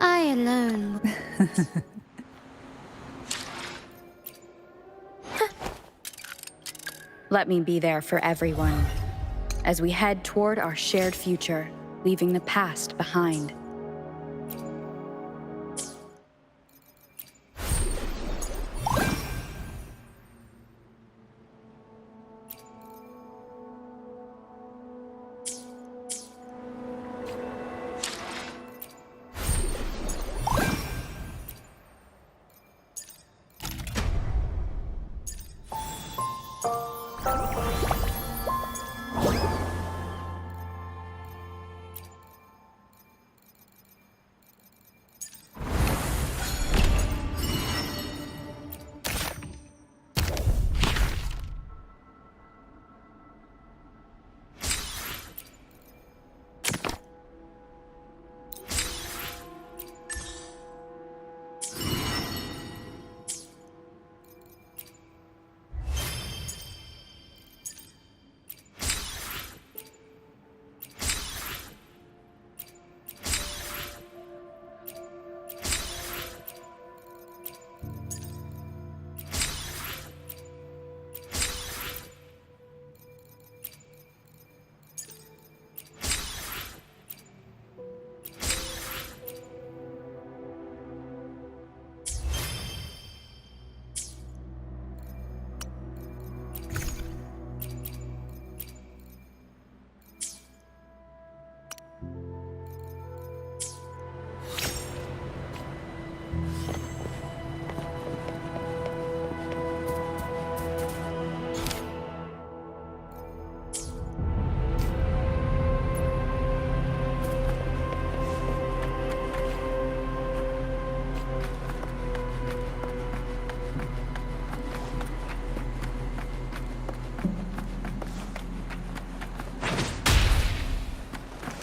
I alone. Let me be there for everyone, as we head toward our shared future, leaving the past behind.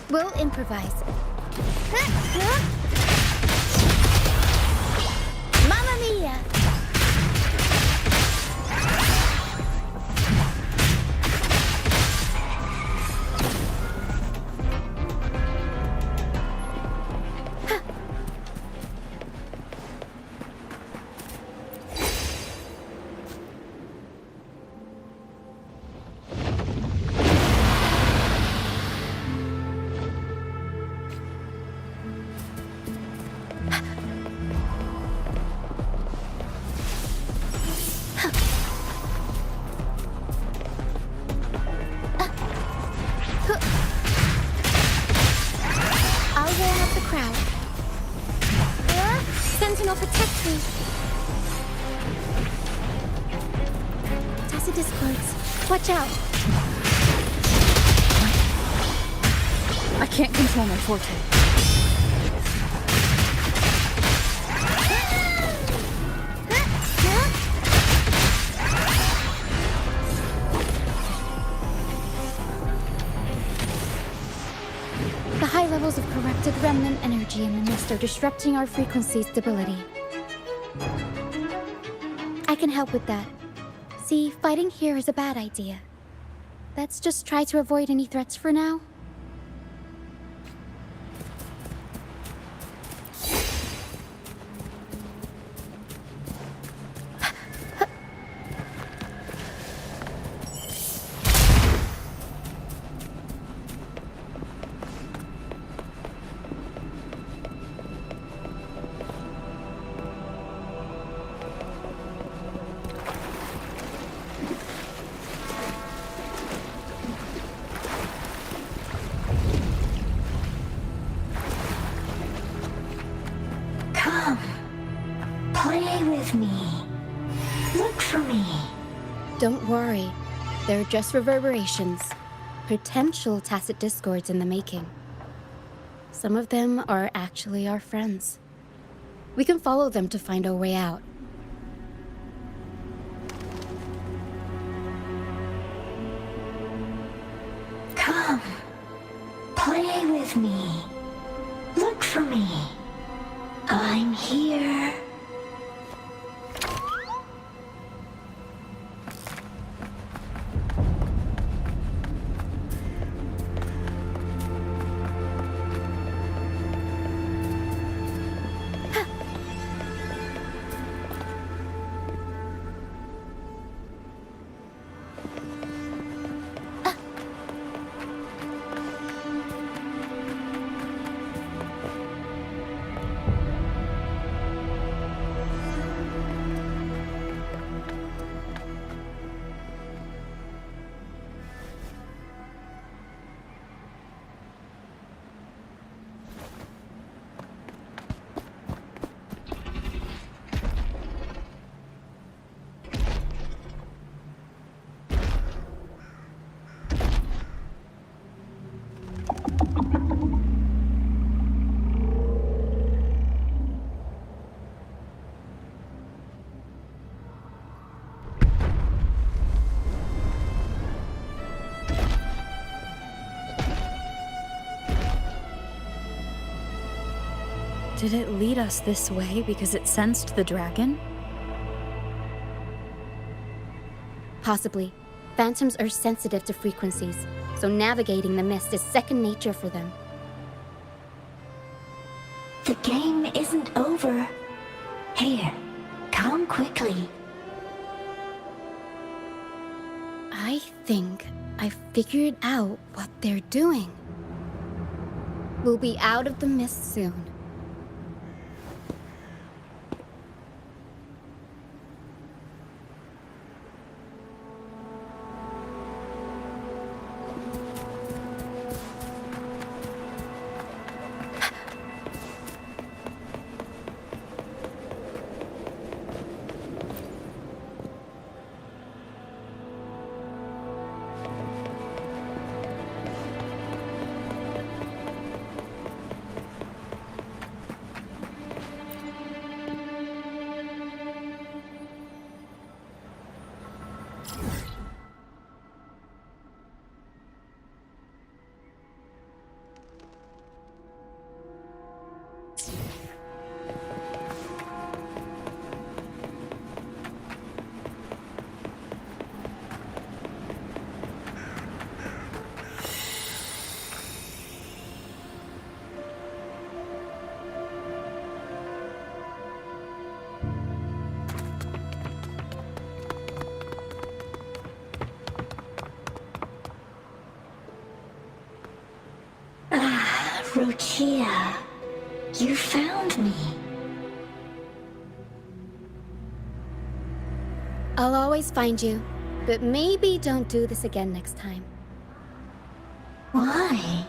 We'll improvise. Mamma mia! I'll warm up the crowd. Sentinel, protect me. Tacit discords. Watch out. I can't control my forte. The high levels of corrupted remnant energy in the mist are disrupting our frequency stability. I can help with that. See, fighting here is a bad idea. Let's just try to avoid any threats for now. Play with me. Look for me. Don't worry. They're just reverberations. Potential tacit discords in the making. Some of them are actually our friends. We can follow them to find our way out. Come. Play with me. Look for me. I'm here. Did it lead us this way because it sensed the dragon? Possibly. Phantoms are sensitive to frequencies, so navigating the mist is second nature for them. The game isn't over. Here, come quickly. I think I figured out what they're doing. We'll be out of the mist soon. Rochia, you found me. I'll always find you, but maybe don't do this again next time. Why?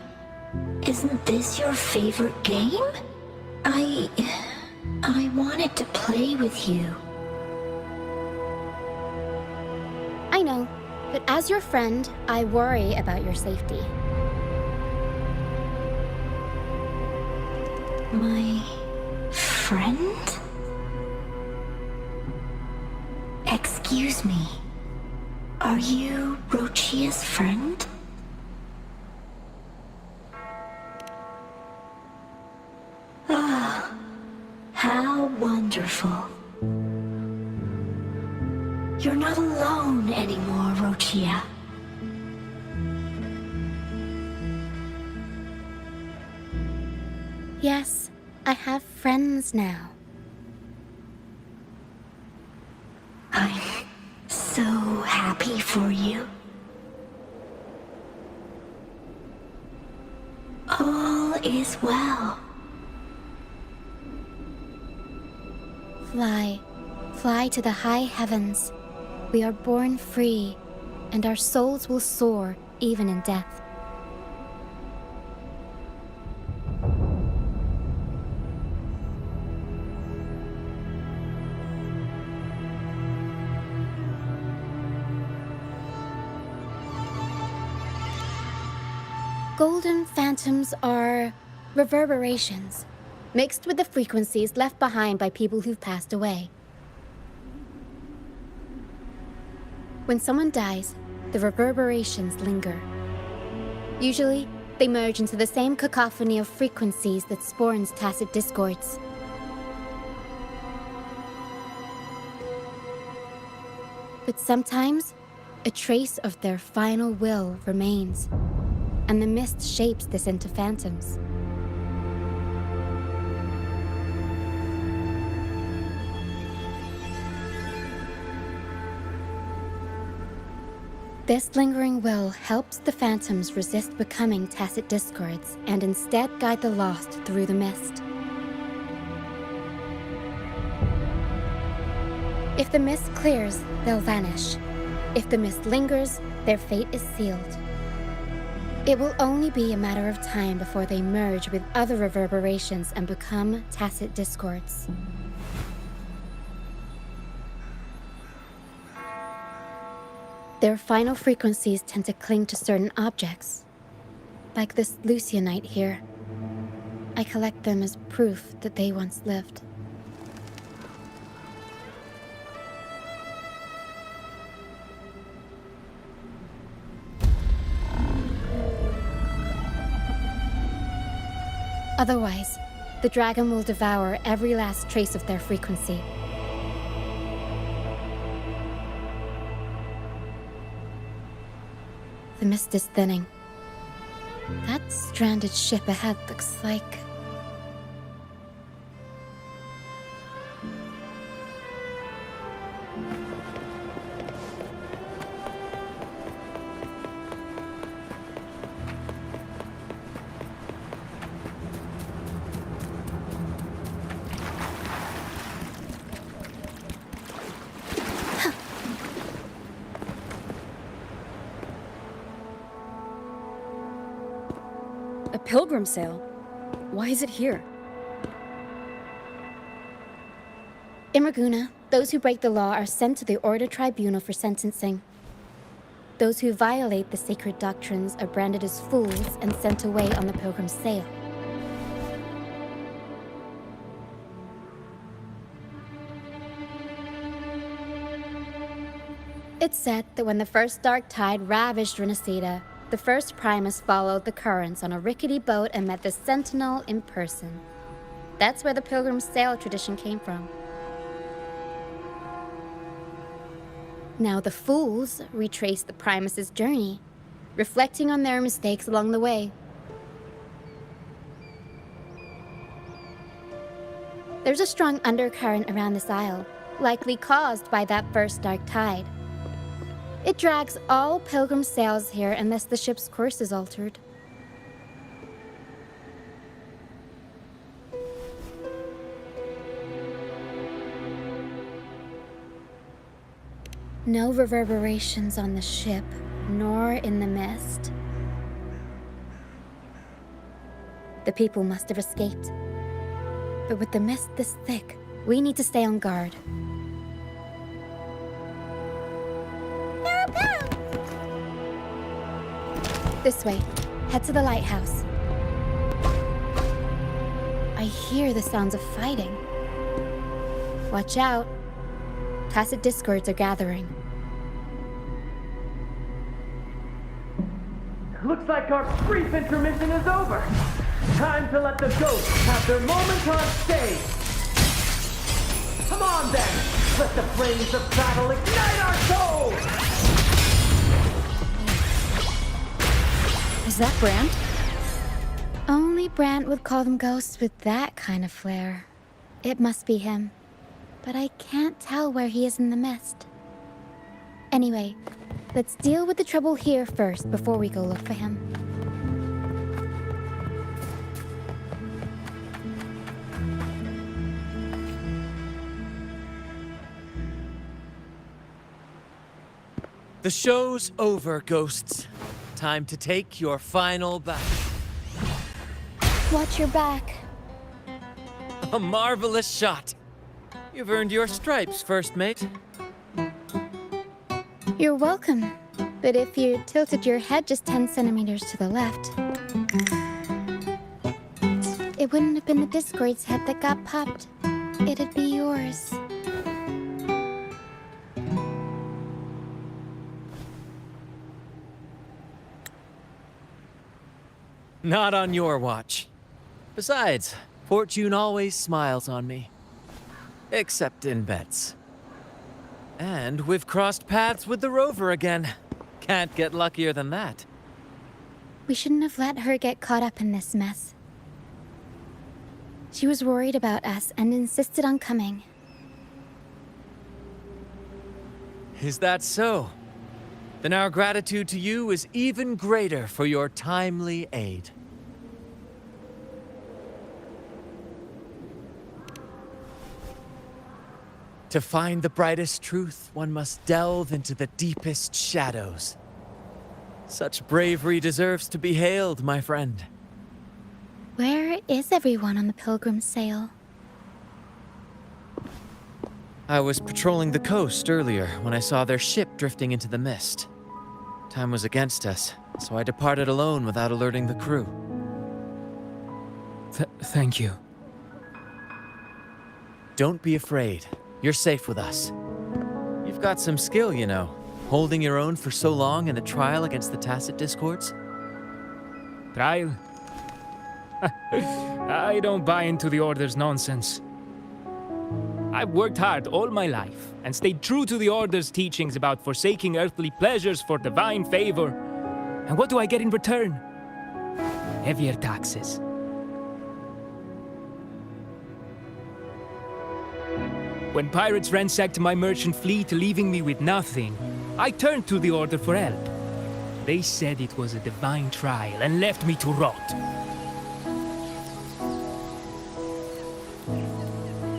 Isn't this your favorite game? I wanted to play with you. I know, but as your friend, I worry about your safety. My friend? Excuse me. Are you Rochia's friend? Ah, how wonderful. You're not alone anymore, Rochia. Yes, I have friends now. I'm so happy for you. All is well. Fly, fly to the high heavens. We are born free, and our souls will soar even in death. Golden phantoms are reverberations, mixed with the frequencies left behind by people who've passed away. When someone dies, the reverberations linger. Usually, they merge into the same cacophony of frequencies that spawns tacit discords. But sometimes, a trace of their final will remains, and the mist shapes this into phantoms. This lingering will helps the phantoms resist becoming tacit discords and instead guide the lost through the mist. If the mist clears, they'll vanish. If the mist lingers, their fate is sealed. It will only be a matter of time before they merge with other reverberations and become tacit discords. Their final frequencies tend to cling to certain objects, like this Lucianite here. I collect them as proof that they once lived. Otherwise, The dragon will devour every last trace of their frequency. The mist is thinning. That stranded ship ahead looks like... A pilgrim sail? Why is it here? In Raguna, those who break the law are sent to the Order Tribunal for sentencing. Those who violate the sacred doctrines are branded as fools and sent away on the pilgrim's sail. It's said that when the first dark tide ravaged Rinascita, the first Primus followed the currents on a rickety boat and met the Sentinel in person. That's where the pilgrim's sail tradition came from. Now the fools retrace the Primus's journey, reflecting on their mistakes along the way. There's a strong undercurrent around this isle, likely caused by that first dark tide. It drags all pilgrim sails here unless the ship's course is altered. No reverberations on the ship, nor in the mist. The people must have escaped. But with the mist this thick, we need to stay on guard. This way. Head to the lighthouse. I hear the sounds of fighting. Watch out. Tacit discords are gathering. Looks like our brief intermission is over. Time to let the ghosts have their moment on stage. Come on then. Let the flames of battle ignite our souls. Is that Brand? Only Brant would call them ghosts with that kind of flair. It must be him. But I can't tell where he is in the mist. Anyway, let's deal with the trouble here first before we go look for him. The show's over, ghosts. Time to take your final bow. Watch your back. A marvelous shot. You've earned your stripes, first mate. You're welcome. But if you tilted your head just 10 centimeters to the left, it wouldn't have been the Discord's head that got popped. It'd be yours. Not on your watch. Besides, fortune always smiles on me. Except in bets. And we've crossed paths with the rover again. Can't get luckier than that. We shouldn't have let her get caught up in this mess. She was worried about us and insisted on coming. Is that so? Then our gratitude to you is even greater for your timely aid. To find the brightest truth, one must delve into the deepest shadows. Such bravery deserves to be hailed, my friend. Where is everyone on the pilgrim's sail? I was patrolling the coast earlier when I saw their ship drifting into the mist. Time was against us, so I departed alone without alerting the crew. Thank you. Don't be afraid. You're safe with us. You've got some skill, you know, holding your own for so long in a trial against the Tacit Discords. Trial? I don't buy into the Order's nonsense. I've worked hard all my life and stayed true to the Order's teachings about forsaking earthly pleasures for divine favor. And what do I get in return? Heavier taxes. When pirates ransacked my merchant fleet, leaving me with nothing, I turned to the Order for help. They said it was a divine trial and left me to rot.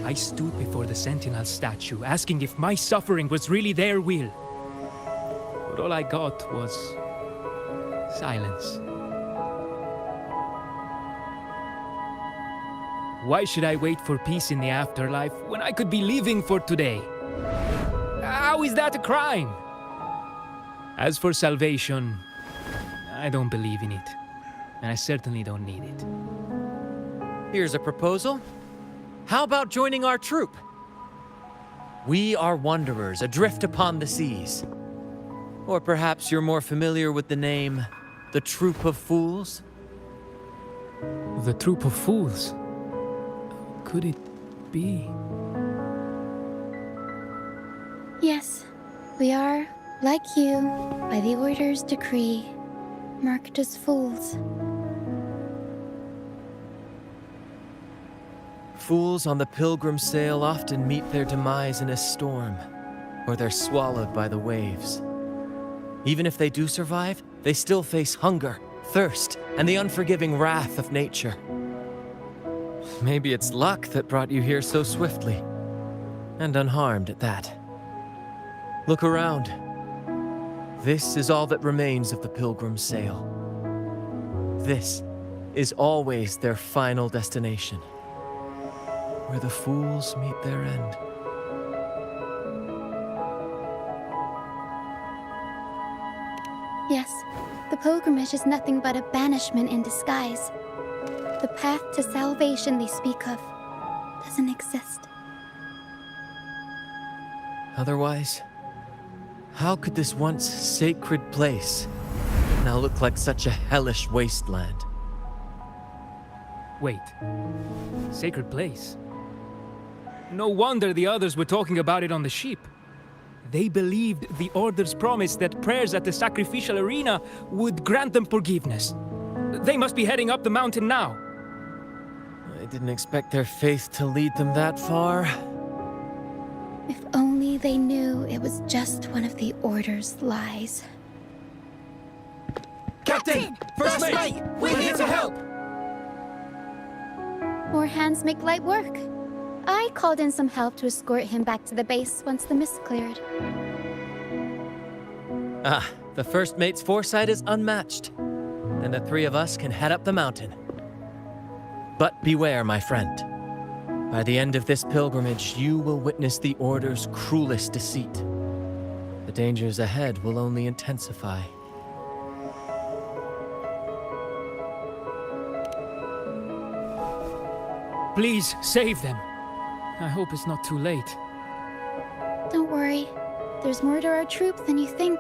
I stood before the Sentinel statue, asking if my suffering was really their will. But all I got was silence. Why should I wait for peace in the afterlife when I could be living for today? How is that a crime? As for salvation, I don't believe in it. And I certainly don't need it. Here's a proposal. How about joining our troop? We are wanderers adrift upon the seas. Or perhaps you're more familiar with the name, the Troop of Fools? The Troop of Fools? Could it be? Yes, we are, like you, by the Order's decree, marked as fools. Fools on the pilgrim sail often meet their demise in a storm, or they're swallowed by the waves. Even if they do survive, they still face hunger, thirst, and the unforgiving wrath of nature. Maybe it's luck that brought you here so swiftly, and unharmed at that. Look around. This is all that remains of the pilgrim's sail. This is always their final destination, where the fools meet their end. Yes, the pilgrimage is nothing but a banishment in disguise. The path to salvation they speak of doesn't exist. Otherwise, how could this once sacred place now look like such a hellish wasteland? Wait. Sacred place? No wonder the others were talking about it on the ship. They believed the Order's promise that prayers at the sacrificial arena would grant them forgiveness. They must be heading up the mountain now. I didn't expect their faith to lead them that far. If only they knew it was just one of the Order's lies. Captain! First mate! We're here to help! More hands make light work. I called in some help to escort him back to the base once the mist cleared. The first mate's foresight is unmatched. And the three of us can head up the mountain. But beware, my friend. By the end of this pilgrimage, you will witness the Order's cruelest deceit. The dangers ahead will only intensify. Please, save them. I hope it's not too late. Don't worry. There's more to our troop than you think.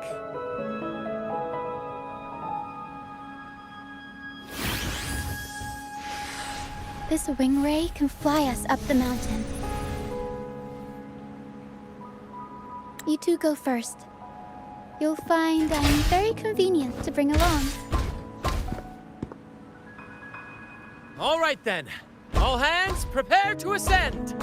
This wing ray can fly us up the mountain. You two go first. You'll find I'm very convenient to bring along. All right then. All hands, prepare to ascend!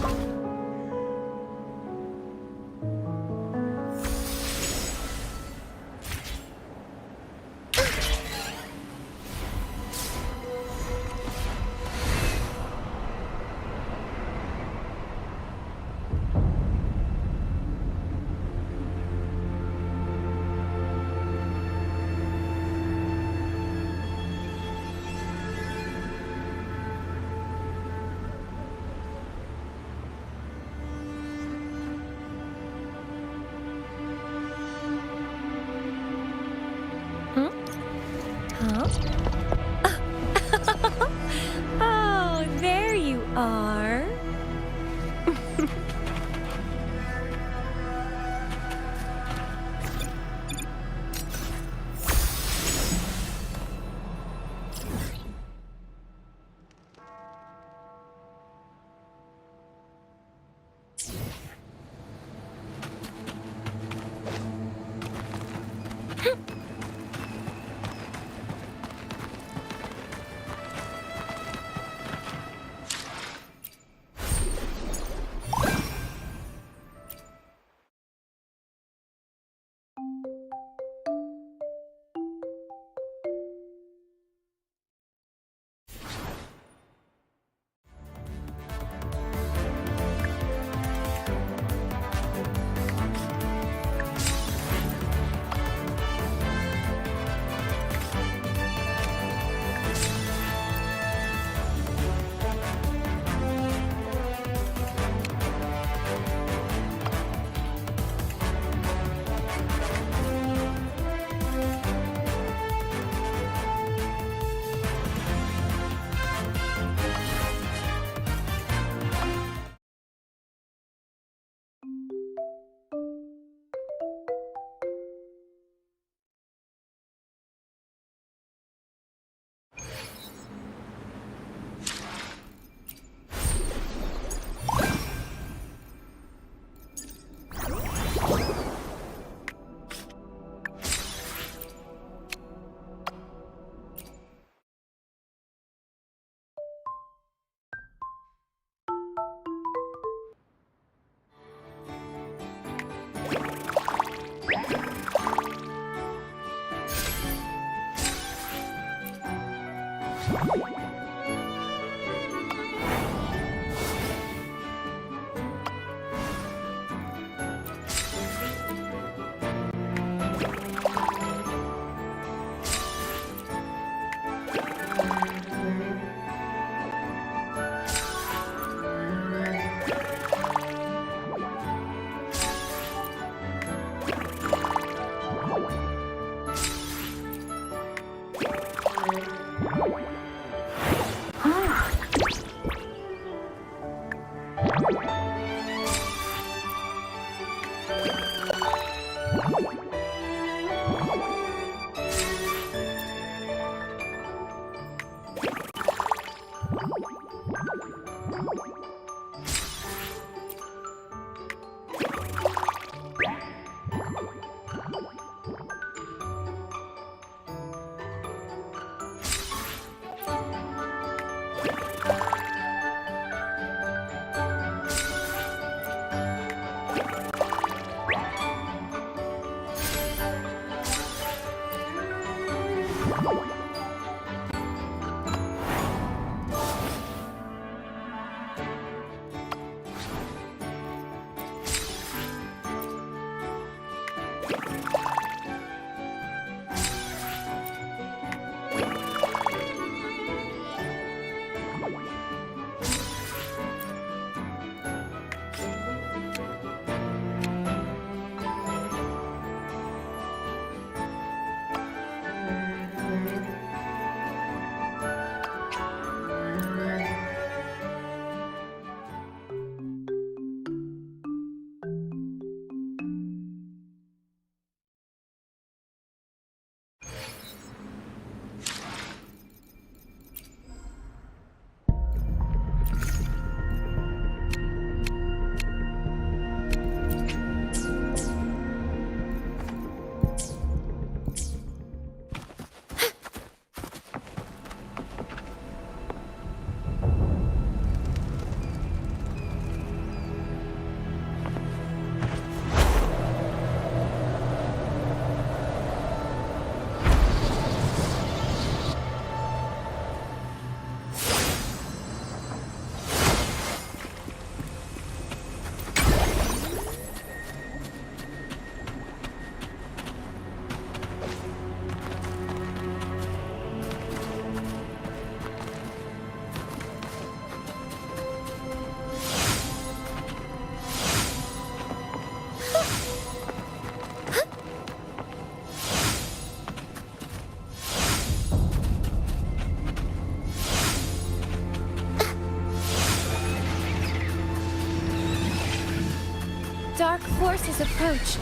Dark forces approach.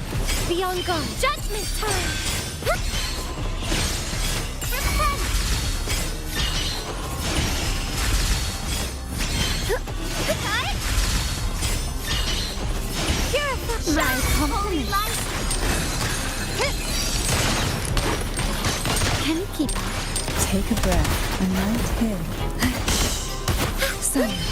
Be on guard. Judgment time! Repent! Purify! My holy light! keep up. Take a breath and right here. Silence.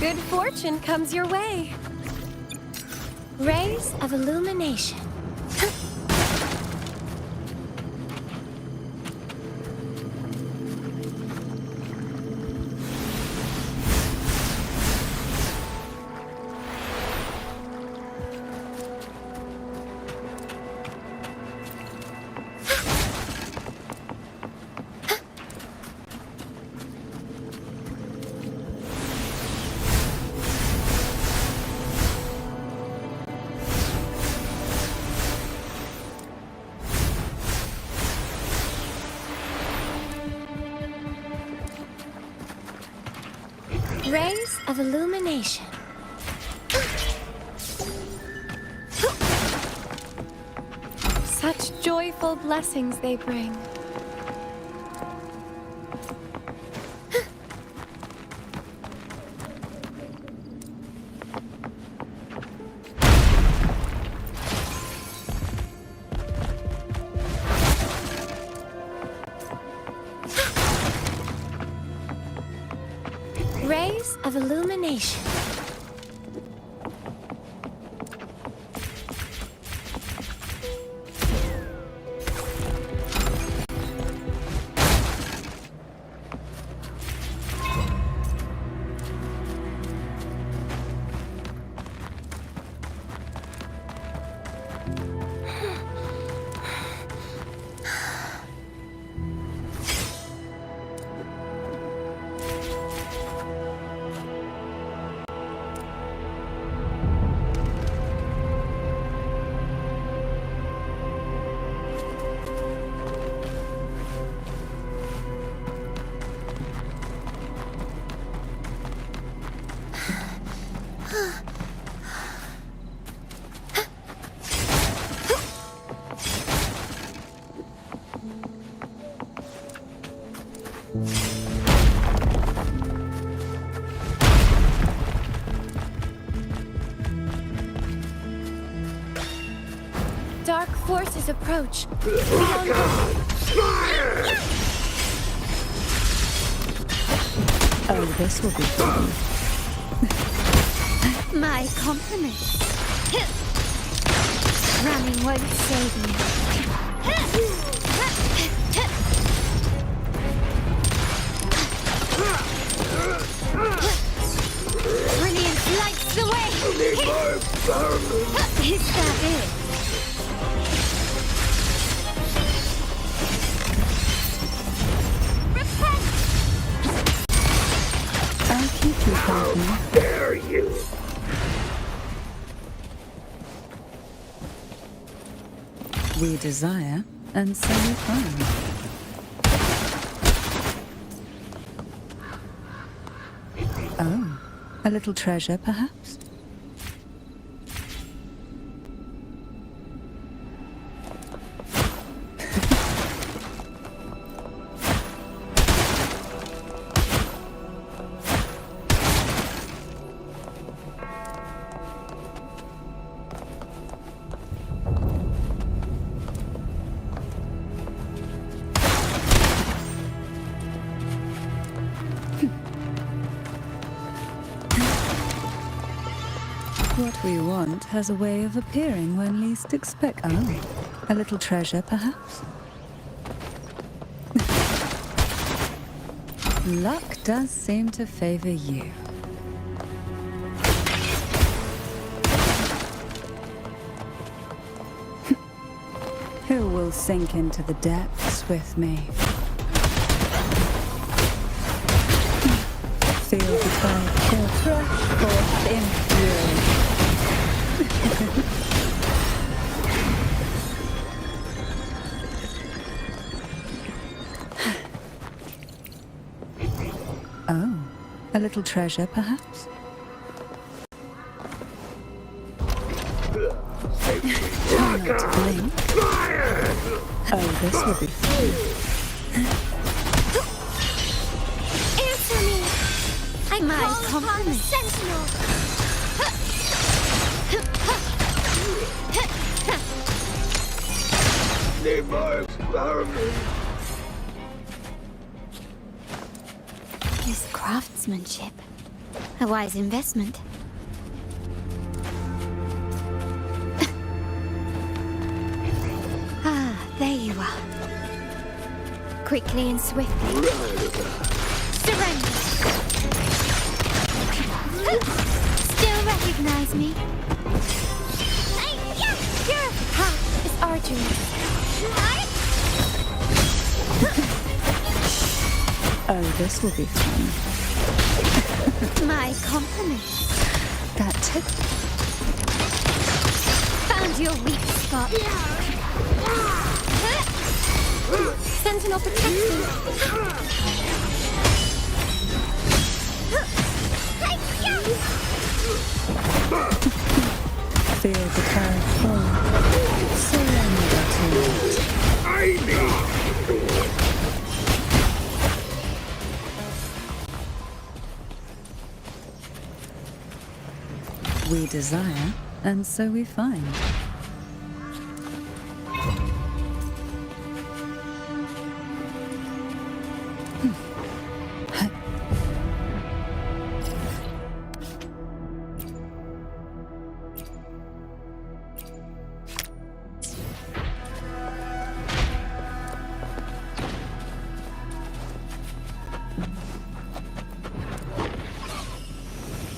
Good fortune comes your way. Rays of illumination. Rays of illumination. Such joyful blessings they bring. Rays of illumination. Dark forces approach. Oh, this will be fun. My compliments. Running won't save you. Brilliant lights the way. Is that it? I'll keep you company. Dare you! We desire, and so we find. Oh, a little treasure, perhaps? What we want has a way of appearing when least expect. Oh, a little treasure, perhaps? Luck does seem to favor you. Who will sink into the depths with me? Feel the tide shall rush forth in fury. Oh, a little treasure, perhaps? Try not to blink. Oh, this will be fun. Answer me! I My call upon the compliments. Sentinel! His craftsmanship. A wise investment. Ah, there you are. Quickly and swiftly. Surrender! Still recognize me? Your path is arduous. Oh, this will be fun. My compliments. That tip. Found your weak spot. Sentinel protects me. Feel the tide fall. Surrender to it. We desire, and so we find.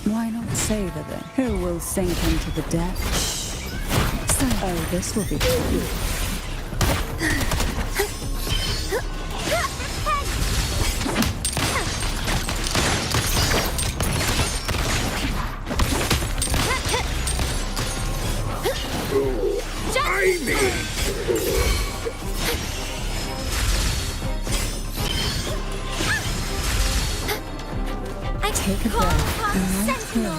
Why not savor them? Who will sink into the depths? Oh, this will be fun. Take a breath and let's Sentinel!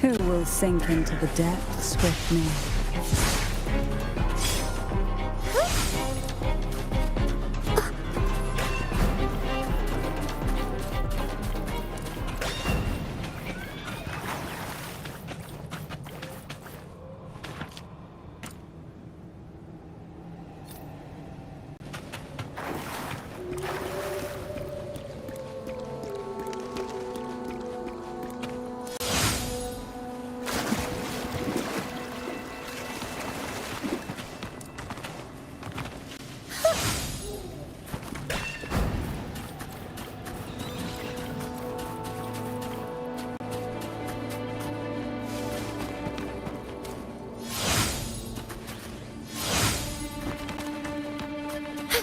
Who will sink into the depths with me?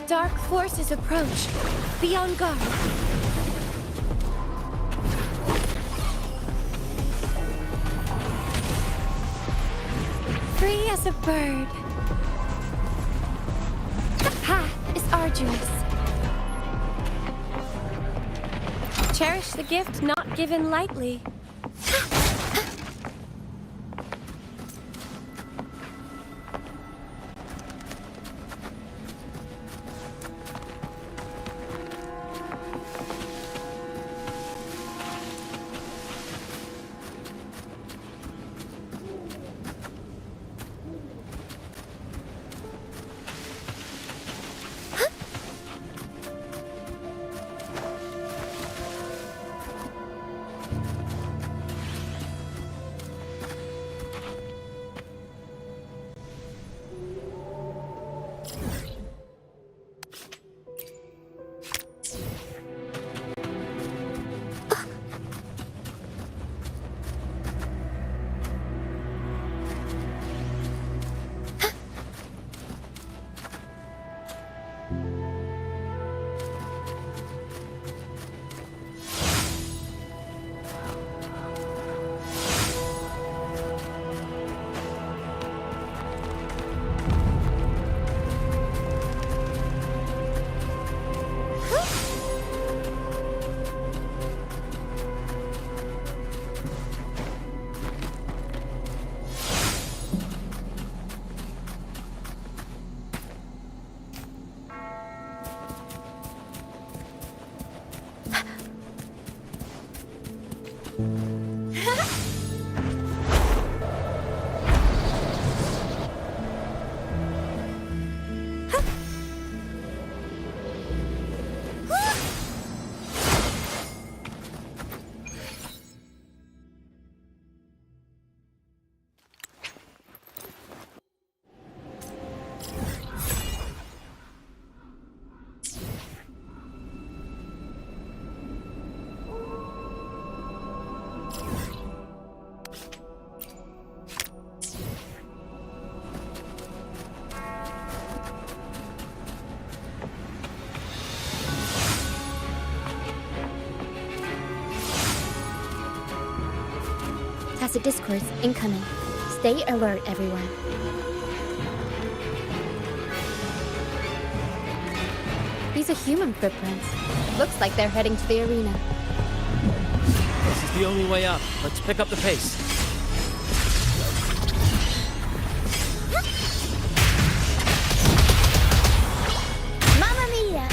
dark forces approach. Be on guard. Free as a bird. The path is arduous. Cherish the gift not given lightly. Tacit discords incoming. Stay alert, everyone. These are human footprints. Looks like they're heading to the arena. This is the only way up. Let's pick up the pace. Mamma mia!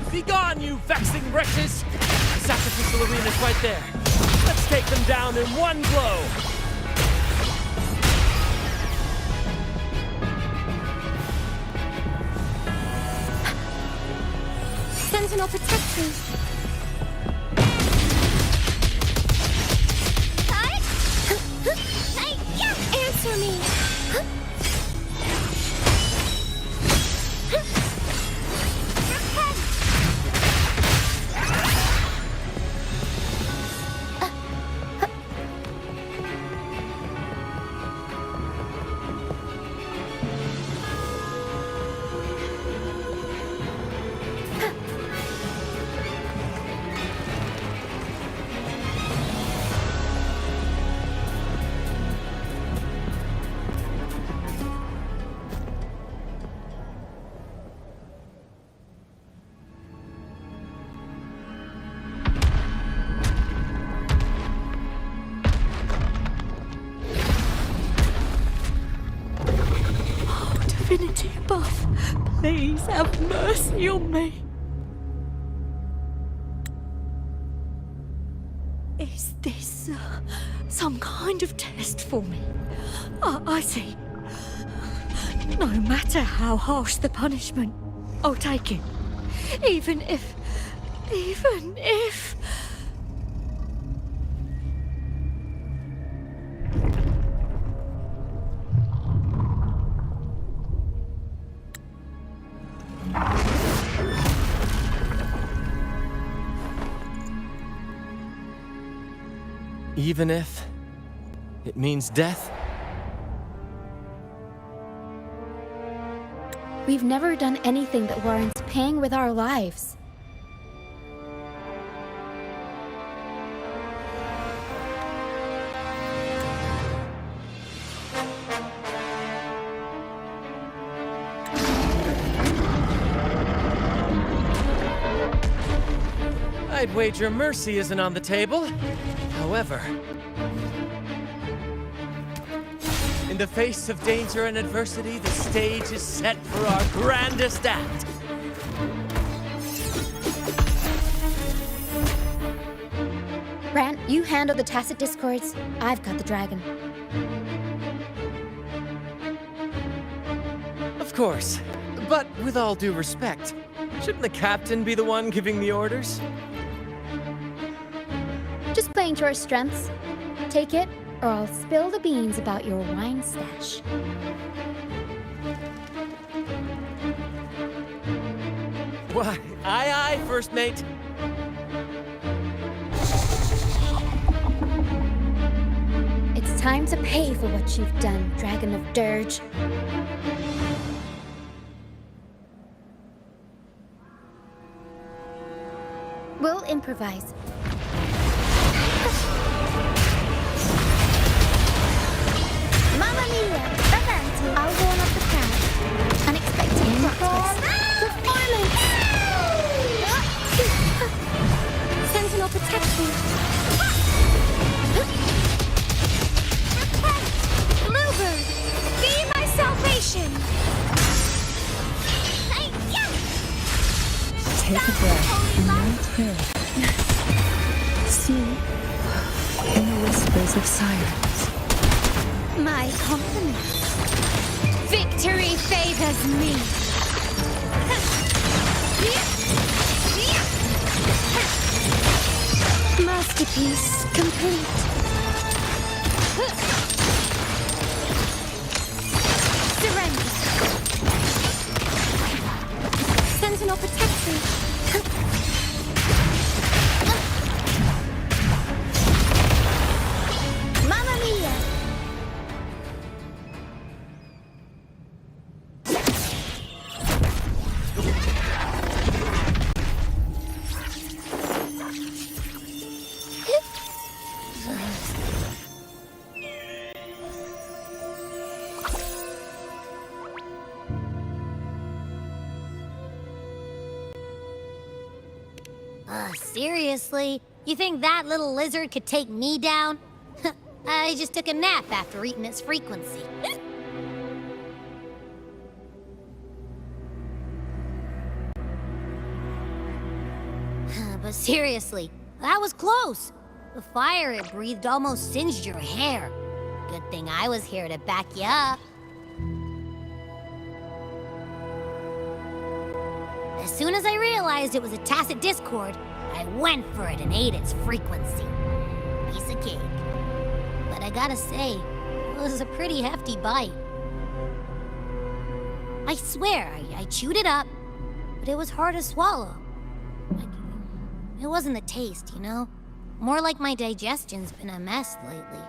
Be gone, you vexing wretches! The sacrificial arena's right there. Let's take them down in one blow! Sentinel protect me. Answer me. Divinity above, please have mercy on me. Is this some kind of test for me? I see. No matter how harsh the punishment, I'll take it. Even if... Even if it means death? We've never done anything that warrants paying with our lives. I'd wager mercy isn't on the table. However, in the face of danger and adversity, the stage is set for our grandest act. Brant, you handle the tacit discords. I've got the dragon. Of course, but with all due respect, shouldn't the captain be the one giving the orders? Just playing to our strengths. Take it, or I'll spill the beans about your wine stash. Why, aye, first mate. It's time to pay for what you've done, Dragon of Dirge. We'll improvise. Mamma mia! Avanti! I'll warm up the crowd. Unexpected plot twist. Performance! Sentinel protect me. Bluebird, be my salvation! Take a breath right here. See, in the whispers of silence. My compliments. Victory favors me. Masterpiece complete. Surrender. Sentinel protect me. Mamma mia! Seriously? You think that little lizard could take me down? I just took a nap after eating its frequency. But seriously, that was close. The fire it breathed almost singed your hair. Good thing I was here to back you up. As soon as I realized it was a tacit discord, I went for it and ate its frequency. Piece of cake. But I gotta say, it was a pretty hefty bite. I swear, I chewed it up, but it was hard to swallow. Like, it wasn't the taste, you know? More like my digestion's been a mess lately.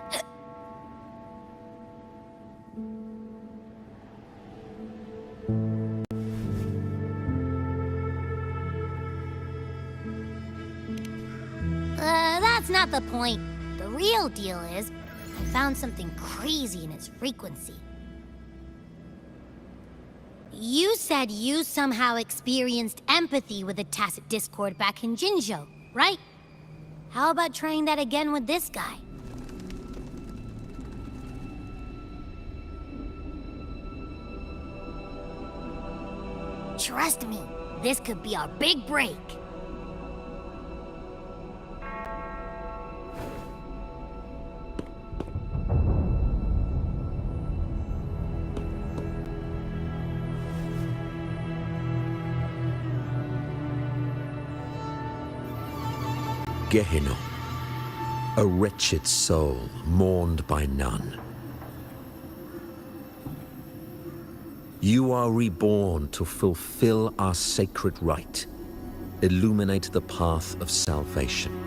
That's not the point. The real deal is, I found something crazy in its frequency. You said you somehow experienced empathy with the tacit discord back in Jinzhou, right? How about trying that again with this guy? Trust me, this could be our big break. Gehenna, a wretched soul mourned by none. You are reborn to fulfill our sacred rite, illuminate the path of salvation.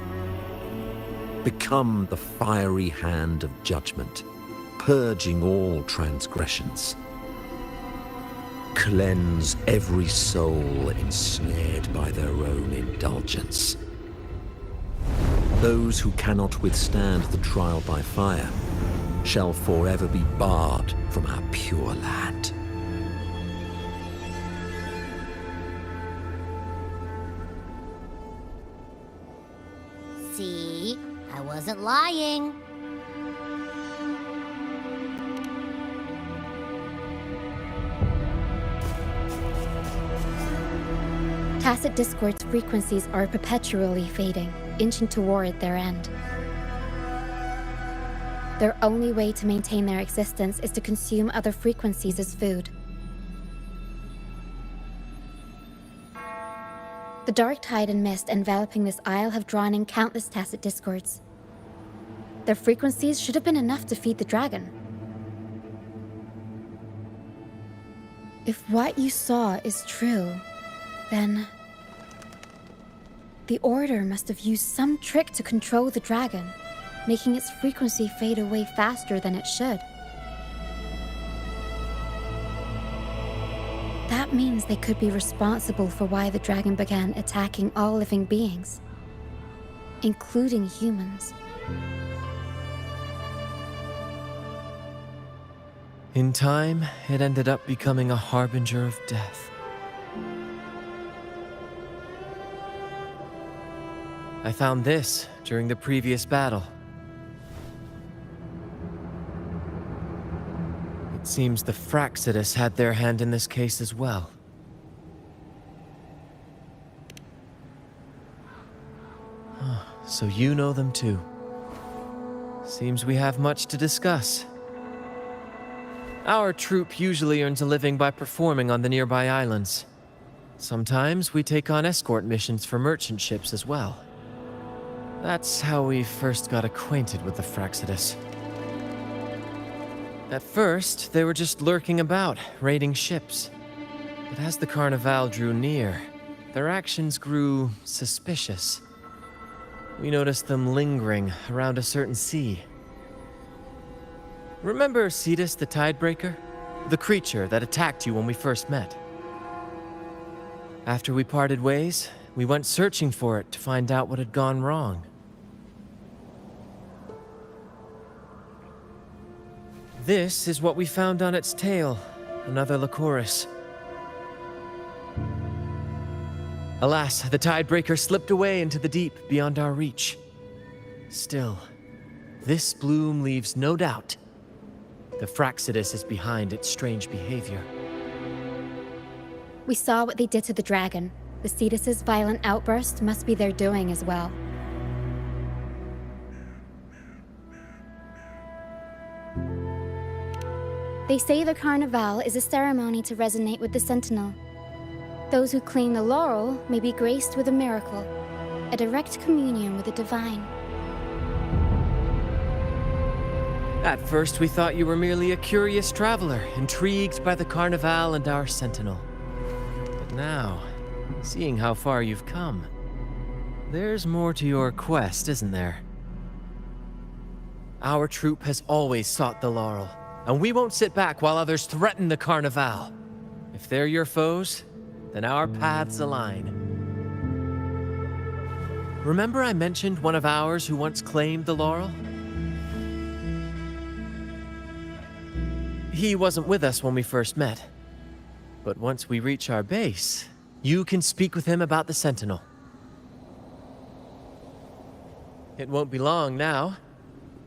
become the fiery hand of judgment, purging all transgressions. Cleanse every soul ensnared by their own indulgence. Those who cannot withstand the trial by fire shall forever be barred from our pure land. See? I wasn't lying. Tacit discord's frequencies are perpetually fading, inching toward their end. Their only way to maintain their existence is to consume other frequencies as food. The dark tide and mist enveloping this isle have drawn in countless tacit discords. Their frequencies should have been enough to feed the dragon. If what you saw is true, then the Order must have used some trick to control the dragon, making its frequency fade away faster than it should. That means they could be responsible for why the dragon began attacking all living beings, including humans. In time, it ended up becoming a harbinger of death. I found this during the previous battle. It seems the Fractsidus had their hand in this case as well. So you know them too. Seems we have much to discuss. Our troop usually earns a living by performing on the nearby islands. Sometimes we take on escort missions for merchant ships as well. That's how we first got acquainted with the Fractsidus. At first, they were just lurking about, raiding ships. But as the Carnival drew near, their actions grew suspicious. We noticed them lingering around a certain sea. Remember Cetus the Tidebreaker? The creature that attacked you when we first met? After we parted ways, we went searching for it to find out what had gone wrong. This is what we found on its tail, another Lycoris. Alas, the Tidebreaker slipped away into the deep beyond our reach. Still, this bloom leaves no doubt. The Fractsidus is behind its strange behavior. We saw what they did to the dragon. The Cetus's violent outburst must be their doing as well. They say the Carnival is a ceremony to resonate with the Sentinel. Those who claim the laurel may be graced with a miracle, a direct communion with the divine. At first, we thought you were merely a curious traveler, intrigued by the Carnival and our Sentinel. But now, seeing how far you've come, there's more to your quest, isn't there? Our troop has always sought the laurel, and we won't sit back while others threaten the Carnival. If they're your foes, then our paths align. Remember I mentioned one of ours who once claimed the laurel? He wasn't with us when we first met. But once we reach our base, you can speak with him about the Sentinel. It won't be long now.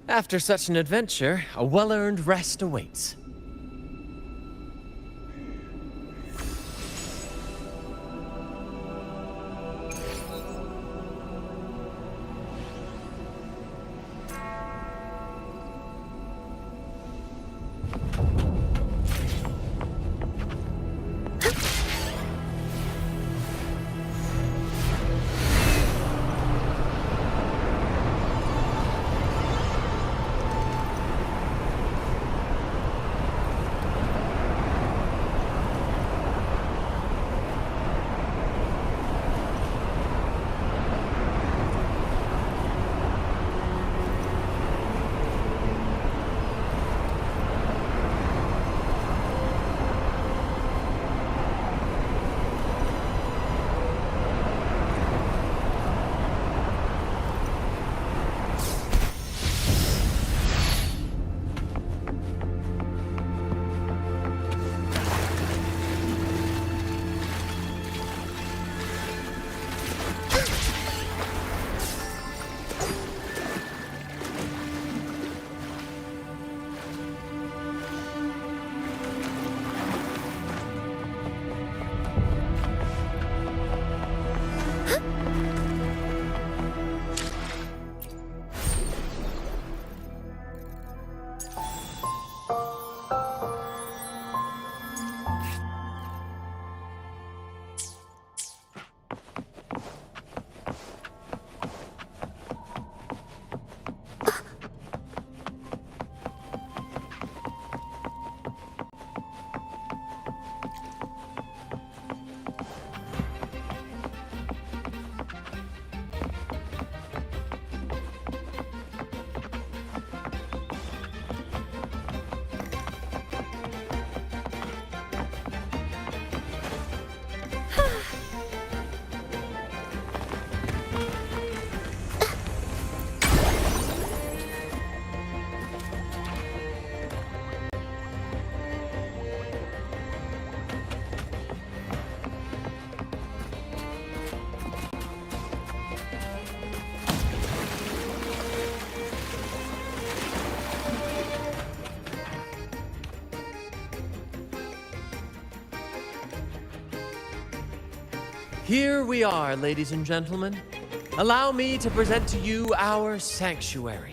After such an adventure, a well-earned rest awaits. Here we are, ladies and gentlemen. Allow me to present to you our sanctuary,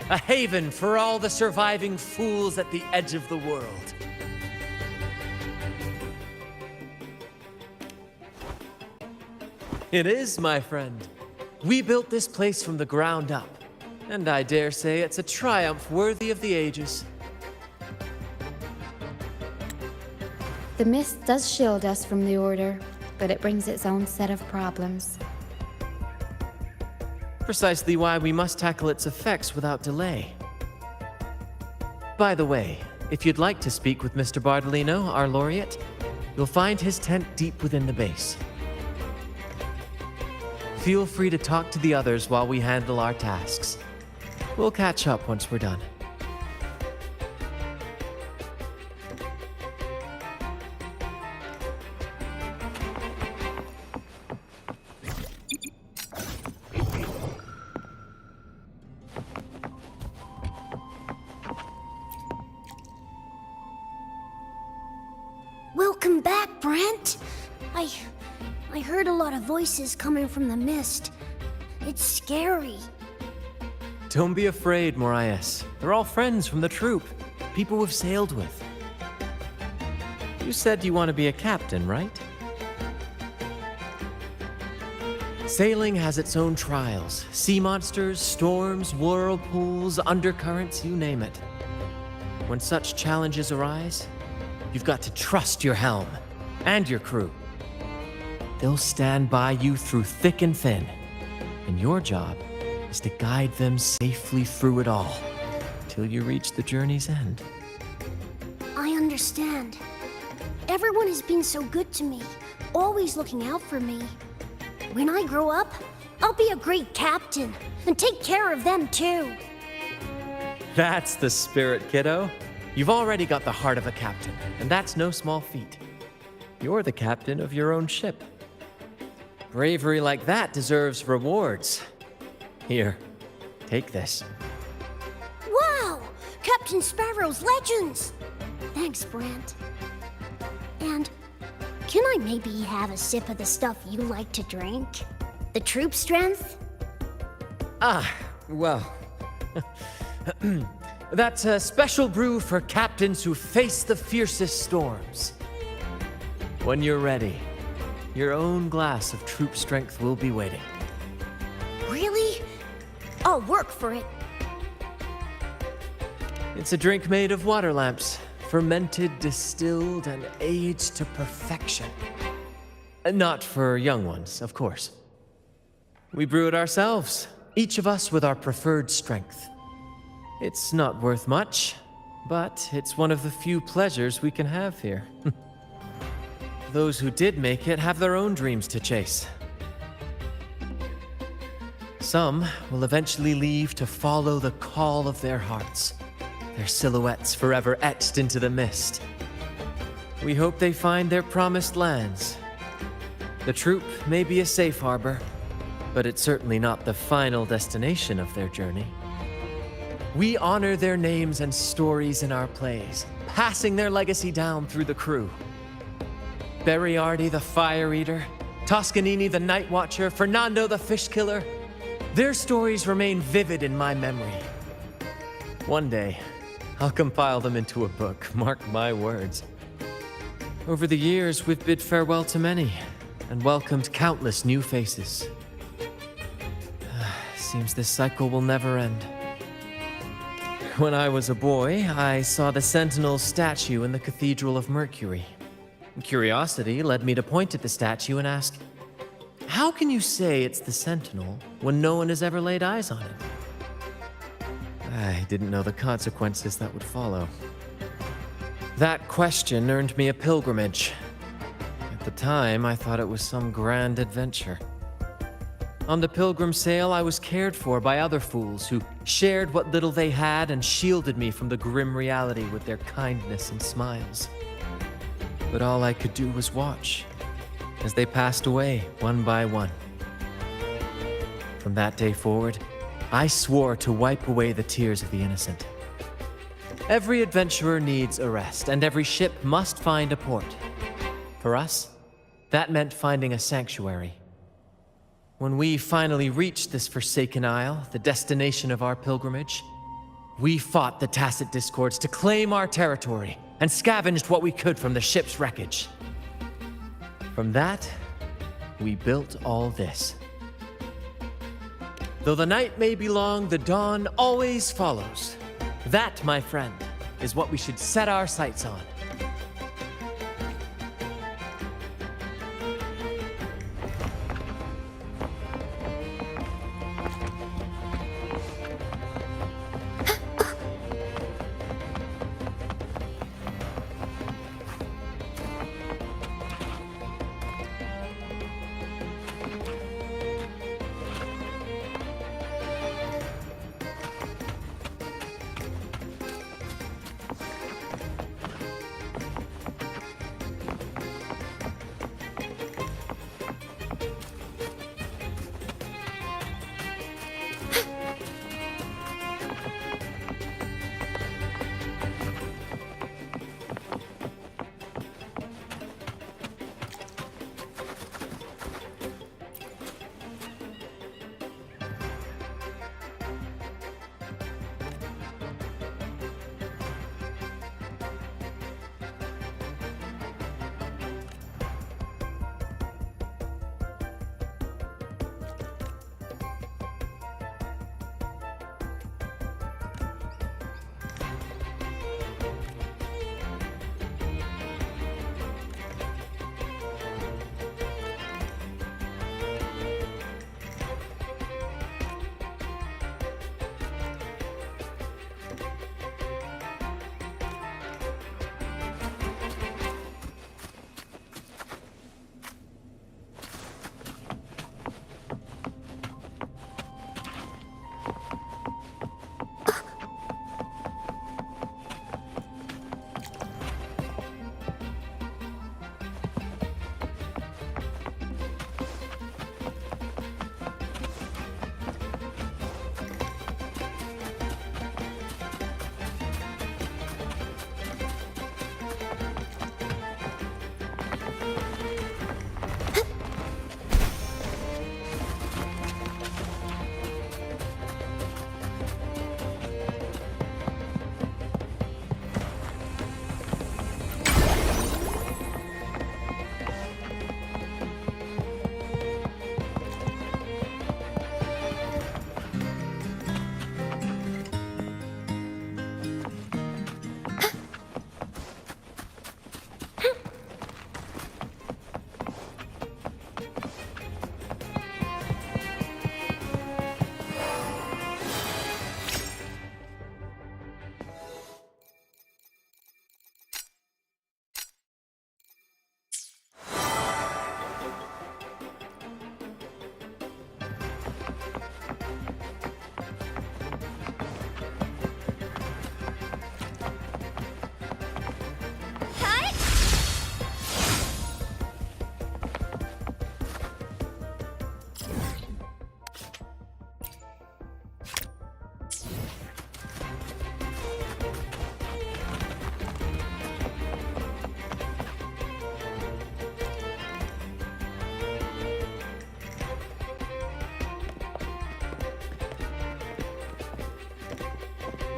a haven for all the surviving fools at the edge of the world. It is, my friend. We built this place from the ground up, and I dare say it's a triumph worthy of the ages. The mist does shield us from the Order, but it brings its own set of problems. Precisely why we must tackle its effects without delay. By the way, if you'd like to speak with Mr. Bardolino, our laureate, you'll find his tent deep within the base. Feel free to talk to the others while we handle our tasks. We'll catch up once we're done. Welcome back, Brent. I heard a lot of voices coming from the mist. It's scary. Don't be afraid, Morias. They're all friends from the troop, people we've sailed with. You said you want to be a captain, right? Sailing has its own trials. Sea monsters, storms, whirlpools, undercurrents, you name it. When such challenges arise, you've got to trust your helm and your crew. They'll stand by you through thick and thin, and your job is to guide them safely through it all, till you reach the journey's end. I understand. Everyone has been so good to me, always looking out for me. When I grow up, I'll be a great captain, and take care of them too. That's the spirit, kiddo. You've already got the heart of a captain, and that's no small feat. You're the captain of your own ship. Bravery like that deserves rewards. Here, take this. Wow! Captain Sparrow's legends! Thanks, Brant. And can I maybe have a sip of the stuff you like to drink? The troop strength? Well... That's a special brew for captains who face the fiercest storms. When you're ready, your own glass of troop strength will be waiting. Really? I'll work for it. It's a drink made of water lamps, fermented, distilled, and aged to perfection. Not for young ones, of course. We brew it ourselves, each of us with our preferred strength. It's not worth much, but it's one of the few pleasures we can have here. Those who did make it have their own dreams to chase. Some will eventually leave to follow the call of their hearts, their silhouettes forever etched into the mist. We hope they find their promised lands. The troop may be a safe harbor, but it's certainly not the final destination of their journey. We honor their names and stories in our plays, passing their legacy down through the crew. Beriardi the Fire Eater, Toscanini the Night Watcher, Fernando the Fish Killer. Their stories remain vivid in my memory. One day, I'll compile them into a book, mark my words. Over the years, we've bid farewell to many, and welcomed countless new faces. Seems this cycle will never end. When I was a boy, I saw the Sentinel's statue in the Cathedral of Mercury. Curiosity led me to point at the statue and ask, how can you say it's the Sentinel when no one has ever laid eyes on it? I didn't know the consequences that would follow. That question earned me a pilgrimage. At the time, I thought it was some grand adventure. On the pilgrim sail, I was cared for by other fools who shared what little they had and shielded me from the grim reality with their kindness and smiles. But all I could do was watch as they passed away one by one. From that day forward, I swore to wipe away the tears of the innocent. Every adventurer needs a rest, and every ship must find a port. For us, That meant finding a sanctuary. When we finally reached this Forsaken Isle, the destination of our pilgrimage, we fought the Tacit Discords to claim our territory and scavenged what we could from the ship's wreckage. From that, we built all this. Though the night may be long, the dawn always follows. That, my friend, is what we should set our sights on.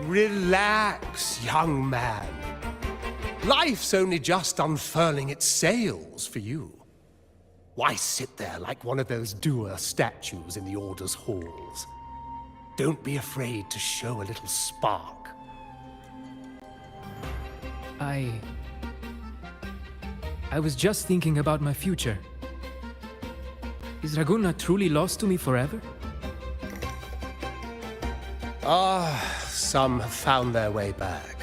Relax, young man. Life's only just unfurling its sails for you. Why sit there like one of those dour statues in the Order's halls? Don't be afraid to show a little spark. I was just thinking about my future. Is Raguna truly lost to me forever? Some have found their way back,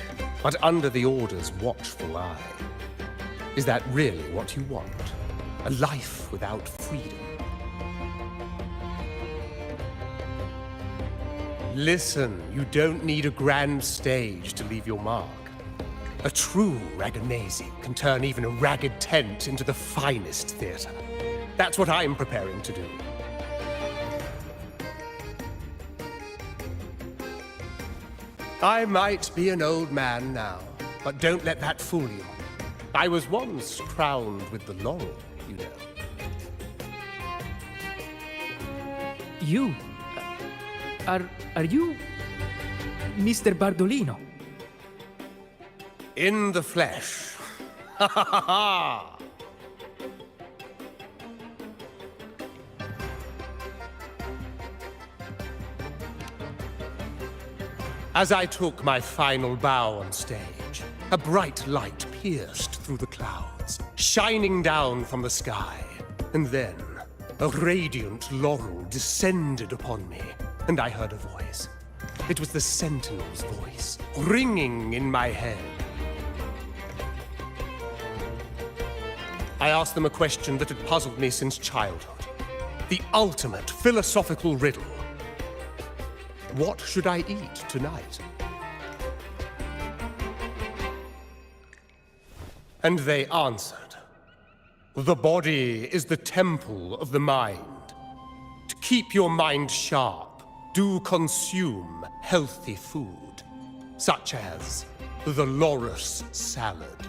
but under the Order's watchful eye. Is that really what you want? A life without freedom? Listen, you don't need a grand stage to leave your mark. A true Raganese can turn even a ragged tent into the finest theater. That's what I'm preparing to do. I might be an old man now, but don't let that fool you. I was once crowned with the laurel. you know. You? Are you Mr. Bardolino? In the flesh. Ha ha ha ha! As I took my final bow on stage, a bright light pierced through the clouds, shining down from the sky. And then, a radiant laurel descended upon me, and I heard a voice. It was the Sentinel's voice, ringing in my head. I asked them a question that had puzzled me since childhood. The ultimate philosophical riddle. What should I eat tonight? And they answered, the body is the temple of the mind. To keep your mind sharp, do consume healthy food, such as the loris salad.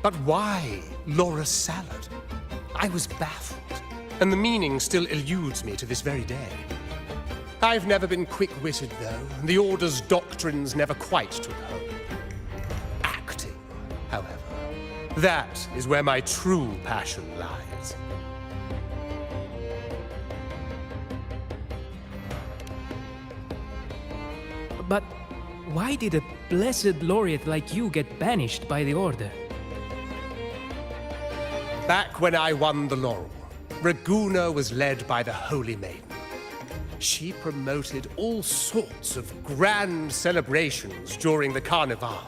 But why loris salad? I was baffled. And the meaning still eludes me to this very day. I've never been quick-witted, though, and the Order's doctrines never quite took hold. Acting, however, that is where my true passion lies. But why did a blessed laureate like you get banished by the Order? Back when I won the laurel, Raguna was led by the Holy Maiden. She promoted all sorts of grand celebrations during the Carnival,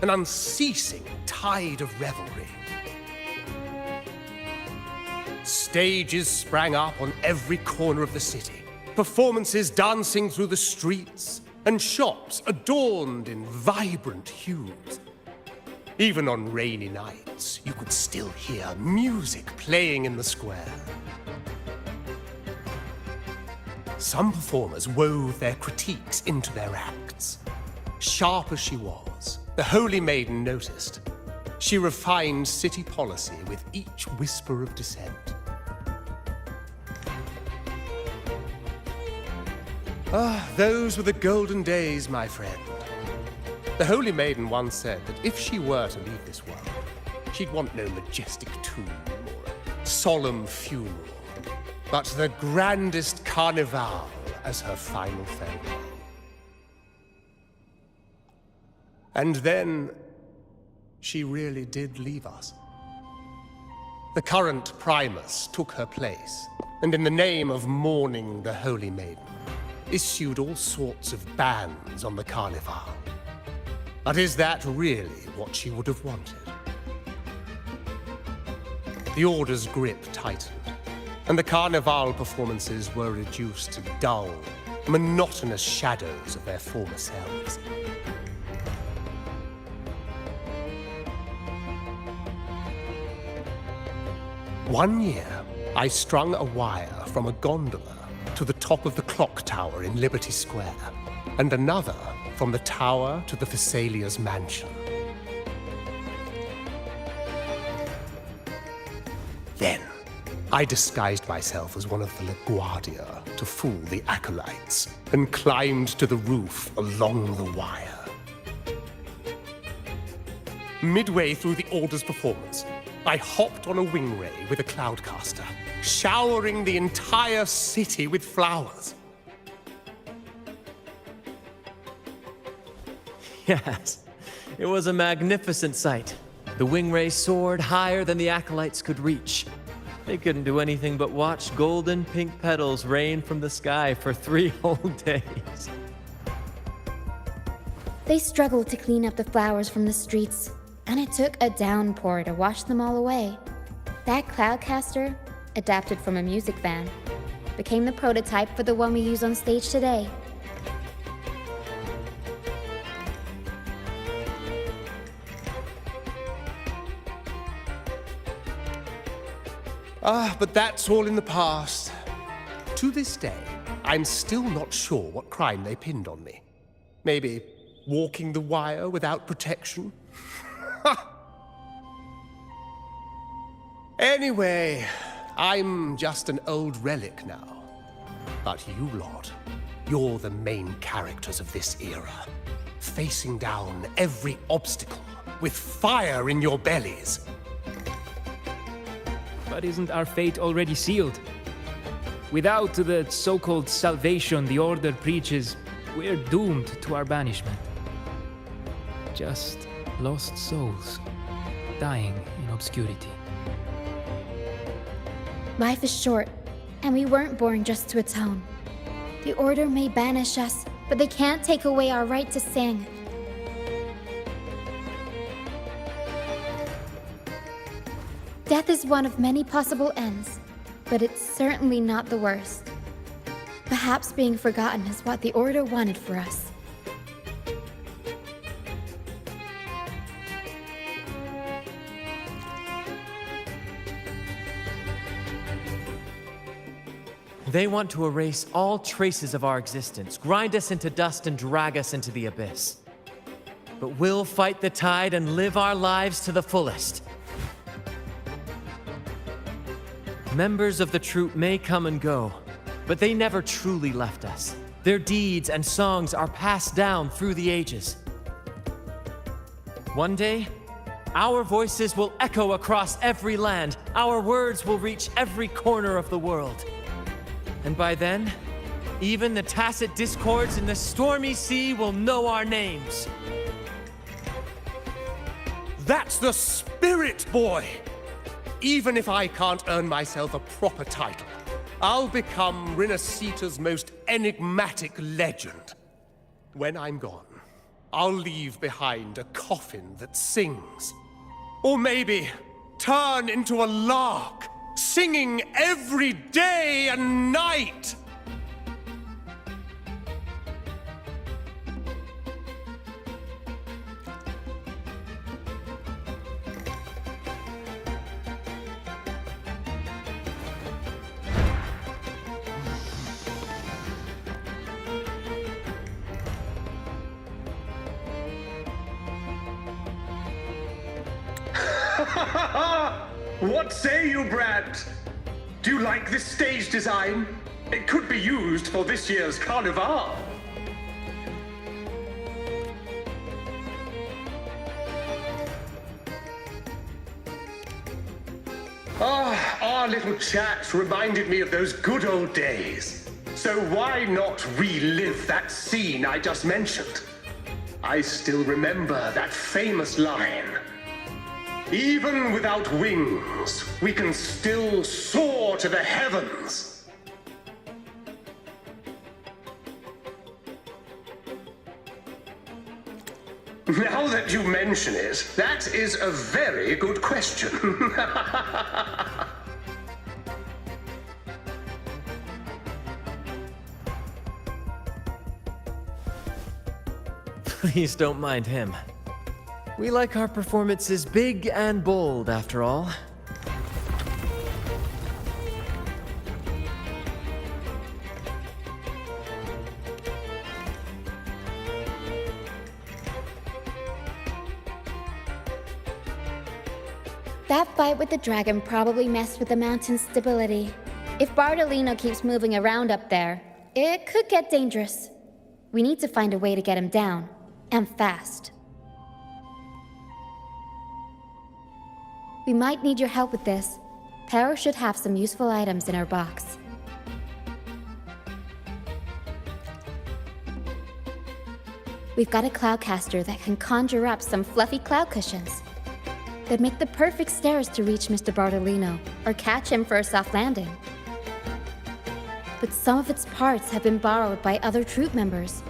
an unceasing tide of revelry. Stages sprang up on every corner of the city, performances dancing through the streets, and shops adorned in vibrant hues. Even on rainy nights, you could still hear music playing in the square. Some performers wove their critiques into their acts. Sharp as she was, the Holy Maiden noticed. She refined city policy with each whisper of dissent. Ah, those were the golden days, my friend. The Holy Maiden once said that if she were to leave this world, she'd want no majestic tomb or a solemn funeral, but the grandest carnival as her final farewell. And then, she really did leave us. The current Primus took her place, and in the name of mourning the Holy Maiden, issued all sorts of bans on the carnival. But is that really what she would have wanted? The Order's grip tightened, and the Carnival performances were reduced to dull, monotonous shadows of their former selves. One year, I strung a wire from a gondola to the top of the clock tower in Liberty Square, and another from the tower to the Thessalia's mansion. Then, I disguised myself as one of the LaGuardia to fool the acolytes, and climbed to the roof along the wire. Midway through the Order's performance, I hopped on a wing ray with a cloudcaster, showering the entire city with flowers. Yes, it was a magnificent sight. The wing ray soared higher than the acolytes could reach. They couldn't do anything but watch golden pink petals rain from the sky for 3 whole days. They struggled to clean up the flowers from the streets, and it took a downpour to wash them all away. That cloudcaster, adapted from a music van, became the prototype for the one we use on stage today. But that's all in the past. To this day, I'm still not sure what crime they pinned on me. Maybe walking the wire without protection? Anyway, I'm just an old relic now. But you lot, you're the main characters of this era. Facing down every obstacle with fire in your bellies. But isn't our fate already sealed? Without the so-called salvation the Order preaches, we're doomed to our banishment. Just lost souls, dying in obscurity. Life is short, and we weren't born just to atone. The Order may banish us, but they can't take away our right to sing. Death is one of many possible ends, but it's certainly not the worst. Perhaps being forgotten is what the Order wanted for us. They want to erase all traces of our existence, grind us into dust and drag us into the abyss. But we'll fight the tide and live our lives to the fullest. Members of the troupe may come and go, but they never truly left us. Their deeds and songs are passed down through the ages. One day, our voices will echo across every land. Our words will reach every corner of the world. And by then, even the tacit discords in the stormy sea will know our names. That's the spirit, boy! Even if I can't earn myself a proper title, I'll become Rinascita's most enigmatic legend. When I'm gone, I'll leave behind a coffin that sings. Or maybe turn into a lark, singing every day and night! What say you, Brad? Do you like this stage design? It could be used for this year's carnival. Our little chat reminded me of those good old days. So why not relive that scene I just mentioned? I still remember that famous line. Even without wings, we can still soar to the heavens. Now that you mention it, that is a very good question. Please don't mind him. We like our performances big and bold, after all. That fight with the dragon probably messed with the mountain's stability. If Bartolino keeps moving around up there, it could get dangerous. We need to find a way to get him down, and fast. We might need your help with this. Pero should have some useful items in her box. We've got a cloudcaster that can conjure up some fluffy cloud cushions. They'd make the perfect stairs to reach Mr. Bartolino, or catch him for a soft landing. But some of its parts have been borrowed by other troupe members.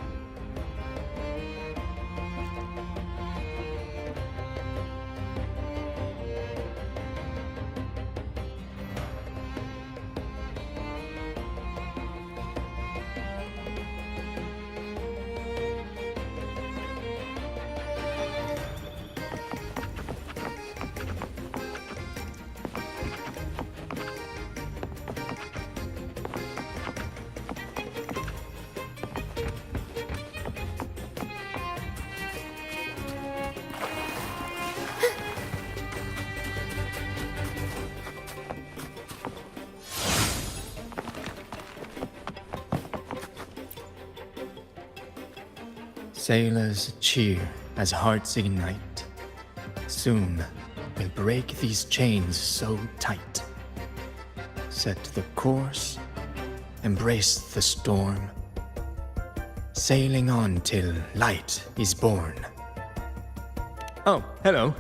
Sailors cheer as hearts ignite. Soon we'll break these chains so tight. Set the course, embrace the storm, sailing on till light is born. Oh, hello.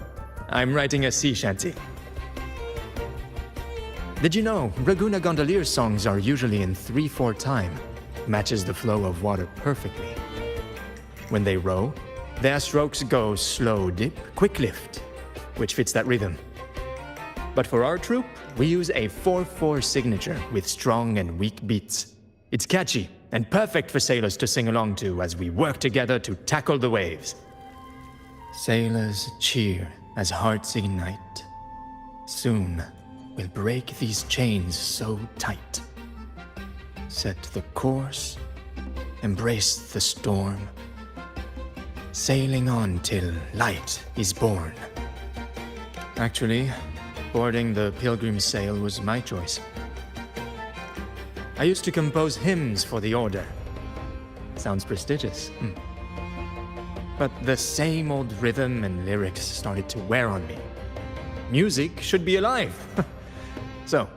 I'm writing a sea shanty. Did you know Raguna Gondolier's songs are usually in 3/4 time? Matches the flow of water perfectly. When they row, their strokes go slow dip, quick lift, which fits that rhythm. But for our troupe, we use a 4/4 signature with strong and weak beats. It's catchy and perfect for sailors to sing along to as we work together to tackle the waves. Sailors cheer as hearts ignite. Soon we'll break these chains so tight. Set the course, embrace the storm, sailing on till light is born. Actually, boarding the Pilgrim's Sail was my choice. I used to compose hymns for the Order. Sounds prestigious. But the same old rhythm and lyrics started to wear on me. Music should be alive. So,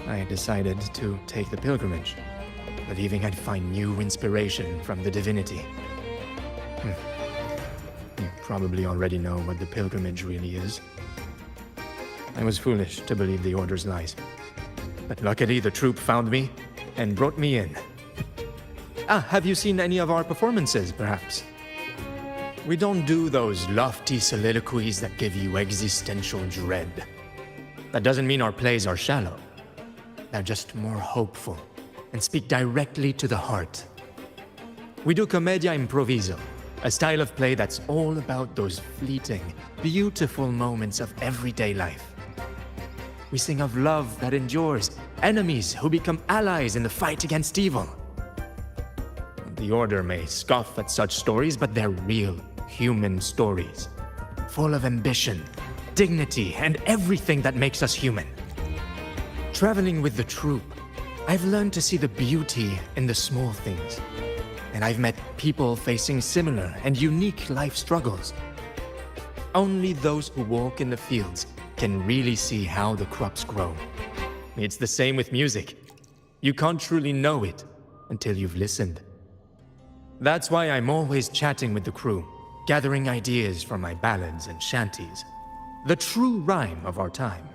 I decided to take the pilgrimage, believing I'd find new inspiration from the divinity. You probably already know what the pilgrimage really is. I was foolish to believe the Order's lies. But luckily the troupe found me and brought me in. Have you seen any of our performances, perhaps? We don't do those lofty soliloquies that give you existential dread. That doesn't mean our plays are shallow. They're just more hopeful and speak directly to the heart. We do commedia improviso, a style of play that's all about those fleeting, beautiful moments of everyday life. We sing of love that endures, enemies who become allies in the fight against evil. The Order may scoff at such stories, but they're real, human stories, full of ambition, dignity, and everything that makes us human. Traveling with the troupe, I've learned to see the beauty in the small things, and I've met people facing similar and unique life struggles. Only those who walk in the fields can really see how the crops grow. It's the same with music. You can't truly know it until you've listened. That's why I'm always chatting with the crew, gathering ideas from my ballads and shanties, the true rhyme of our time.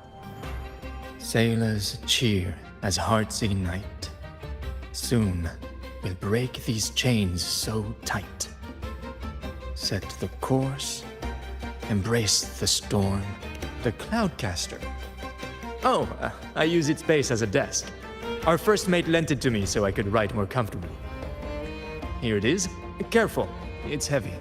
Sailors cheer as hearts ignite. Soon we'll break these chains so tight. Set the course, embrace the storm. The Cloudcaster. Oh, I use its base as a desk. Our first mate lent it to me so I could write more comfortably. Here it is. Careful, it's heavy.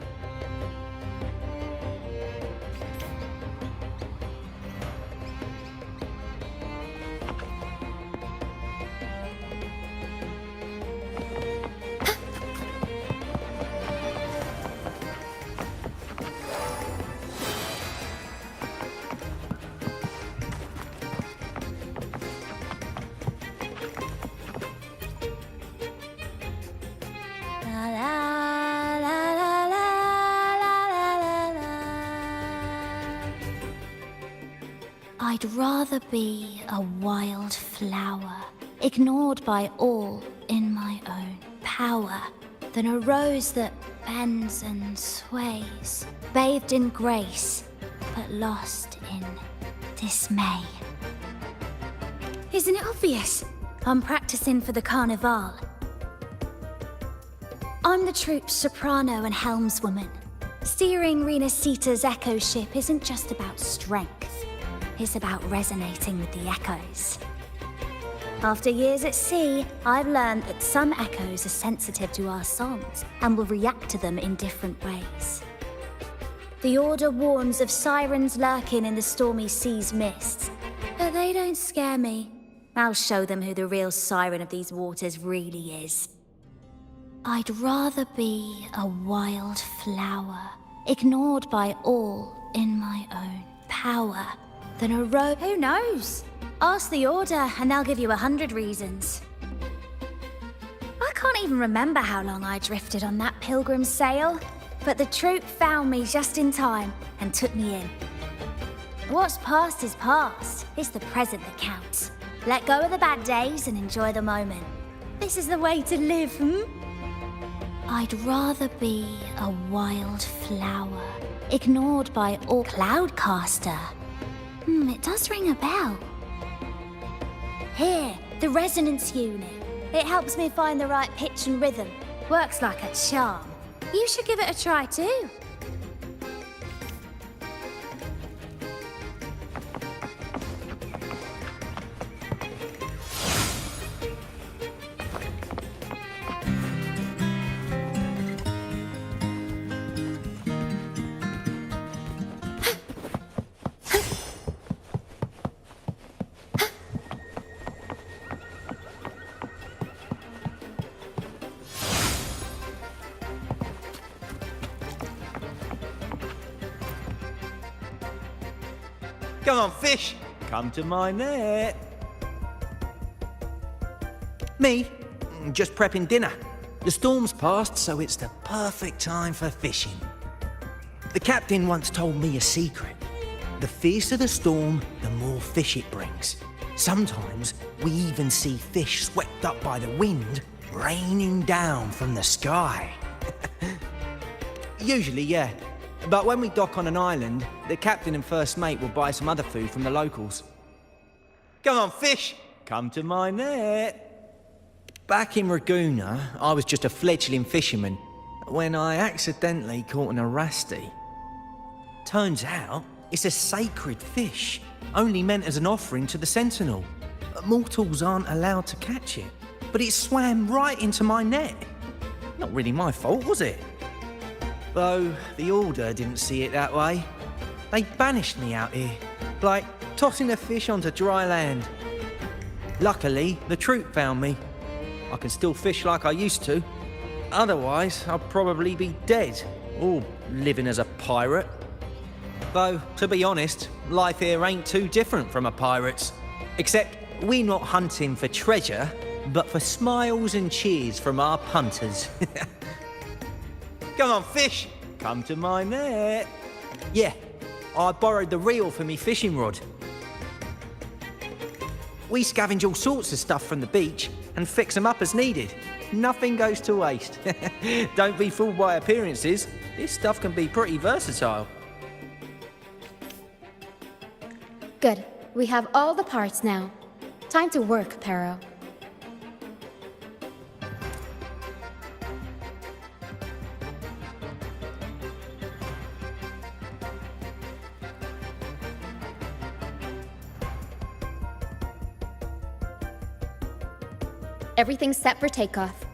I'd rather be a wild flower, ignored by all in my own power, than a rose that bends and sways, bathed in grace, but lost in dismay. Isn't it obvious? I'm practicing for the carnival. I'm the troupe's soprano and helmswoman. Steering Rinascita's echo ship isn't just about strength. It's about resonating with the echoes. After years at sea, I've learned that some echoes are sensitive to our songs and will react to them in different ways. The Order warns of sirens lurking in the stormy sea's mists, but they don't scare me. I'll show them who the real siren of these waters really is. I'd rather be a wild flower, ignored by all in my own power, than a rose. Who knows? Ask the Order and they'll give you 100 reasons. I can't even remember how long I drifted on that pilgrim's sail, but the troop found me just in time and took me in. What's past is past. It's the present that counts. Let go of the bad days and enjoy the moment. This is the way to live, I'd rather be a wild flower, ignored by all. Cloudcaster. It does ring a bell. Here, the resonance unit. It helps me find the right pitch and rhythm. Works like a charm. You should give it a try too. Come on, fish! Come to my net. Me? Just prepping dinner. The storm's passed, so it's the perfect time for fishing. The captain once told me a secret. The fiercer the storm, the more fish it brings. Sometimes we even see fish swept up by the wind, raining down from the sky. Usually, yeah. But when we dock on an island, the captain and first mate will buy some other food from the locals. Come on, fish! Come to my net. Back in Raguna, I was just a fledgling fisherman when I accidentally caught an Arasti. Turns out, it's a sacred fish, only meant as an offering to the Sentinel. Mortals aren't allowed to catch it, but it swam right into my net. Not really my fault, was it? Though the Order didn't see it that way. They banished me out here, like tossing a fish onto dry land. Luckily, the troop found me. I can still fish like I used to. Otherwise, I'd probably be dead, or living as a pirate. Though, to be honest, life here ain't too different from a pirate's. Except we're not hunting for treasure, but for smiles and cheers from our punters. Come on, fish! Come to my net. Yeah, I borrowed the reel for me fishing rod. We scavenge all sorts of stuff from the beach and fix them up as needed. Nothing goes to waste. Don't be fooled by appearances. This stuff can be pretty versatile. Good. We have all the parts now. Time to work, Pero. Everything's set for takeoff.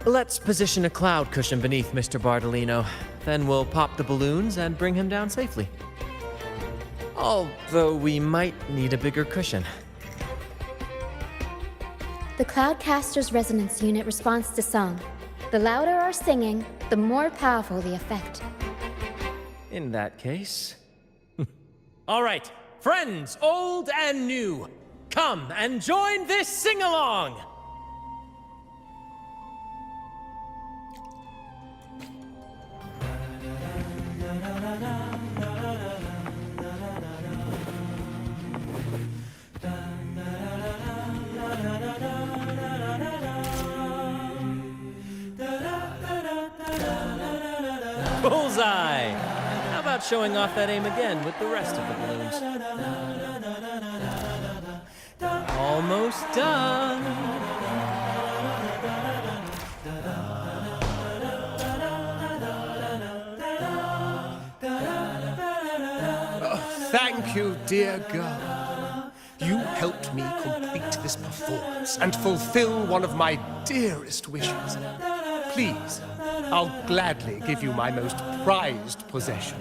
Let's position a cloud cushion beneath Mr. Bardolino. Then we'll pop the balloons and bring him down safely. Although we might need a bigger cushion. The Cloudcaster's resonance unit responds to song. The louder our singing, the more powerful the effect. In that case... All right, friends, old and new, come and join this sing-along! Bullseye! How about showing off that aim again with the rest of the balloons? Almost done! Thank you, dear girl. You helped me complete this performance and fulfill one of my dearest wishes. Please, I'll gladly give you my most prized possession.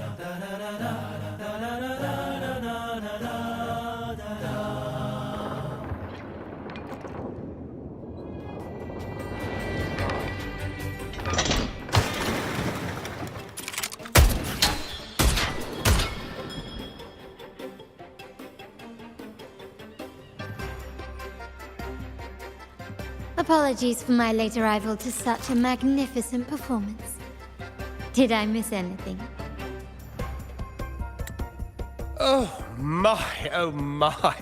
Apologies for my late arrival to such a magnificent performance. Did I miss anything? Oh my, oh my.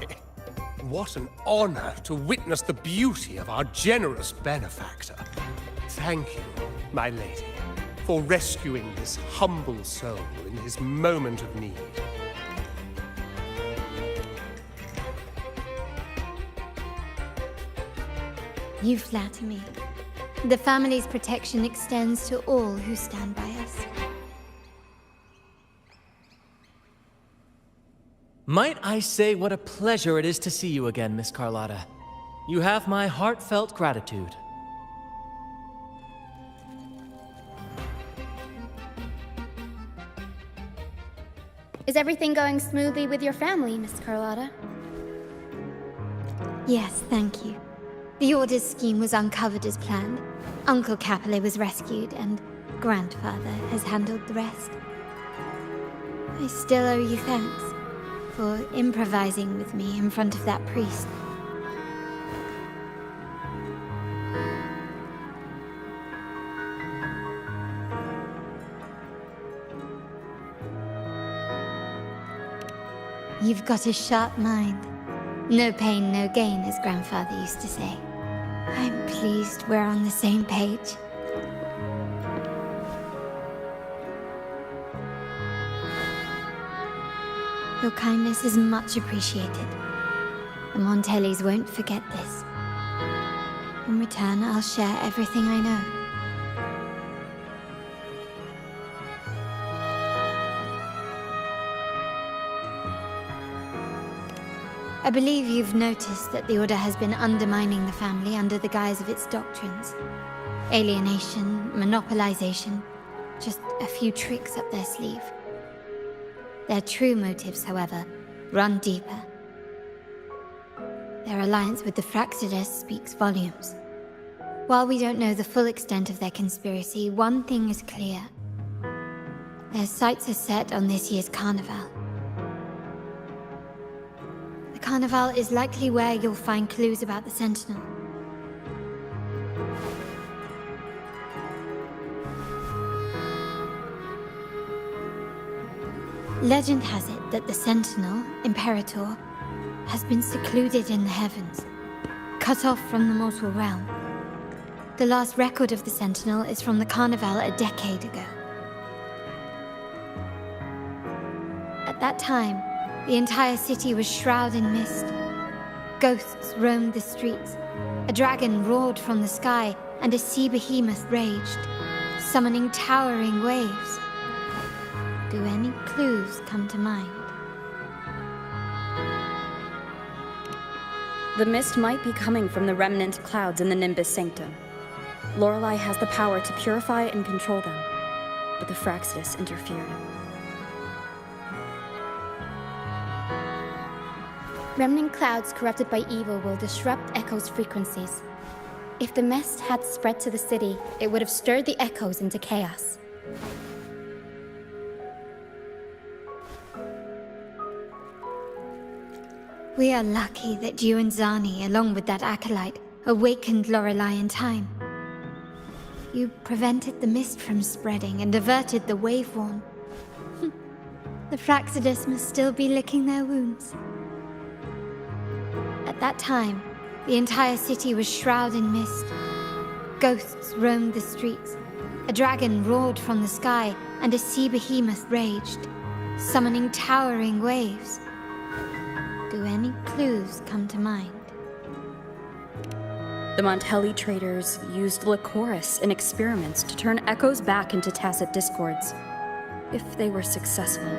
What an honor to witness the beauty of our generous benefactor. Thank you, my lady, for rescuing this humble soul in his moment of need. You flatter me. The family's protection extends to all who stand by us. Might I say what a pleasure it is to see you again, Miss Carlotta. You have my heartfelt gratitude. Is everything going smoothly with your family, Miss Carlotta? Yes, thank you. The Order's scheme was uncovered as planned. Uncle Capulet was rescued, and Grandfather has handled the rest. I still owe you thanks for improvising with me in front of that priest. You've got a sharp mind. No pain, no gain, as Grandfather used to say. I'm pleased we're on the same page. Your kindness is much appreciated. The Montellis won't forget this. In return, I'll share everything I know. I believe you've noticed that the Order has been undermining the family under the guise of its doctrines. Alienation, monopolization, just a few tricks up their sleeve. Their true motives, however, run deeper. Their alliance with the Fraxidus speaks volumes. While we don't know the full extent of their conspiracy, one thing is clear. Their sights are set on this year's carnival. The carnival is likely where you'll find clues about the Sentinel. Legend has it that the Sentinel, Imperator, has been secluded in the heavens, cut off from the mortal realm. The last record of the Sentinel is from the Carnival a decade ago. At that time, the entire city was shrouded in mist. Ghosts roamed the streets. A dragon roared from the sky, and a sea behemoth raged, summoning towering waves. Do any clues come to mind? The mist might be coming from the remnant clouds in the Nimbus Sanctum. Lorelei has the power to purify and control them, but the Fraxidus interfered. Remnant clouds corrupted by evil will disrupt Echo's frequencies. If the mist had spread to the city, it would have stirred the echoes into chaos. We are lucky that you and Zani, along with that acolyte, awakened Lorelei in time. You prevented the mist from spreading and averted the wave-worn. The Fraxidus must still be licking their wounds. At that time, the entire city was shrouded in mist. Ghosts roamed the streets. A dragon roared from the sky, and a sea behemoth raged, summoning towering waves. Do any clues come to mind? The Montelli traders used Lycoris in experiments to turn echoes back into tacit discords. If they were successful,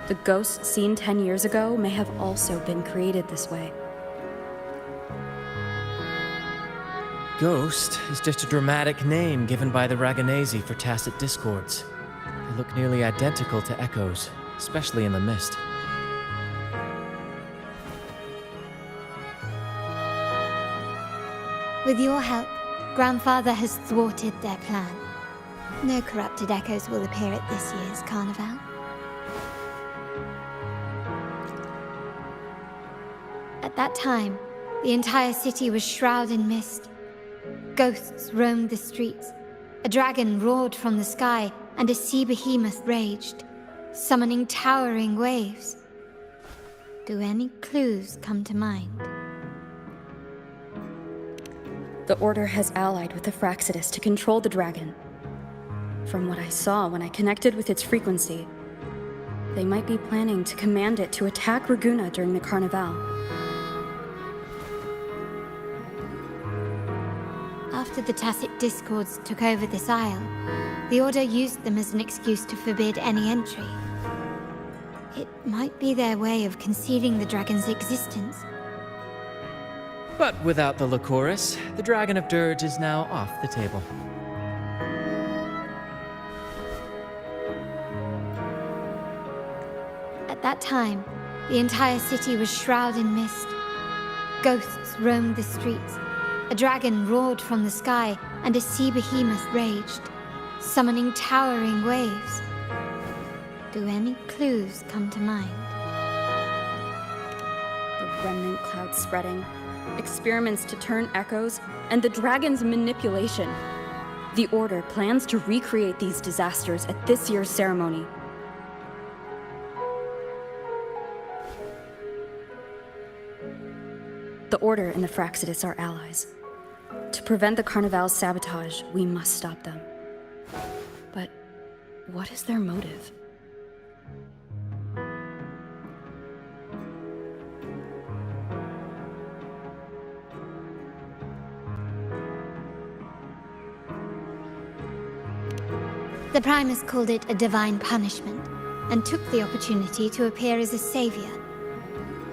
the ghosts seen 10 years ago may have also been created this way. Ghost is just a dramatic name given by the Raganesi for tacit discords. They look nearly identical to echoes, especially in the mist. With your help, Grandfather has thwarted their plan. No corrupted echoes will appear at this year's carnival. At that time, the entire city was shrouded in mist. Ghosts roamed the streets. A dragon roared from the sky, and a sea behemoth raged, summoning towering waves. Do any clues come to mind? The Order has allied with the Fractsidus to control the dragon. From what I saw when I connected with its frequency, they might be planning to command it to attack Raguna during the Carnival. After the Tacit Discords took over this isle, the Order used them as an excuse to forbid any entry. It might be their way of concealing the dragon's existence. But without the Lycoris, the Dragon of Dirge is now off the table. At that time, the entire city was shrouded in mist. Ghosts roamed the streets. A dragon roared from the sky, and a sea behemoth raged, summoning towering waves. Do any clues come to mind? The remnant cloud spreading, experiments to turn echoes, and the dragon's manipulation. The Order plans to recreate these disasters at this year's ceremony. The Order and the Fractsidus are allies. To prevent the Carnival's sabotage, we must stop them. But what is their motive? The Primus called it a divine punishment, and took the opportunity to appear as a savior.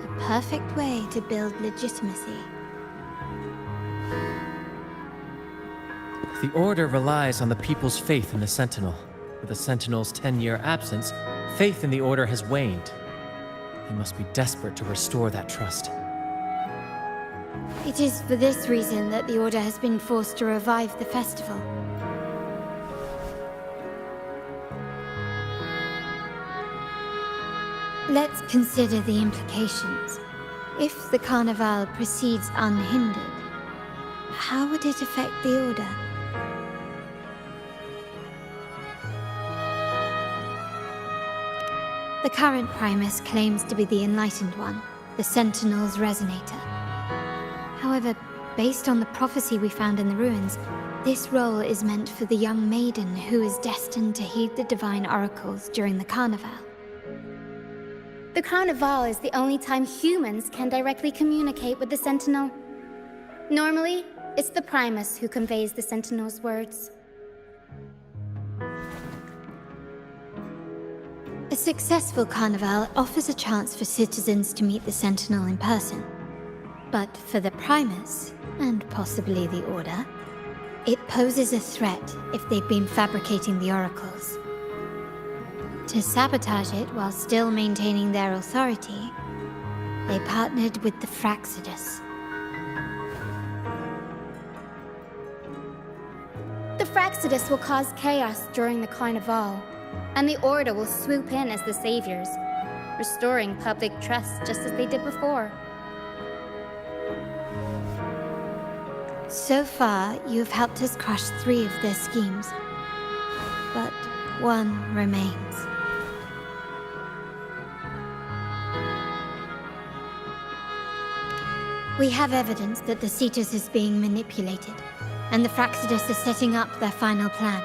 A perfect way to build legitimacy. The Order relies on the people's faith in the Sentinel. With the Sentinel's 10-year absence, faith in the Order has waned. They must be desperate to restore that trust. It is for this reason that the Order has been forced to revive the festival. Let's consider the implications. If the Carnival proceeds unhindered, how would it affect the Order? The current Primus claims to be the Enlightened One, the Sentinel's Resonator. However, based on the prophecy we found in the ruins, this role is meant for the young maiden who is destined to heed the divine oracles during the Carnival. The Carnival is the only time humans can directly communicate with the Sentinel. Normally, it's the Primus who conveys the Sentinel's words. A successful Carnival offers a chance for citizens to meet the Sentinel in person. But for the Primus, and possibly the Order, it poses a threat if they've been fabricating the oracles. To sabotage it while still maintaining their authority, they partnered with the Fractsidus. The Fractsidus will cause chaos during the Carnival, and the Order will swoop in as the saviors, restoring public trust just as they did before. So far, you have helped us crush 3 of their schemes, but one remains. We have evidence that the Cetus is being manipulated, and the Fractsidus are setting up their final plan.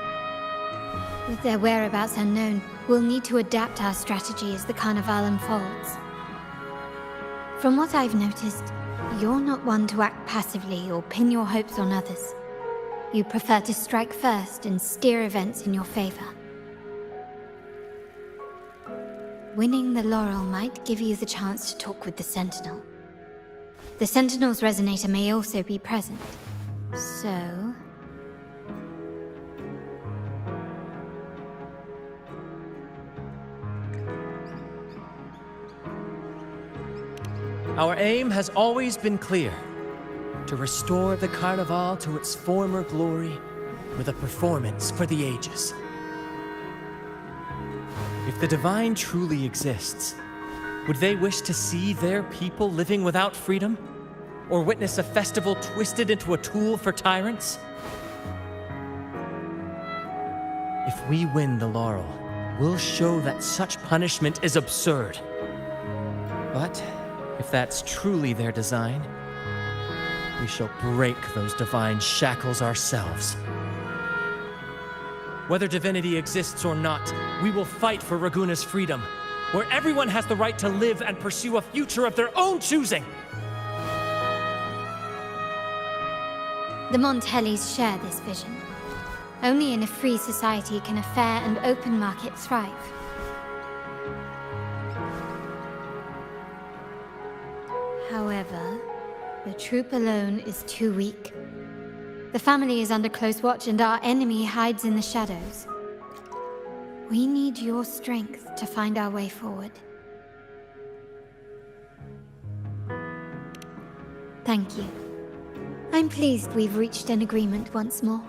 With their whereabouts unknown, we'll need to adapt our strategy as the Carnival unfolds. From what I've noticed, you're not one to act passively or pin your hopes on others. You prefer to strike first and steer events in your favor. Winning the laurel might give you the chance to talk with the Sentinel. The Sentinel's Resonator may also be present, so... Our aim has always been clear: to restore the Carnival to its former glory with a performance for the ages. If the Divine truly exists, would they wish to see their people living without freedom? or witness a festival twisted into a tool for tyrants? If we win the laurel, we'll show that such punishment is absurd. But if that's truly their design, we shall break those divine shackles ourselves. Whether divinity exists or not, we will fight for Raguna's freedom, where everyone has the right to live and pursue a future of their own choosing. The Montellis share this vision. Only in a free society can a fair and open market thrive. However, the troop alone is too weak. The family is under close watch and our enemy hides in the shadows. We need your strength to find our way forward. Thank you. I'm pleased we've reached an agreement once more.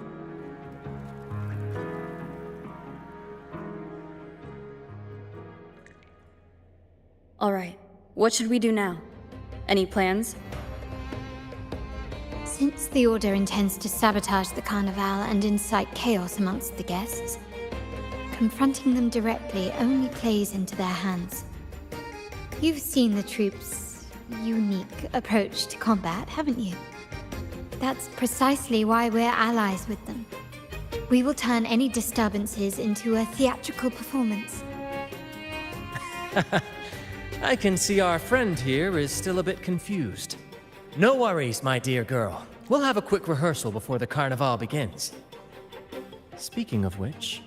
All right, what should we do now? Any plans? Since the Order intends to sabotage the Carnival and incite chaos amongst the guests, confronting them directly only plays into their hands. You've seen the troops' unique approach to combat, haven't you? That's precisely why we're allies with them. We will turn any disturbances into a theatrical performance. I can see our friend here is still a bit confused. No worries, my dear girl. We'll have a quick rehearsal before the carnival begins. Speaking of which,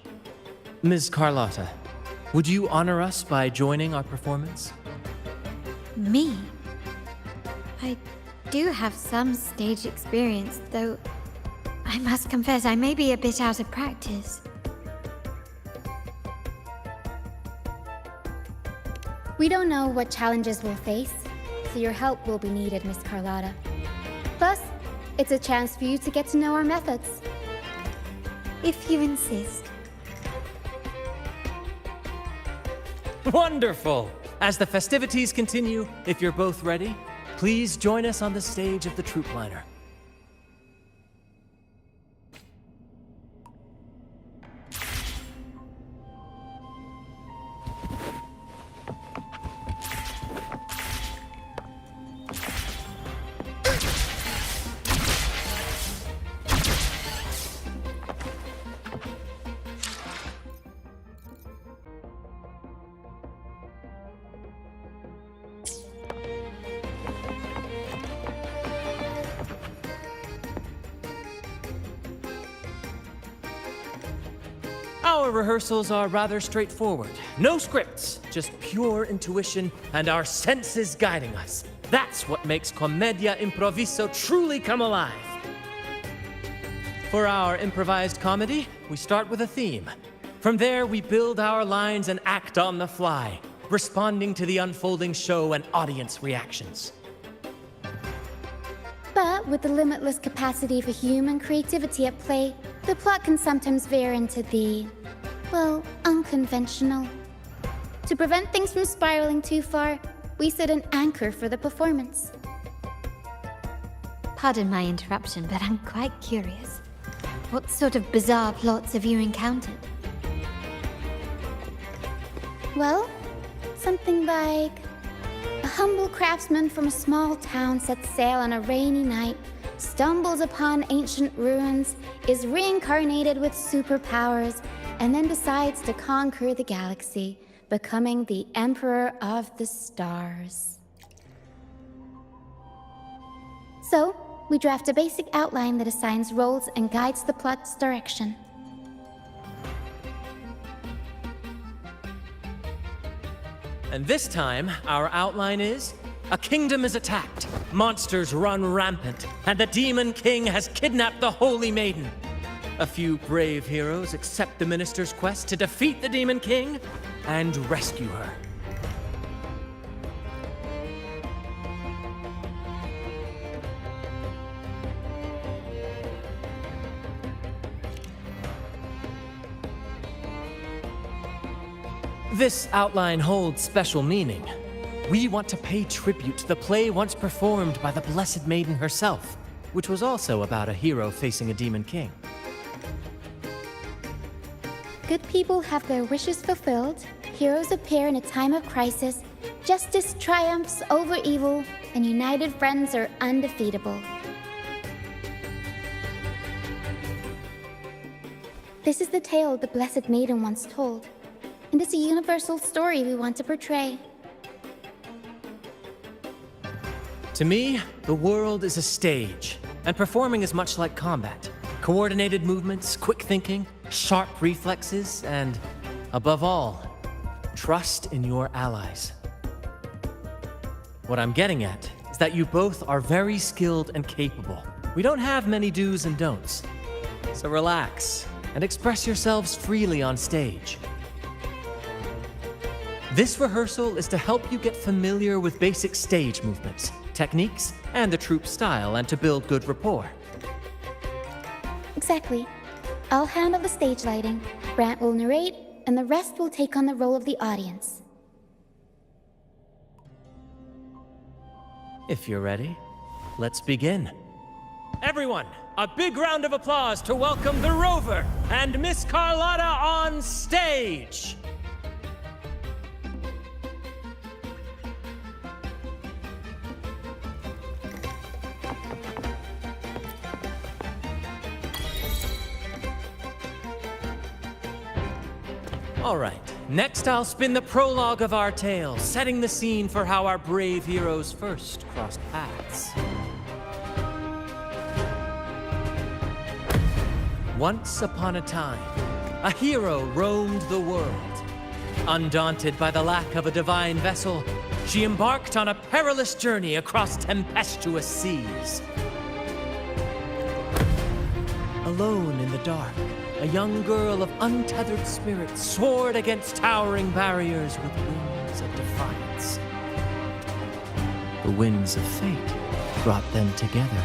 Ms. Carlotta, would you honor us by joining our performance? Me? I do have some stage experience, though I must confess I may be a bit out of practice. We don't know what challenges we'll face, so your help will be needed, Miss Carlotta. Plus, it's a chance for you to get to know our methods. If you insist. Wonderful! As the festivities continue, if you're both ready, please join us on the stage of the troop liner. Our rehearsals are rather straightforward. No scripts, just pure intuition and our senses guiding us. That's what makes Commedia Improviso truly come alive. For our improvised comedy, we start with a theme. From there, we build our lines and act on the fly, responding to the unfolding show and audience reactions. But with the limitless capacity for human creativity at play, the plot can sometimes veer into the, well, unconventional. To prevent things from spiraling too far, we set an anchor for the performance. Pardon my interruption, but I'm quite curious. What sort of bizarre plots have you encountered? Well, something like a humble craftsman from a small town sets sail on a rainy night, stumbles upon ancient ruins, is reincarnated with superpowers, and then decides to conquer the galaxy, becoming the Emperor of the Stars. So, we draft a basic outline that assigns roles and guides the plot's direction. And this time, our outline is: a kingdom is attacked, monsters run rampant, and the Demon King has kidnapped the Holy Maiden. A few brave heroes accept the minister's quest to defeat the Demon King and rescue her. This outline holds special meaning. We want to pay tribute to the play once performed by the Blessed Maiden herself, which was also about a hero facing a demon king. Good people have their wishes fulfilled, heroes appear in a time of crisis, justice triumphs over evil, and united friends are undefeatable. This is the tale the Blessed Maiden once told, and it's a universal story we want to portray. To me, the world is a stage, and performing is much like combat. Coordinated movements, quick thinking, sharp reflexes, and, above all, trust in your allies. What I'm getting at is that you both are very skilled and capable. We don't have many do's and don'ts. So relax and express yourselves freely on stage. This rehearsal is to help you get familiar with basic stage movements, techniques, and the troupe style, and to build good rapport. Exactly. I'll handle the stage lighting, Brant will narrate, and the rest will take on the role of the audience. If you're ready, let's begin. Everyone, a big round of applause to welcome the Rover and Miss Carlotta on stage! All right, next I'll spin the prologue of our tale, setting the scene for how our brave heroes first crossed paths. Once upon a time, a hero roamed the world. Undaunted by the lack of a divine vessel, she embarked on a perilous journey across tempestuous seas. Alone in the dark, a young girl of untethered spirit soared against towering barriers with wings of defiance. The winds of fate brought them together.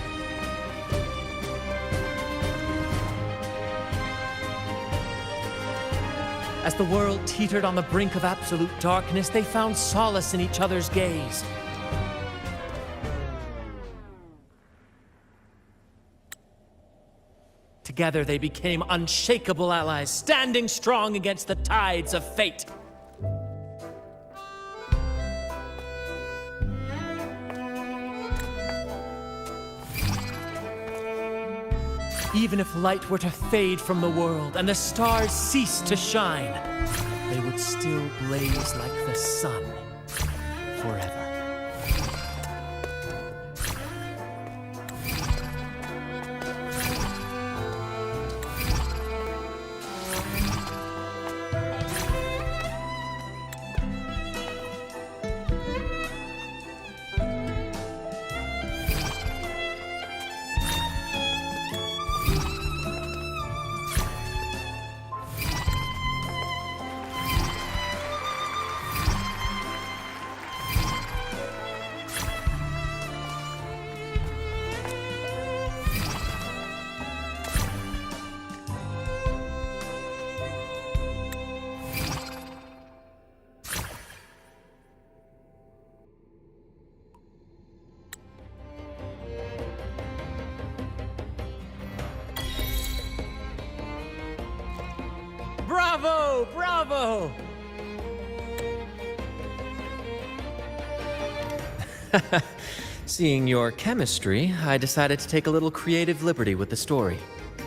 As the world teetered on the brink of absolute darkness, they found solace in each other's gaze. Together they became unshakable allies, standing strong against the tides of fate. Even if light were to fade from the world and the stars cease to shine, they would still blaze like the sun forever. Bravo! Bravo! Seeing your chemistry, I decided to take a little creative liberty with the story.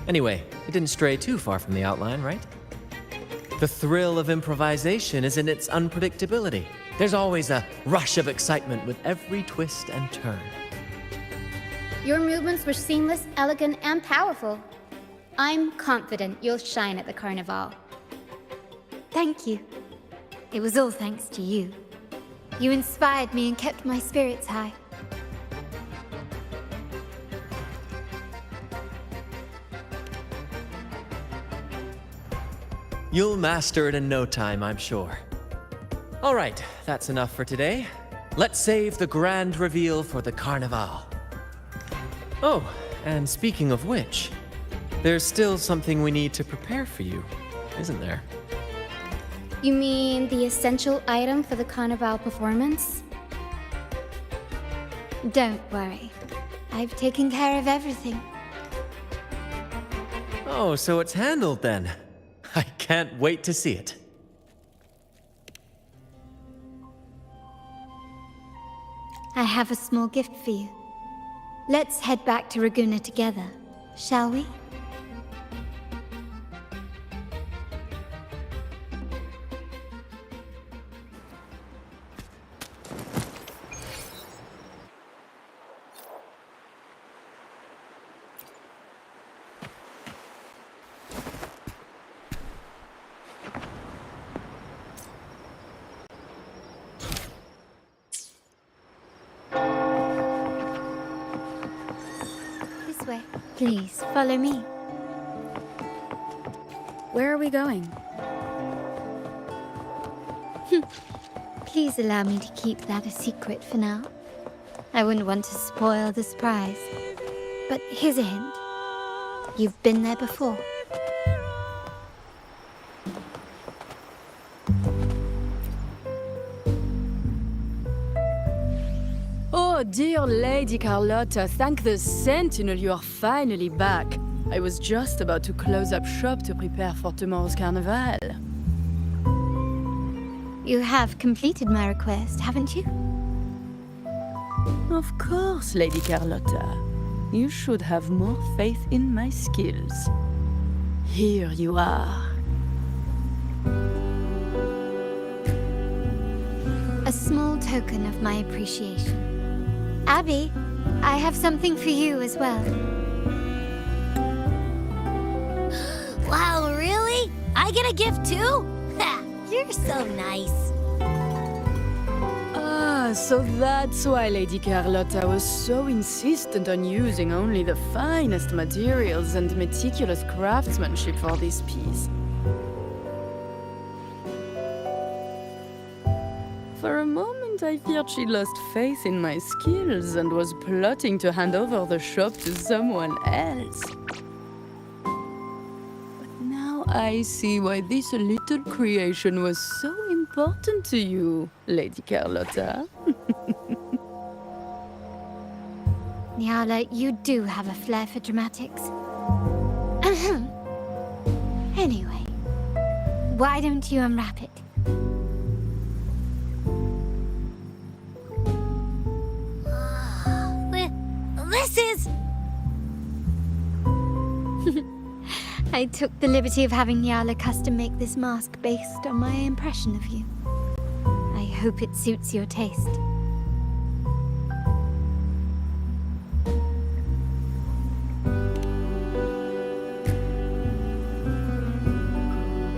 Anyway, it didn't stray too far from the outline, right? The thrill of improvisation is in its unpredictability. There's always a rush of excitement with every twist and turn. Your movements were seamless, elegant, and powerful. I'm confident you'll shine at the Carnival. Thank you. It was all thanks to you. You inspired me and kept my spirits high. You'll master it in no time, I'm sure. All right, that's enough for today. Let's save the grand reveal for the Carnival. Oh, and speaking of which, there's still something we need to prepare for you, isn't there? You mean the essential item for the Carnival performance? Don't worry. I've taken care of everything. Oh, so it's handled then. I can't wait to see it. I have a small gift for you. Let's head back to Raguna together, shall we? Please, follow me. Where are we going? Please allow me to keep that a secret for now. I wouldn't want to spoil the surprise. But here's a hint. You've been there before. Oh, dear Lady Carlotta, thank the Sentinel you are finally back. I was just about to close up shop to prepare for tomorrow's carnival. You have completed my request, haven't you? Of course, Lady Carlotta. You should have more faith in my skills. Here you are. A small token of my appreciation. Abby, I have something for you as well. Wow, really? I get a gift too? Ha! You're so nice. Ah, so that's why Lady Carlotta was so insistent on using only the finest materials and meticulous craftsmanship for this piece. For a moment, I feared she lost faith in my skills and was plotting to hand over the shop to someone else. But now I see why this little creation was so important to you, Lady Carlotta. Nyala, you do have a flair for dramatics. Anyway, why don't you unwrap it? This is... I took the liberty of having Nyala custom make this mask based on my impression of you. I hope it suits your taste.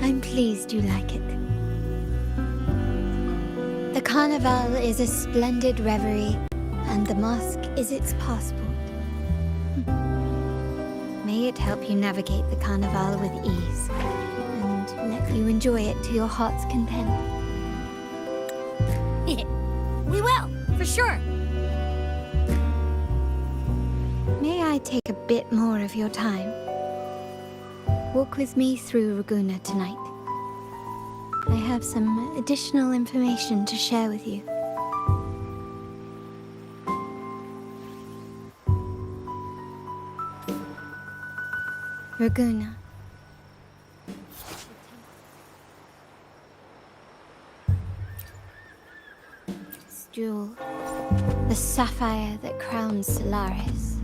I'm pleased you like it. The Carnival is a splendid reverie, and the mask is its passport. May it help you navigate the Carnival with ease, and let you enjoy it to your heart's content. We will, for sure. May I take a bit more of your time? Walk with me through Raguna tonight. I have some additional information to share with you. Raguna. This jewel, the sapphire that crowns Solaris.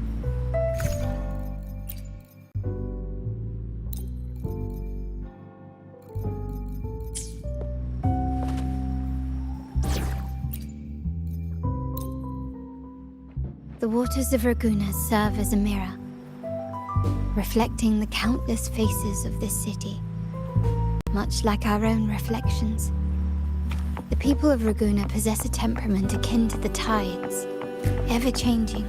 The waters of Raguna serve as a mirror, reflecting the countless faces of this city, much like our own reflections. The people of Raguna possess a temperament akin to the tides, ever-changing.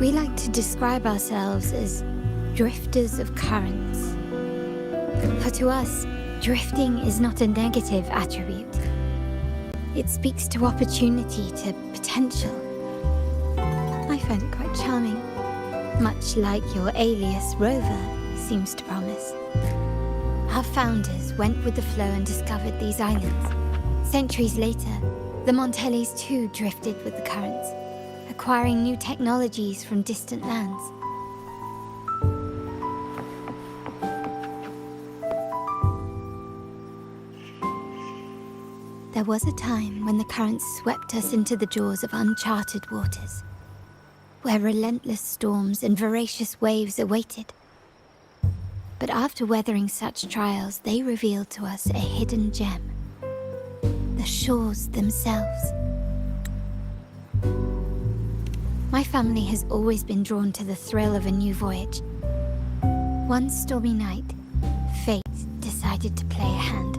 We like to describe ourselves as drifters of currents. For to us, drifting is not a negative attribute. It speaks to opportunity, to potential. I find it quite charming. Much like your alias Rover seems to promise. Our founders went with the flow and discovered these islands. Centuries later, the Montellis too drifted with the currents, acquiring new technologies from distant lands. There was a time when the currents swept us into the jaws of uncharted waters, where relentless storms and voracious waves awaited. But after weathering such trials, they revealed to us a hidden gem: the shores themselves. My family has always been drawn to the thrill of a new voyage. One stormy night, fate decided to play a hand.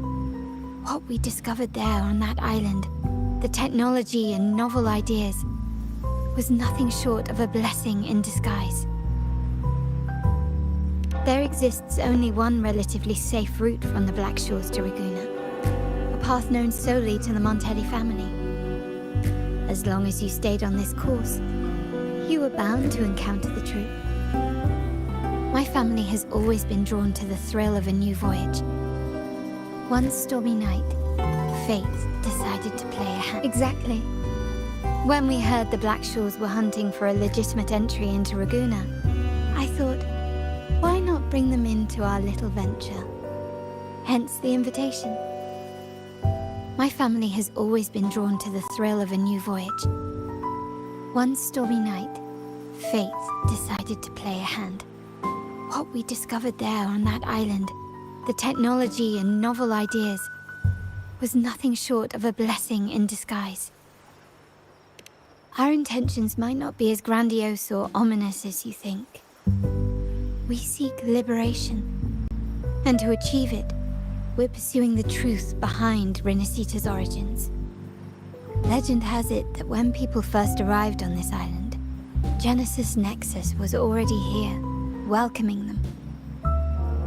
What we discovered there on that island, the technology and novel ideas, was nothing short of a blessing in disguise. There exists only one relatively safe route from the Black Shores to Ragusa, a path known solely to the Montelli family. As long as you stayed on this course, you were bound to encounter the troop. My family has always been drawn to the thrill of a new voyage. One stormy night, fate decided to play a hand. Exactly. When we heard the Black Shores were hunting for a legitimate entry into Ragusa, I thought, why not bring them into our little venture? Hence the invitation. My family has always been drawn to the thrill of a new voyage. One stormy night, fate decided to play a hand. What we discovered there on that island, the technology and novel ideas, was nothing short of a blessing in disguise. Our intentions might not be as grandiose or ominous as you think. We seek liberation, and to achieve it, we're pursuing the truth behind Rinascita's origins. Legend has it that when people first arrived on this island, Genesis Nexus was already here, welcoming them.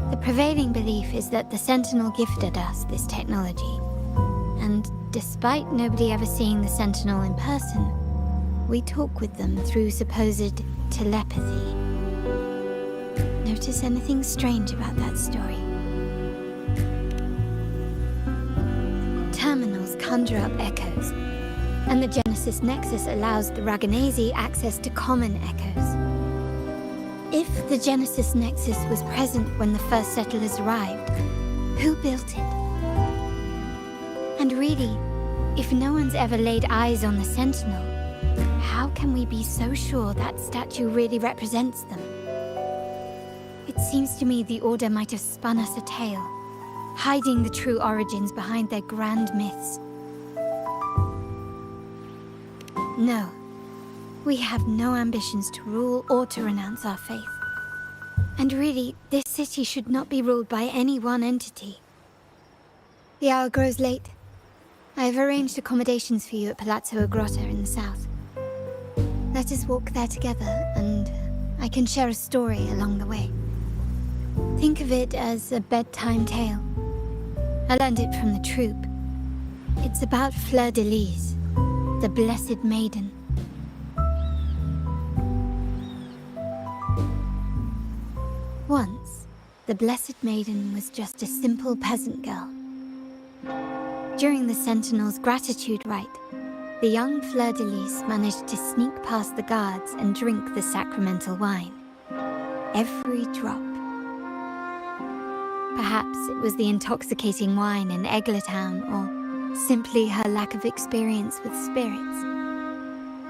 The prevailing belief is that the Sentinel gifted us this technology, and despite nobody ever seeing the Sentinel in person, we talk with them through supposed telepathy. Notice anything strange about that story? Terminals conjure up echoes, and the Genesis Nexus allows the Raganese access to common echoes. If the Genesis Nexus was present when the first settlers arrived, who built it? And really, if no one's ever laid eyes on the Sentinel, how can we be so sure that statue really represents them? It seems to me the Order might have spun us a tale, hiding the true origins behind their grand myths. No, we have no ambitions to rule or to renounce our faith. And really, this city should not be ruled by any one entity. The hour grows late. I have arranged accommodations for you at Palazzo Agrotta in the south. Let us walk there together, and I can share a story along the way. Think of it as a bedtime tale. I learned it from the troop. It's about Fleur de Lis, the Blessed Maiden. Once, the Blessed Maiden was just a simple peasant girl. During the Sentinel's gratitude rite, the young Fleur de Lis managed to sneak past the guards and drink the sacramental wine. Every drop. Perhaps it was the intoxicating wine in Eglatown, or simply her lack of experience with spirits.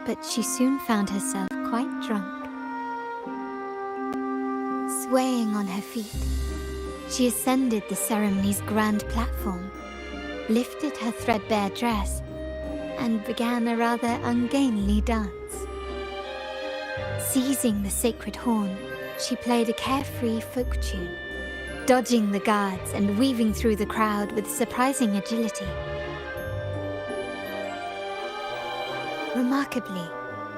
But she soon found herself quite drunk. Swaying on her feet, she ascended the ceremony's grand platform, lifted her threadbare dress, and began a rather ungainly dance. Seizing the sacred horn, she played a carefree folk tune, dodging the guards and weaving through the crowd with surprising agility. Remarkably,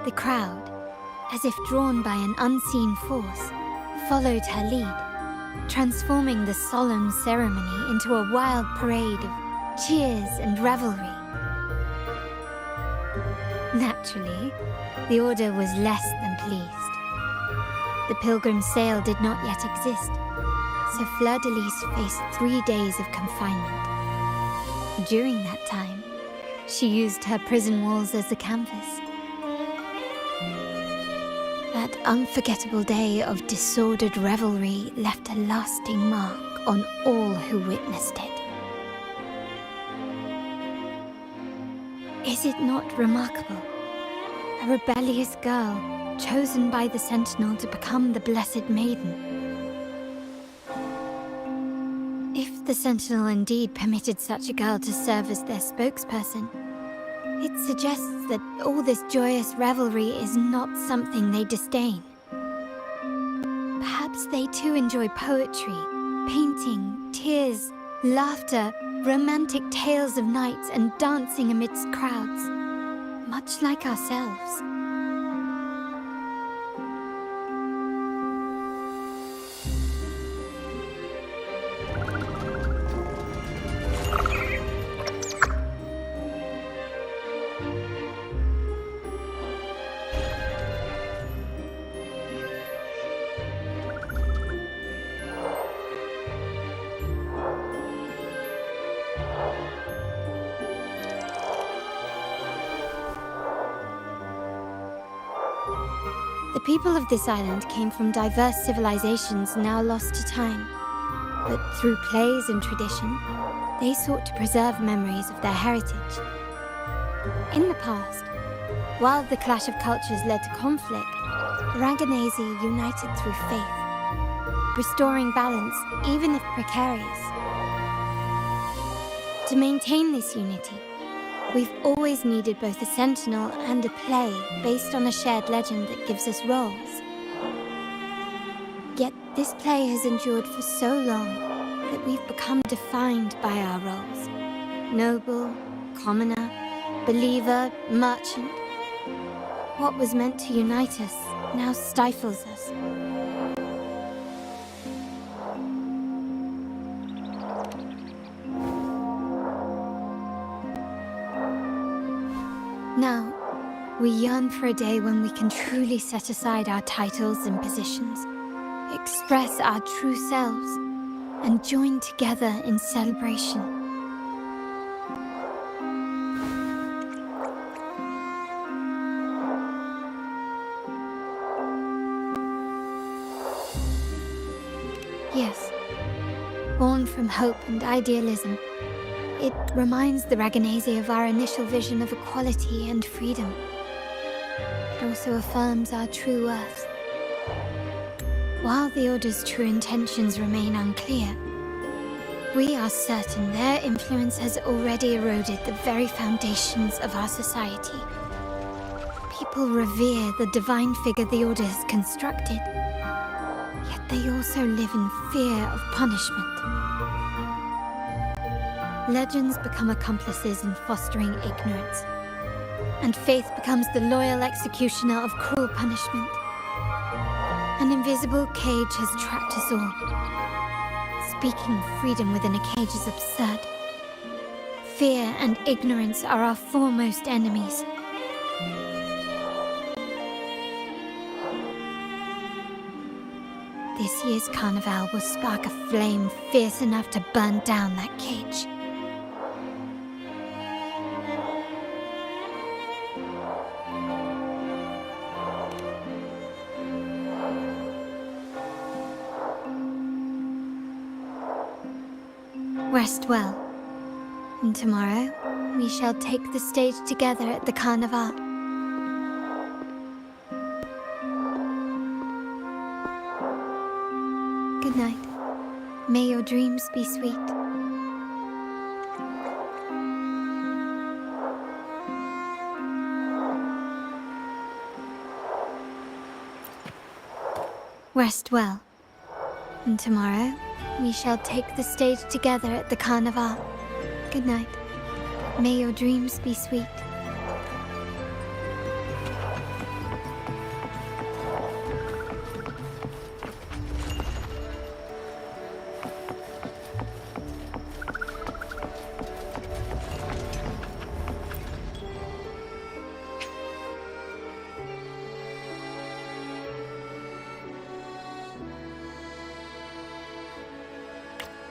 the crowd, as if drawn by an unseen force, followed her lead, transforming the solemn ceremony into a wild parade of cheers and revelry. Naturally, the Order was less than pleased. The pilgrim sale did not yet exist, so Fleur de Lis faced 3 days of confinement. During that time, she used her prison walls as a canvas. That unforgettable day of disordered revelry left a lasting mark on all who witnessed it. Is it not remarkable? A rebellious girl, chosen by the Sentinel to become the Blessed Maiden. If the Sentinel indeed permitted such a girl to serve as their spokesperson, it suggests that all this joyous revelry is not something they disdain. Perhaps they too enjoy poetry, painting, tears, laughter, romantic tales of nights, and dancing amidst crowds, much like ourselves. The people of this island came from diverse civilizations now lost to time, but through plays and tradition, they sought to preserve memories of their heritage. In the past, while the clash of cultures led to conflict, the Raganazi united through faith, restoring balance even if precarious. To maintain this unity, we've always needed both a sentinel and a play based on a shared legend that gives us roles. Yet this play has endured for so long that we've become defined by our roles. Noble, commoner, believer, merchant. What was meant to unite us now stifles us. Now, we yearn for a day when we can truly set aside our titles and positions, express our true selves, and join together in celebration. Yes, born from hope and idealism, it reminds the Raganazi of our initial vision of equality and freedom. It also affirms our true worth. While the Order's true intentions remain unclear, we are certain their influence has already eroded the very foundations of our society. People revere the divine figure the Order has constructed, yet they also live in fear of punishment. Legends become accomplices in fostering ignorance, and faith becomes the loyal executioner of cruel punishment. An invisible cage has trapped us all. Speaking of freedom within a cage is absurd. Fear and ignorance are our foremost enemies. This year's carnival will spark a flame fierce enough to burn down that cage. Rest well, and tomorrow we shall take the stage together at the carnival. Good night. May your dreams be sweet. Rest well, and tomorrow we shall take the stage together at the carnival. Good night. May your dreams be sweet.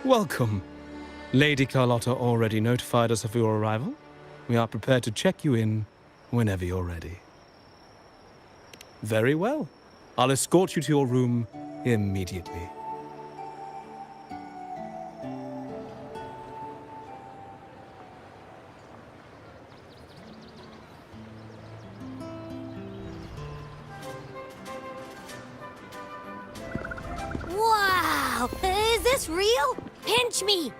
Welcome. Lady Carlotta already notified us of your arrival. We are prepared to check you in whenever you're ready. Very well. I'll escort you to your room immediately. Wow! Is this real? Pinch me!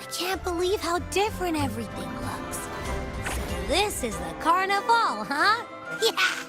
I can't believe how different everything looks. So this is the carnival, huh? Yeah!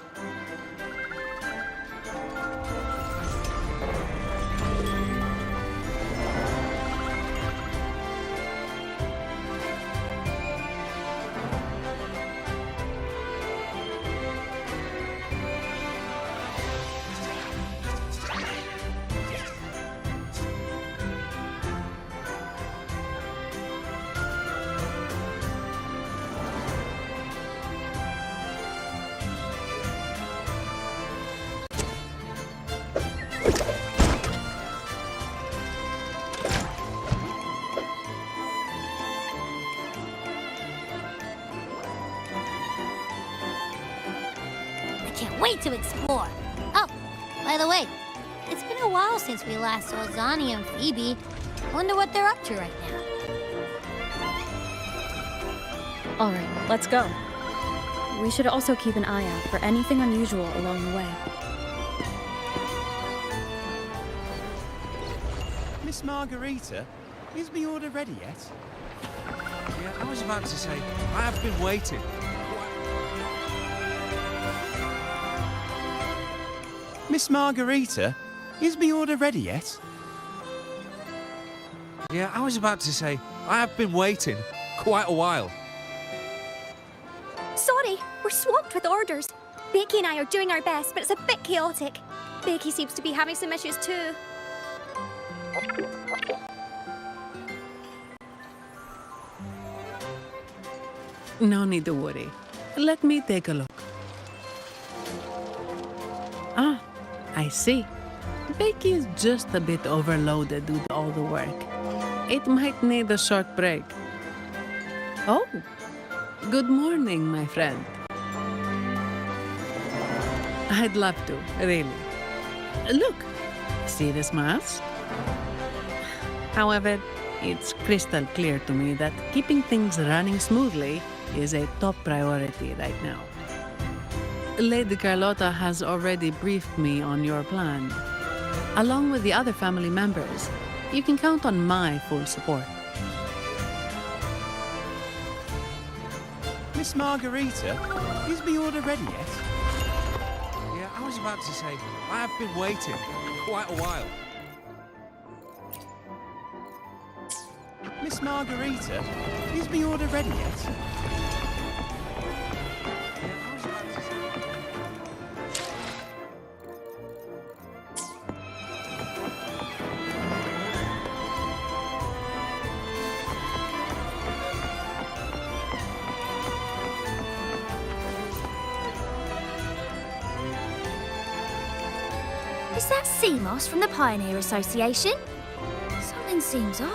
Can't wait to explore. Oh, by the way, it's been a while since we last saw Zani and Phoebe. Wonder what they're up to right now. All right, let's go. We should also keep an eye out for anything unusual along the way. Miss Margarita, is my order ready yet? Yeah, I was about to say, I have been waiting. Miss Margarita, is my order ready yet? Yeah, I was about to say, I have been waiting quite a while. Sorry, we're swamped with orders. Becky and I are doing our best, but it's a bit chaotic. Becky seems to be having some issues too. No need to worry. Let me take a look. Ah, I see. Becky is just a bit overloaded with all the work. It might need a short break. Oh, good morning, my friend. I'd love to, really. Look, see this mask? However, it's crystal clear to me that keeping things running smoothly is a top priority right now. Lady Carlotta has already briefed me on your plan. Along with the other family members, you can count on my full support. Miss Margarita, is my order ready yet? Yeah, I was about to say, I have been waiting quite a while. Miss Margarita, is my order ready yet? Is that Seamoss from the Pioneer Association? Something seems off.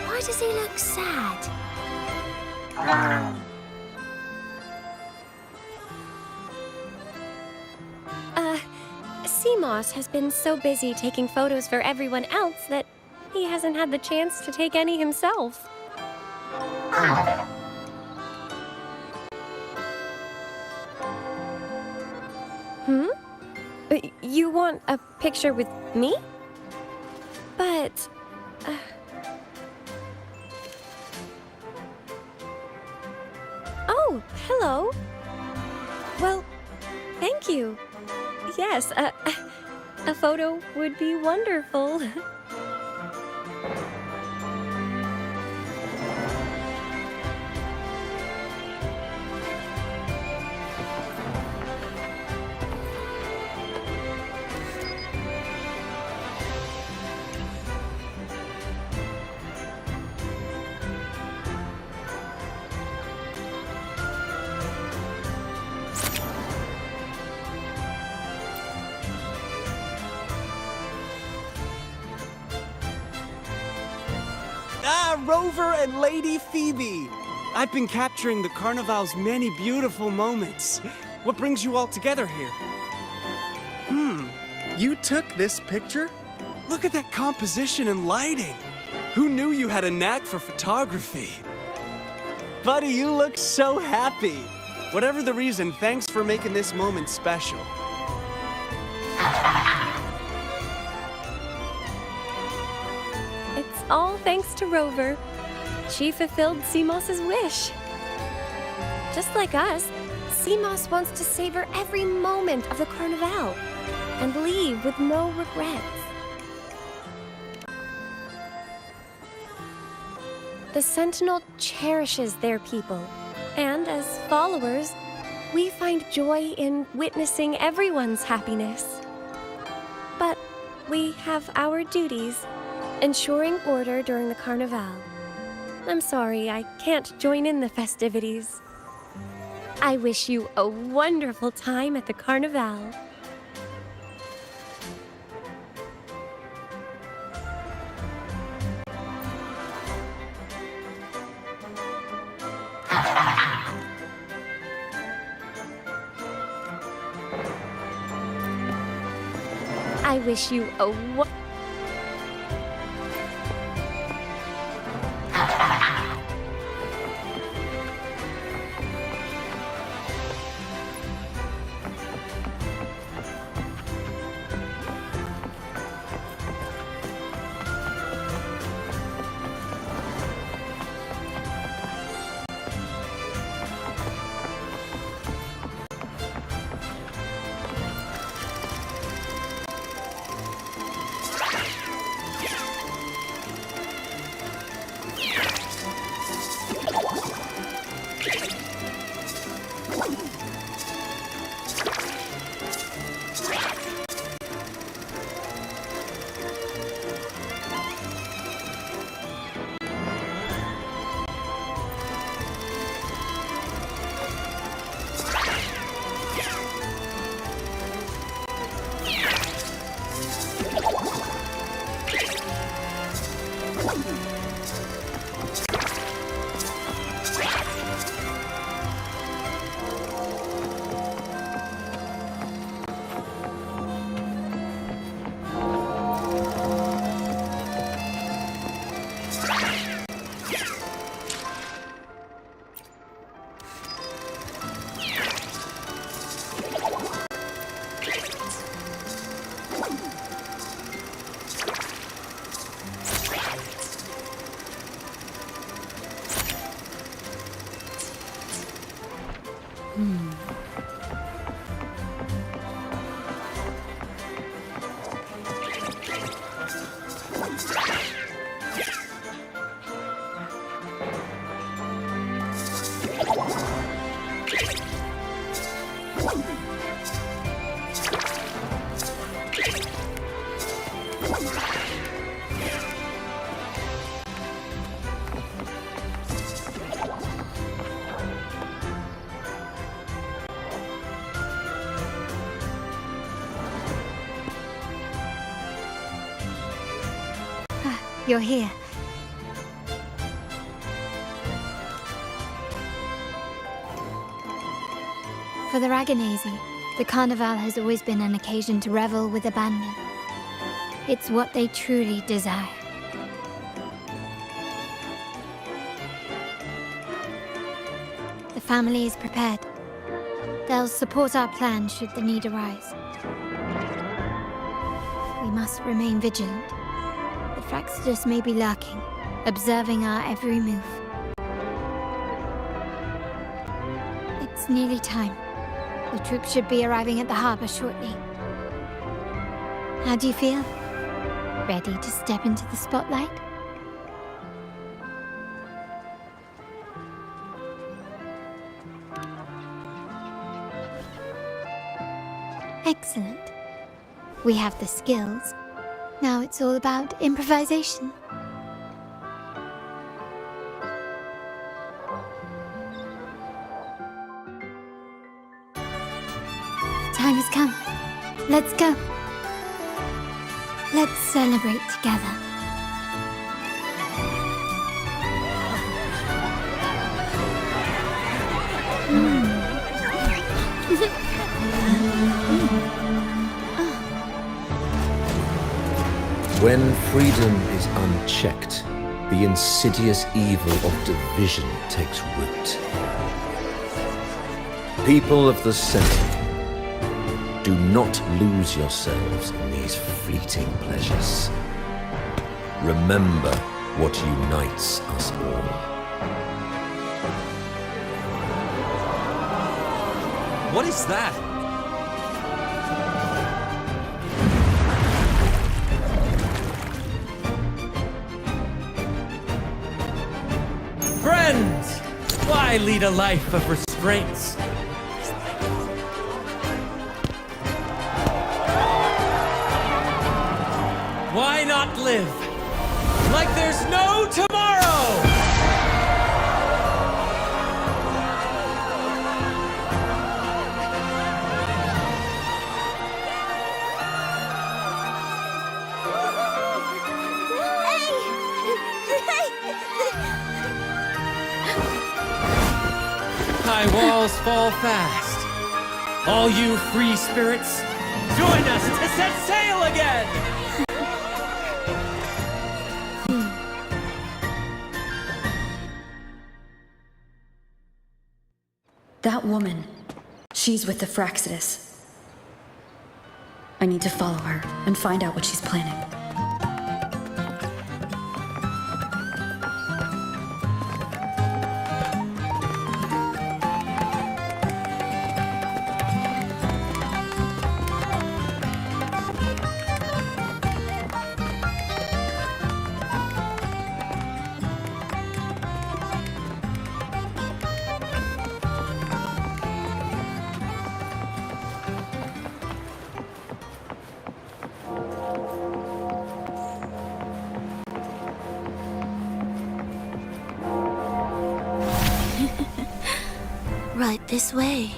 Why does he look sad? Seamoss has been so busy taking photos for everyone else that he hasn't had the chance to take any himself. You want a picture with me? But... Oh, hello. Well, thank you. Yes, a photo would be wonderful. Rover and Lady Phoebe! I've been capturing the Carnival's many beautiful moments. What brings you all together here? You took this picture? Look at that composition and lighting. Who knew you had a knack for photography? Buddy, you look so happy. Whatever the reason, thanks for making this moment special. It's all thanks to Rover. She fulfilled Seamoss's wish. Just like us, Seamoss wants to savor every moment of the Carnival and leave with no regrets. The Sentinel cherishes their people, and as followers, we find joy in witnessing everyone's happiness. But we have our duties, ensuring order during the Carnival. I'm sorry, I can't join in the festivities. I wish you a wonderful time at the Carnival. I wish you a You're here. For the Raganazi, the Carnival has always been an occasion to revel with abandon. It's what they truly desire. The family is prepared. They'll support our plan should the need arise. We must remain vigilant. The Fraxidus may be lurking, observing our every move. It's nearly time. The troops should be arriving at the harbor shortly. How do you feel? Ready to step into the spotlight? Excellent. We have the skills. Now it's all about improvisation. The time has come. Let's go. Let's celebrate together. When freedom is unchecked, the insidious evil of division takes root. People of the Sentinel, do not lose yourselves in these fleeting pleasures. Remember what unites us all. What is that? Friends! Why lead a life of restraints? Why not live like there's no tomorrow? High walls fall fast. All you free spirits, join us to set sail again! That woman, she's with the Fraxidus. I need to follow her and find out what she's planning. Right this way.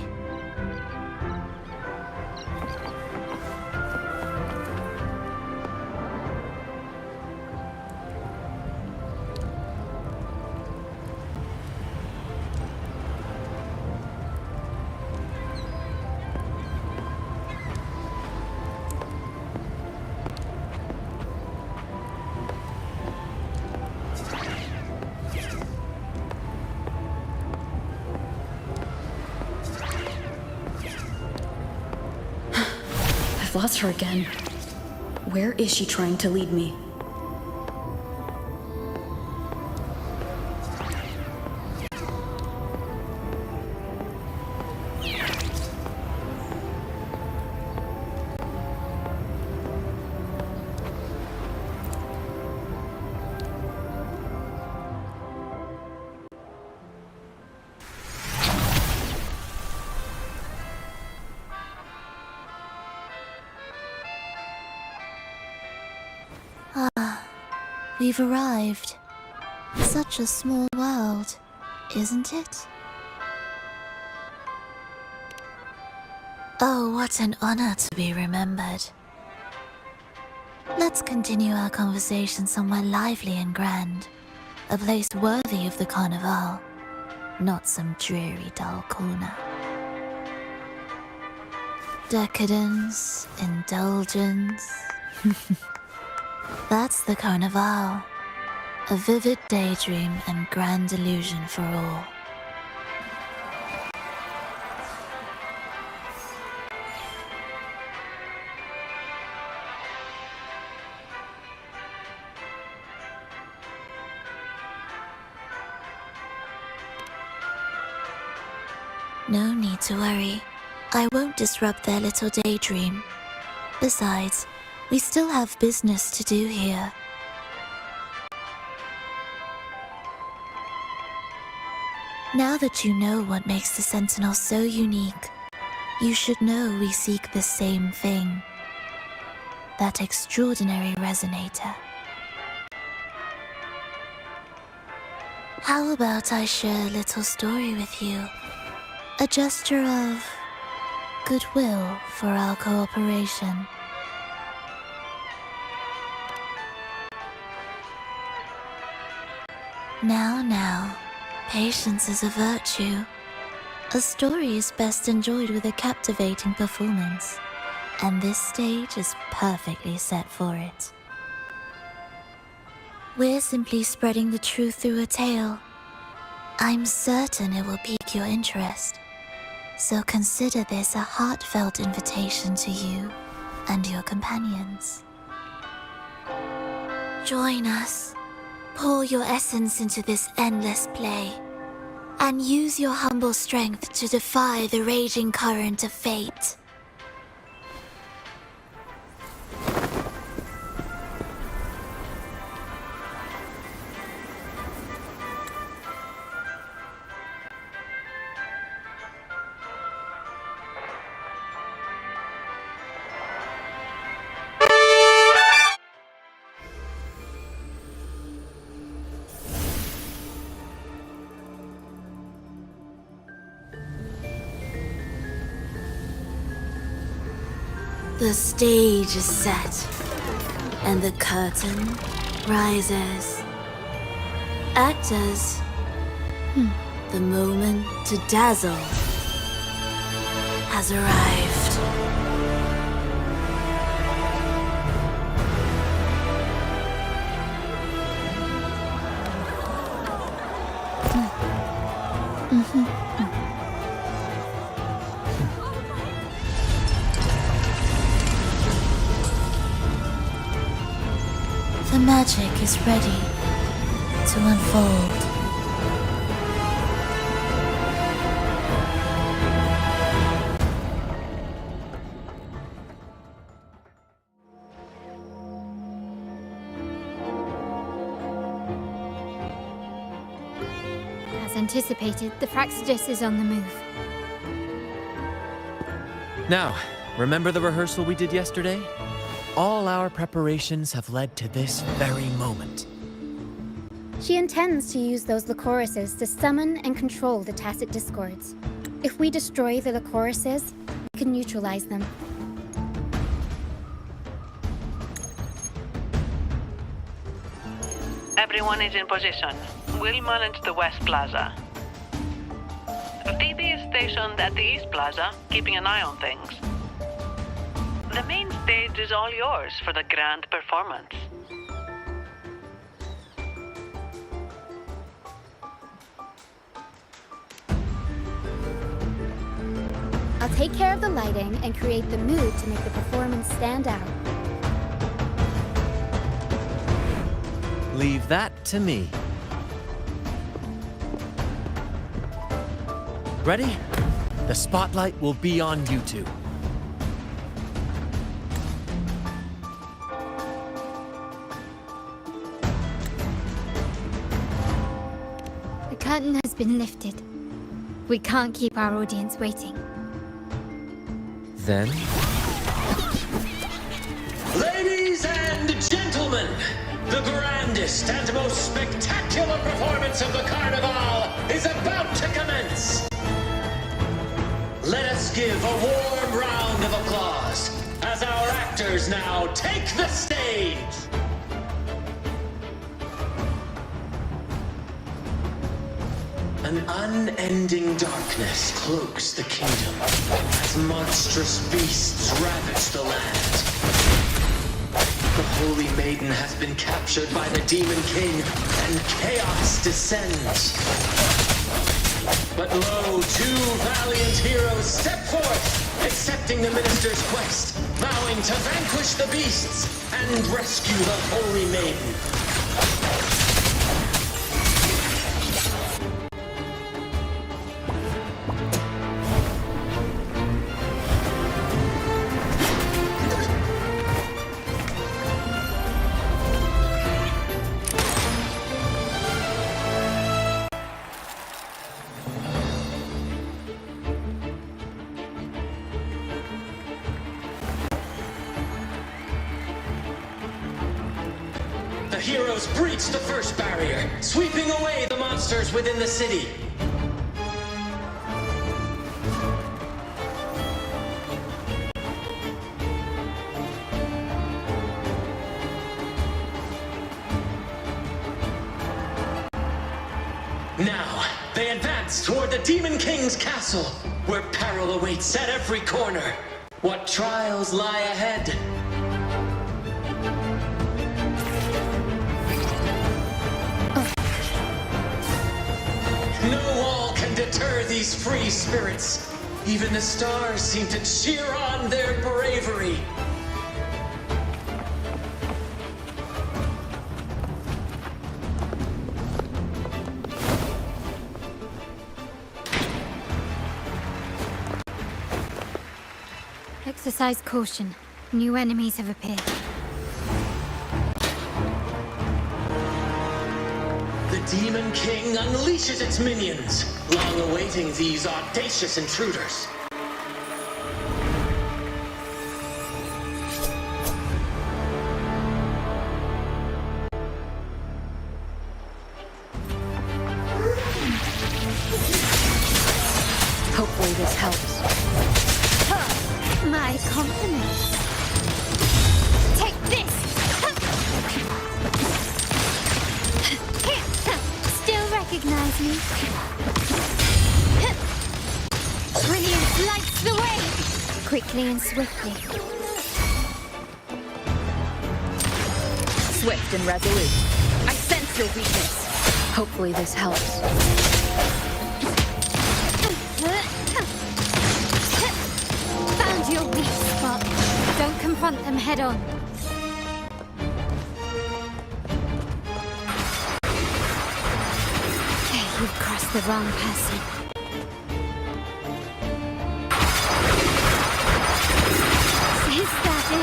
I've lost her again. Where is she trying to lead me? We've arrived. Such a small world, isn't it? Oh, what an honor to be remembered. Let's continue our conversation somewhere lively and grand. A place worthy of the Carnival, not some dreary, dull corner. Decadence, indulgence. That's the Carnival. A vivid daydream and grand illusion for all. No need to worry. I won't disrupt their little daydream. Besides, we still have business to do here. Now that you know what makes the Sentinel so unique, you should know we seek the same thing. That extraordinary resonator. How about I share a little story with you? A gesture of goodwill for our cooperation. Now, patience is a virtue. A story is best enjoyed with a captivating performance, and this stage is perfectly set for it. We're simply spreading the truth through a tale. I'm certain it will pique your interest. So consider this a heartfelt invitation to you and your companions. Join us. Pour your essence into this endless play. And use your humble strength to defy the raging current of fate. The stage is set, and the curtain rises. Actors, the moment to dazzle has arrived. The magic is ready to unfold. As anticipated, the Praxidus is on the move. Now, remember the rehearsal we did yesterday? All our preparations have led to this very moment. She intends to use those Lycoruses to summon and control the Tacit Discords. If we destroy the Lycoruses, we can neutralize them. Everyone is in position. We'll manage the West Plaza. DB is stationed at the East Plaza, keeping an eye on things. The main stage is all yours for the grand performance. I'll take care of the lighting and create the mood to make the performance stand out. Leave that to me. Ready? The spotlight will be on you two. The curtain has been lifted. We can't keep our audience waiting. Then? Ladies and gentlemen, the grandest and most spectacular performance of the Carnival is about to commence. Let us give a warm round of applause as our actors now take the stage. An unending darkness cloaks the kingdom as monstrous beasts ravage the land. The Holy Maiden has been captured by the Demon King, and chaos descends. But lo, two valiant heroes step forth, accepting the minister's quest, vowing to vanquish the beasts and rescue the Holy Maiden. The heroes breach the first barrier, sweeping away the monsters within the city. Now, they advance toward the Demon King's castle, where peril awaits at every corner. What trials lie ahead? these free spirits. Even the stars seem to cheer on their bravery. Exercise caution. New enemies have appeared. The Demon King unleashes its minions, long awaiting these audacious intruders. Hopefully this helps. My compliments. Take this! Still recognize me? Brilliance lights the way! Quickly and swiftly. Swift and resolute. I sense your weakness. Hopefully this helps. Found your weak spot. Don't confront them head on. You've crossed the wrong person. Is that it?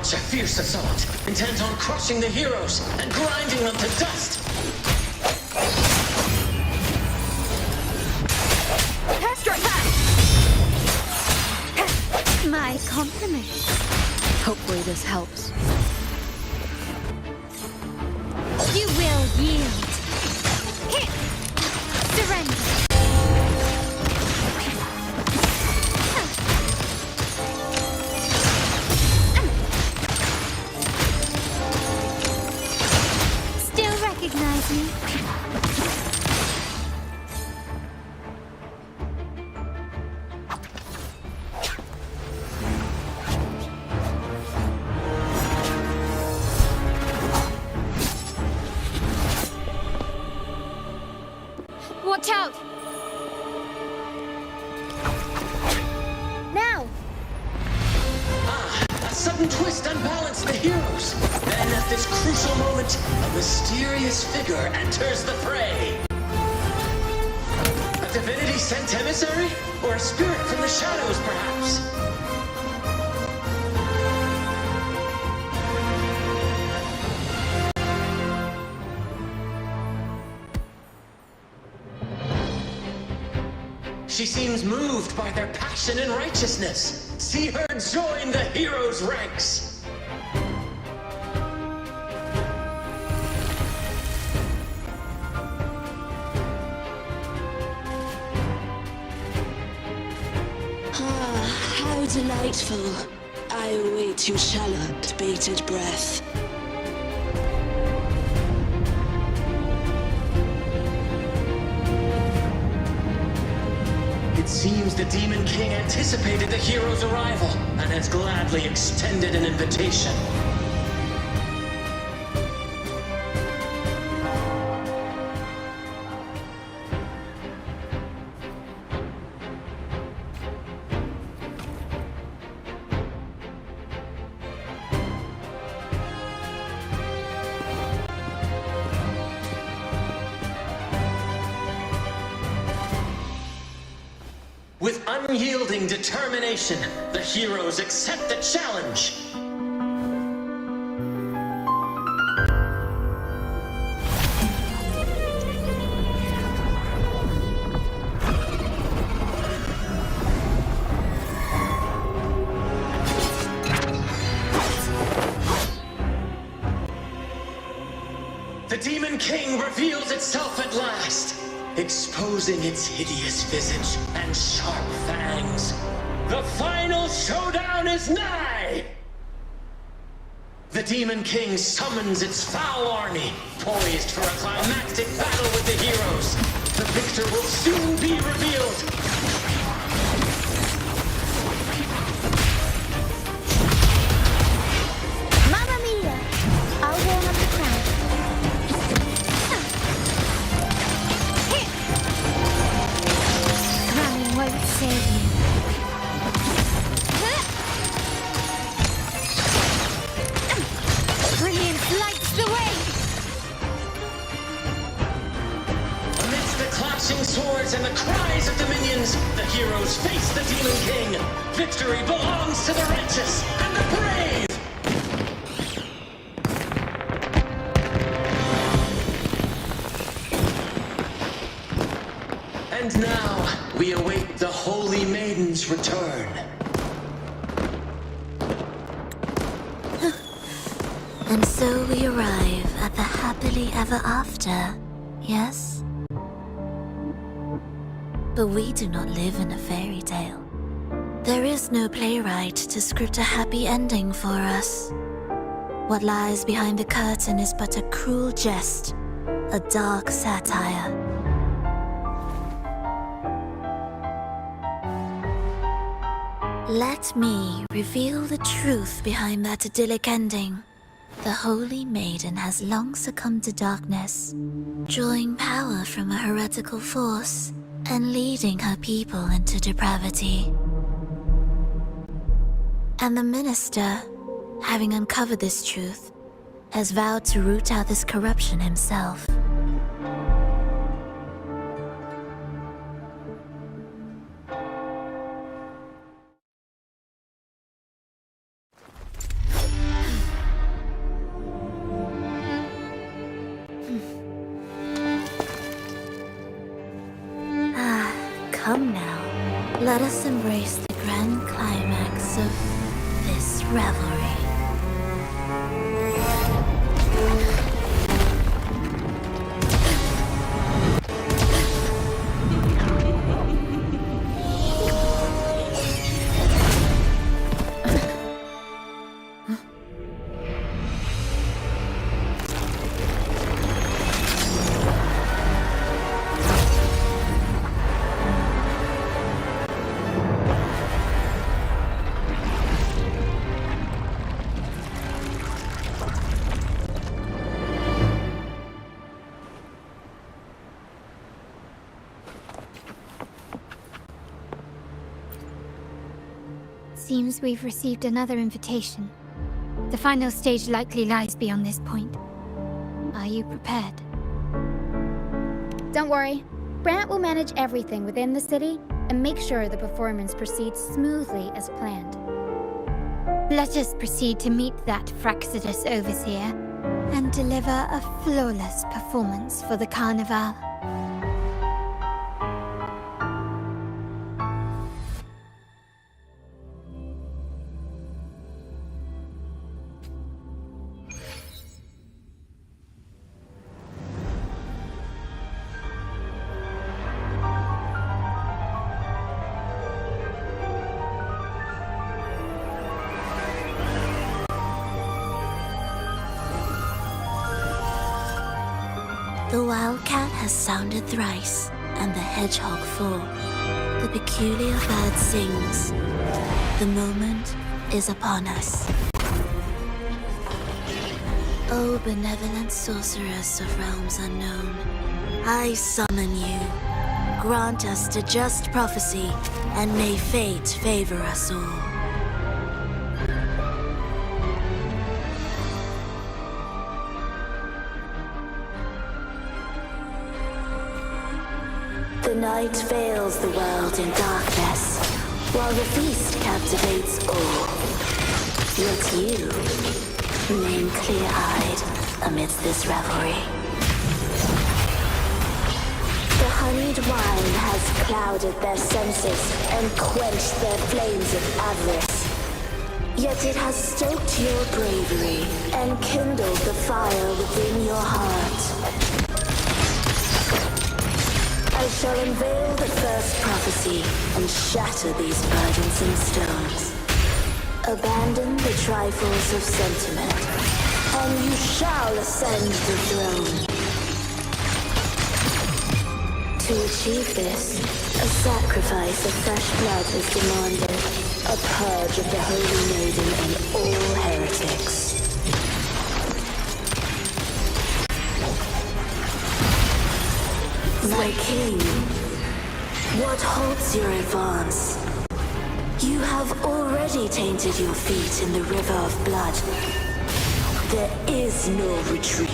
A fierce assault, intent on crushing the heroes and grinding them to dust. Astro My compliments. Hopefully this helps. You will yield. Surrender. Recognize me? Watch out! Now! A sudden twist unbalanced the heroes. Then at this crucial moment, a mysterious figure enters the fray. A divinity sent emissary? Or a spirit from the shadows, perhaps? She seems moved by their passion and righteousness. See her join the heroes' ranks. How delightful. I await your shallowed, bated breath. It seems the Demon King anticipated the hero's arrival and has gladly extended an invitation. With unyielding determination, the heroes accept the challenge. The Demon King reveals itself at last. exposing its hideous visage and sharp fangs. The final showdown is nigh! The Demon King summons its foul army, poised for a climactic battle with the heroes. The victor will soon be revealed. Mamma mia! I'll warm up the crowd. Running won't save you. Brilliant lights the way! Amidst the clashing swords and the cries of the minions, the heroes face the Demon King. Victory belongs to the righteous and the brave! And now, we await the Holy Maiden's return. And so we arrive at the happily ever after, yes? But we do not live in a fairy tale. There is no playwright to script a happy ending for us. What lies behind the curtain is but a cruel jest, a dark satire. Let me reveal the truth behind that idyllic ending. The Holy Maiden has long succumbed to darkness, drawing power from a heretical force and leading her people into depravity. And the minister, having uncovered this truth, has vowed to root out this corruption himself. Come now, let us embrace the grand climax of this revelry. Seems we've received another invitation. The final stage likely lies beyond this point. Are you prepared? Don't worry. Brant will manage everything within the city and make sure the performance proceeds smoothly as planned. Let us proceed to meet that Fraxidus Overseer and deliver a flawless performance for the Carnival. The wildcat has sounded thrice, and the hedgehog four. The peculiar bird sings. The moment is upon us. O benevolent sorceress of realms unknown, I summon you. Grant us the just prophecy, and may fate favor us all. The night veils the world in darkness, while the feast captivates all. Yet you remain clear-eyed amidst this revelry. The honeyed wine has clouded their senses and quenched their flames of avarice. Yet it has stoked your bravery and kindled the fire within your heart. shall unveil the first prophecy and shatter these burdensome stones. Abandon the trifles of sentiment, and you shall ascend the throne. To achieve this, a sacrifice of fresh blood is demanded, a purge of the Holy Maiden and all heretics. My king, what halts your advance? You have already tainted your feet in the river of blood. There is no retreat.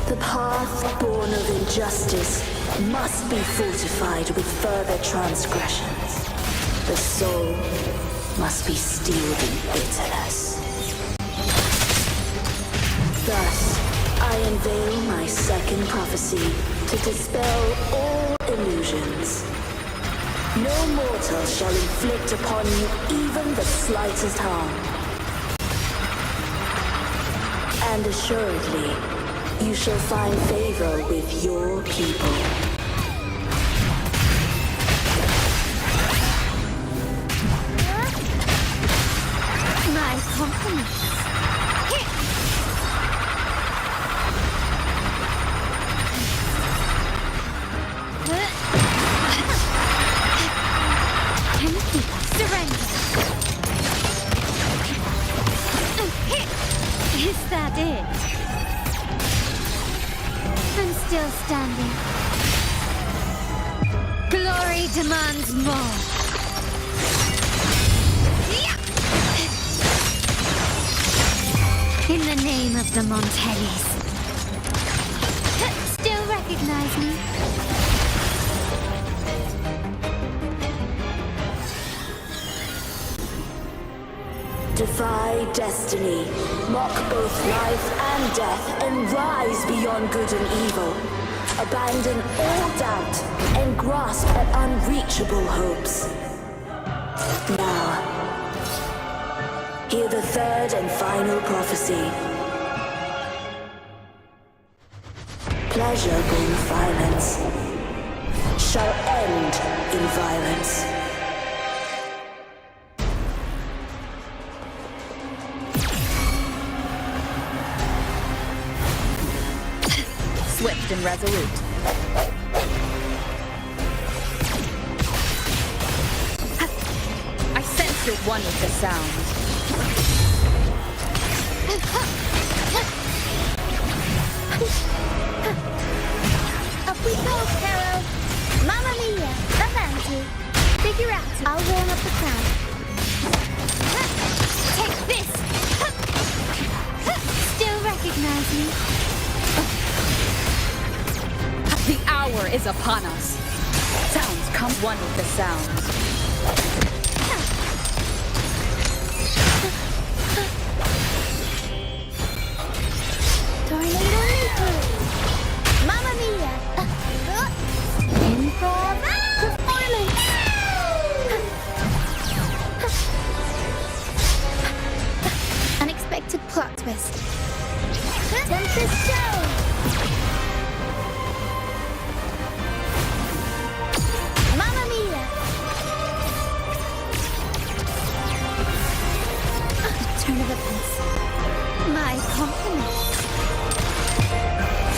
The path born of injustice must be fortified with further transgressions. The soul must be steeled in bitterness. Thus, I unveil my second prophecy to dispel all illusions. No mortal shall inflict upon you even the slightest harm. And assuredly, you shall find favor with your people. My compliments. Surrender. Is that it? I'm still standing. Glory demands more. In the name of the Montellis. Still recognize me? Defy destiny, mock both life and death, and rise beyond good and evil. Abandon all doubt and grasp at unreachable hopes. Now, hear the third and final prophecy. Pleasure born violence shall end in violence. Swift and resolute. I sense you're one with the sound. Up we go, Carol. Mamma mia, avanti. Figure out. I'll warm up the crowd. Take this! Still recognize me? The hour is upon us. Sounds come one with the sounds. Tornado nuclear. Mamma mia. Improv performance. Unexpected plot twist. Tempest show. Mamma mia. Turn of events. My compliments.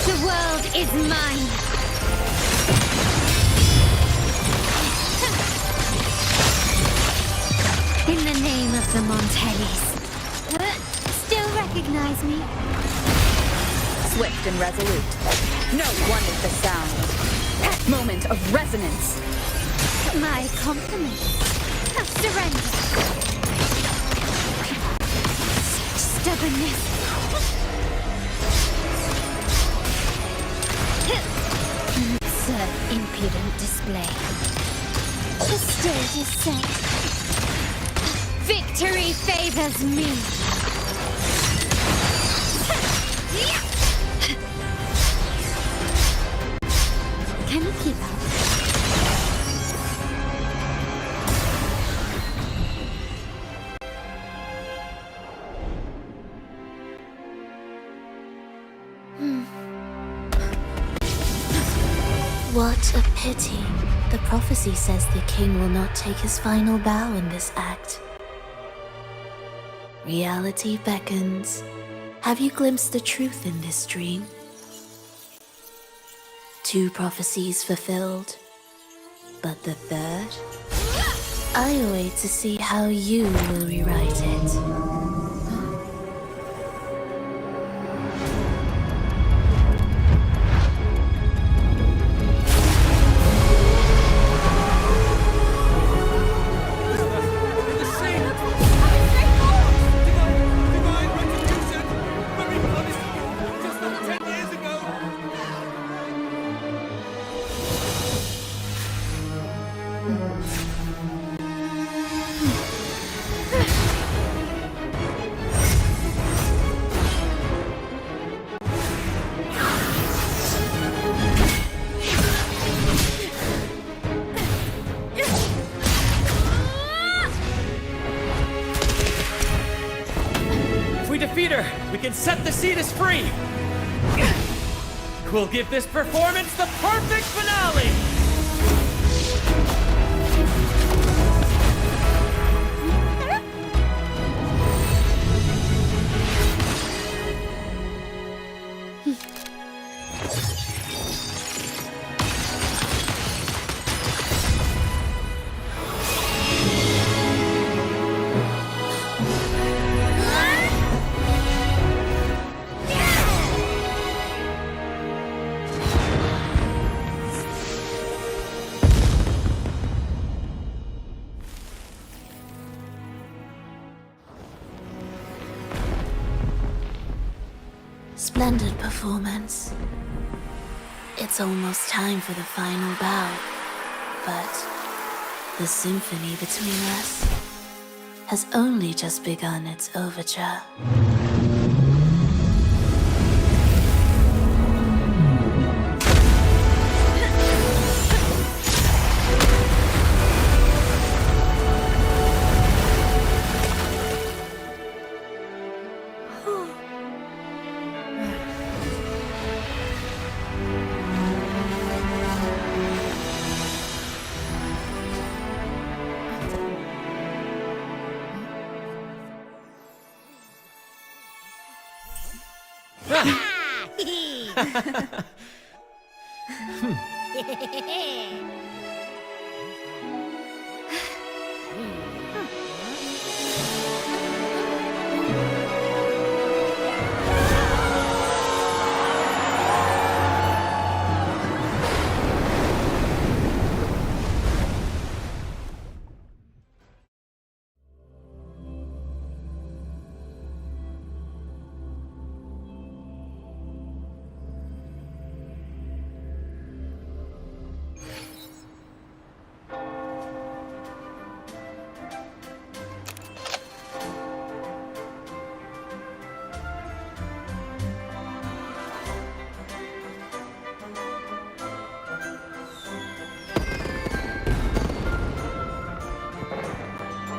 The world is mine. In the name of the Montellis. Still recognize me? Swift and resolute. No one with the sound. Moment of resonance. My compliments. Surrender. Such stubbornness. An absurd, impudent display. The stage is set. Victory favors me. Can you keep up? What a pity. The prophecy says the king will not take his final bow in this act. Reality beckons. Have you glimpsed the truth in this dream? 2 prophecies fulfilled, but the third? I await to see how you will rewrite it. We can set the Cetus free! We'll give this performance the perfect finale! Splendid performance. It's almost time for the final bow, but the symphony between us has only just begun its overture.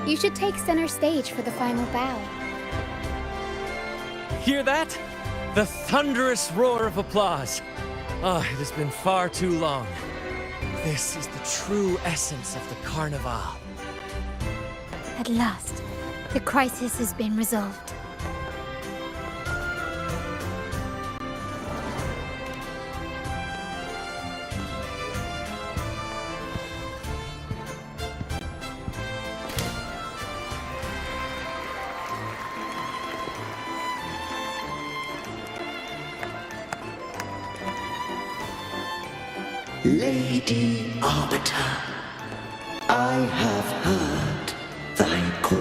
You should take center stage for the final bow. Hear that? The thunderous roar of applause. Ah, it has been far too long. This is the true essence of the Carnival. At last, the crisis has been resolved. Lady Arbiter, I have heard thy call.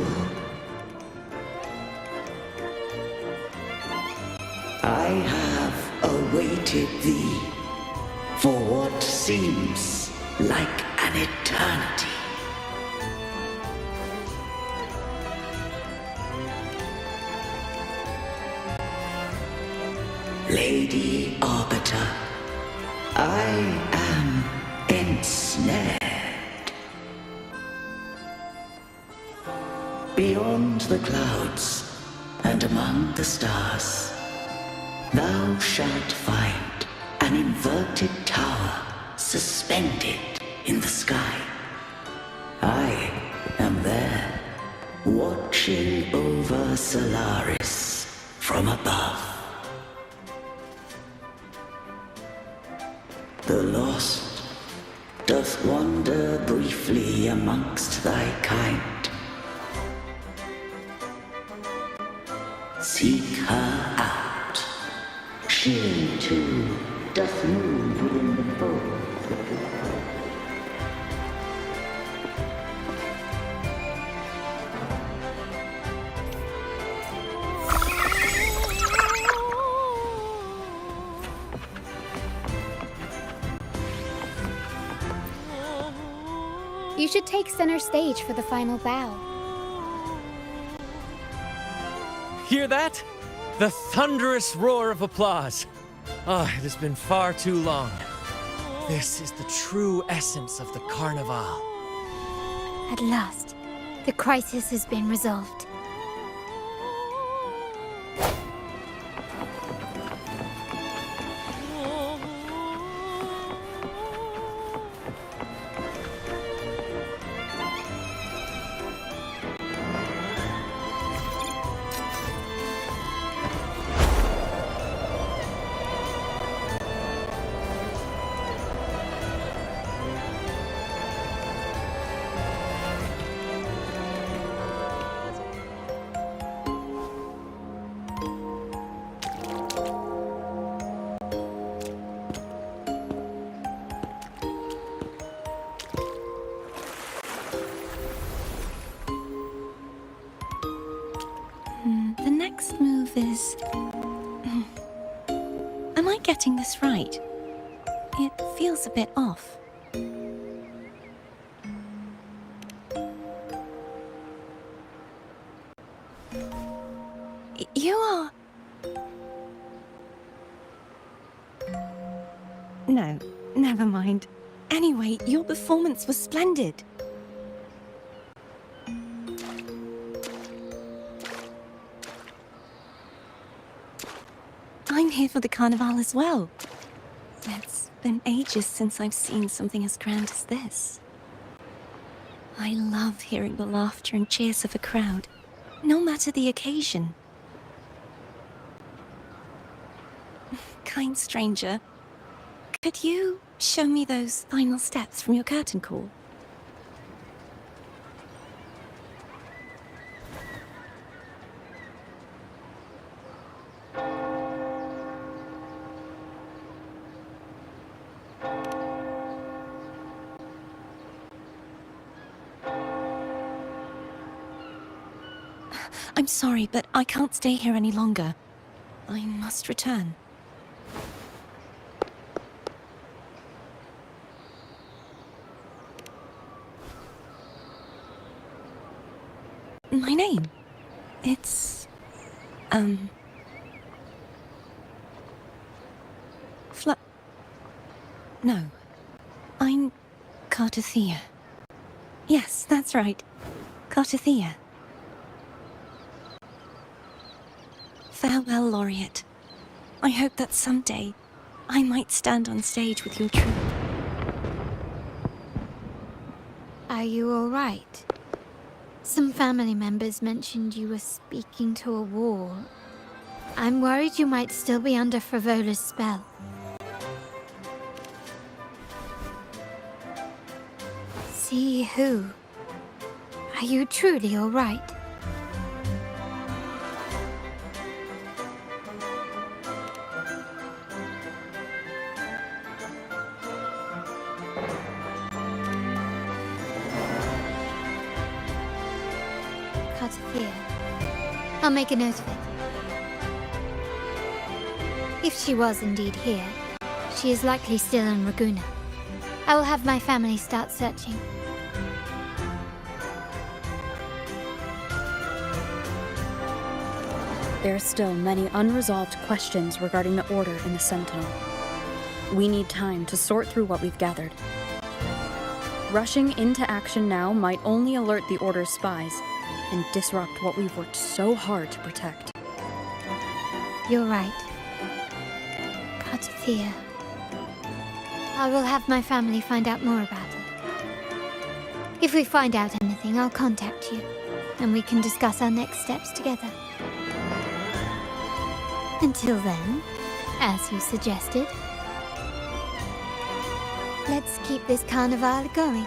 I have awaited thee for what seems like an eternity. Lady Arbiter, I am ensnared. Beyond the clouds and among the stars, thou shalt find an inverted tower suspended in the sky. I am there, watching over Solaris from above. The lost doth wander briefly amongst thy kind. Seek her out. She too doth move within the fold. You should take center stage for the final bow. Hear that? The thunderous roar of applause. Ah, it has been far too long. This is the true essence of the Carnival. At last, the crisis has been resolved. The next move is... Am I getting this right? It feels a bit off. You are... No, never mind. Anyway, your performance was splendid. I'm here for the Carnival as well. It's been ages since I've seen something as grand as this. I love hearing the laughter and cheers of a crowd, no matter the occasion. Kind stranger, could you show me those final steps from your curtain call? I'm sorry, but I can't stay here any longer. I must return. My name? It's... No. I'm Cartothea. Yes, that's right. Cartothea. Farewell, Laureate. I hope that someday I might stand on stage with your troupe. Are you all right? Some family members mentioned you were speaking to a wall. I'm worried you might still be under Frivola's spell. See who? Are you truly all right? Cartothea. I'll make a note of it. If she was indeed here, she is likely still in Raguna. I will have my family start searching. There are still many unresolved questions regarding the Order in the Sentinel. We need time to sort through what we've gathered. Rushing into action now might only alert the Order's spies and disrupt what we've worked so hard to protect. You're right. Cartothea. I will have my family find out more about it. If we find out anything, I'll contact you, and we can discuss our next steps together. Until then, as you suggested, let's keep this carnival going.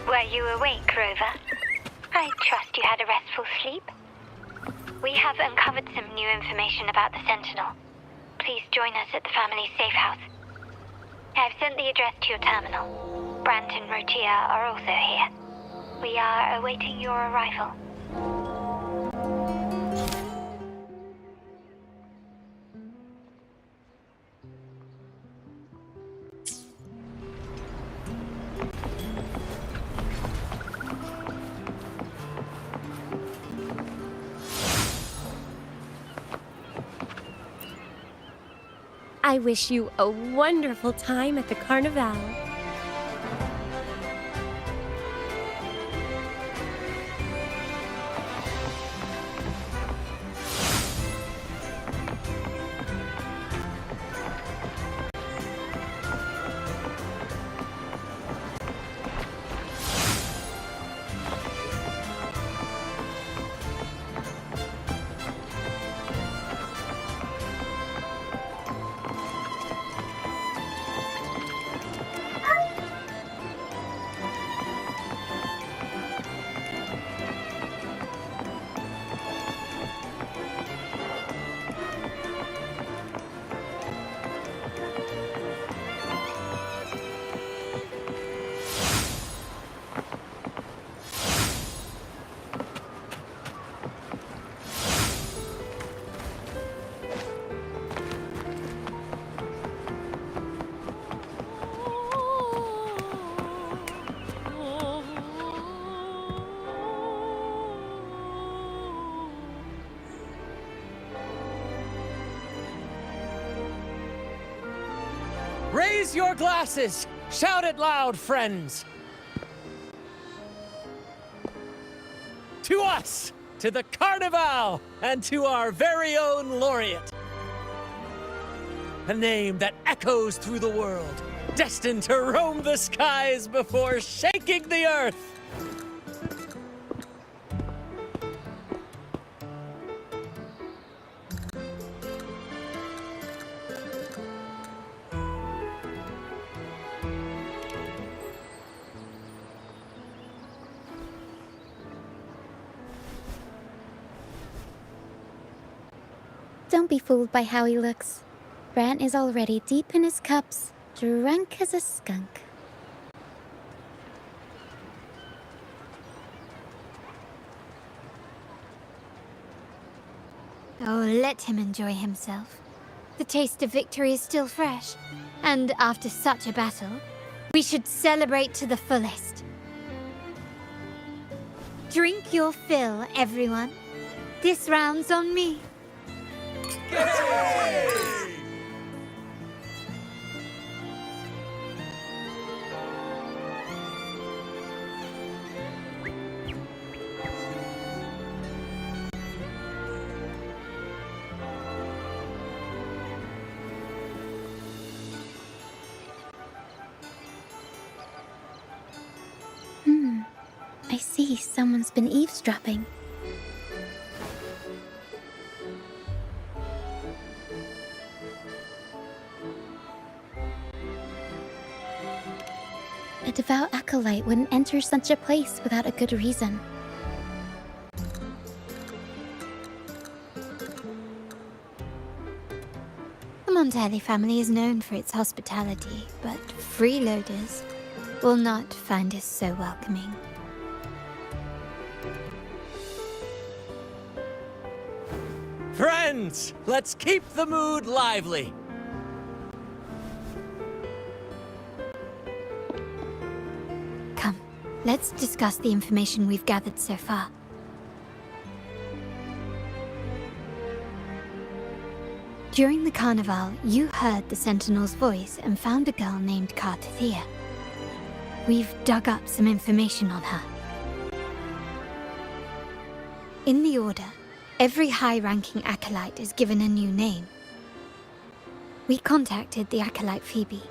Were you awake, Rover? I trust you had a restful sleep. We have uncovered some new information about the Sentinel. Please join us at the family's safe house. I've sent the address to your terminal. Brant and Rotia are also here. We are awaiting your arrival. I wish you a wonderful time at the Carnival. Raise your glasses! Shout it loud, friends! To us! To the Carnival! And to our very own laureate! A name that echoes through the world, destined to roam the skies before shaking the earth! Don't be fooled by how he looks. Brant is already deep in his cups, drunk as a skunk. Oh, let him enjoy himself. The taste of victory is still fresh, and after such a battle, we should celebrate to the fullest. Drink your fill, everyone. This round's on me. I see someone's been eavesdropping. A devout acolyte wouldn't enter such a place without a good reason. Montelli family is known for its hospitality, but freeloaders will not find us so welcoming. Friends, let's keep the mood lively. Come, let's discuss the information we've gathered so far. During the carnival, you heard the Sentinel's voice and found a girl named Cartathea. We've dug up some information on her. In the Order, every high-ranking acolyte is given a new name. We contacted the acolyte Phoebe.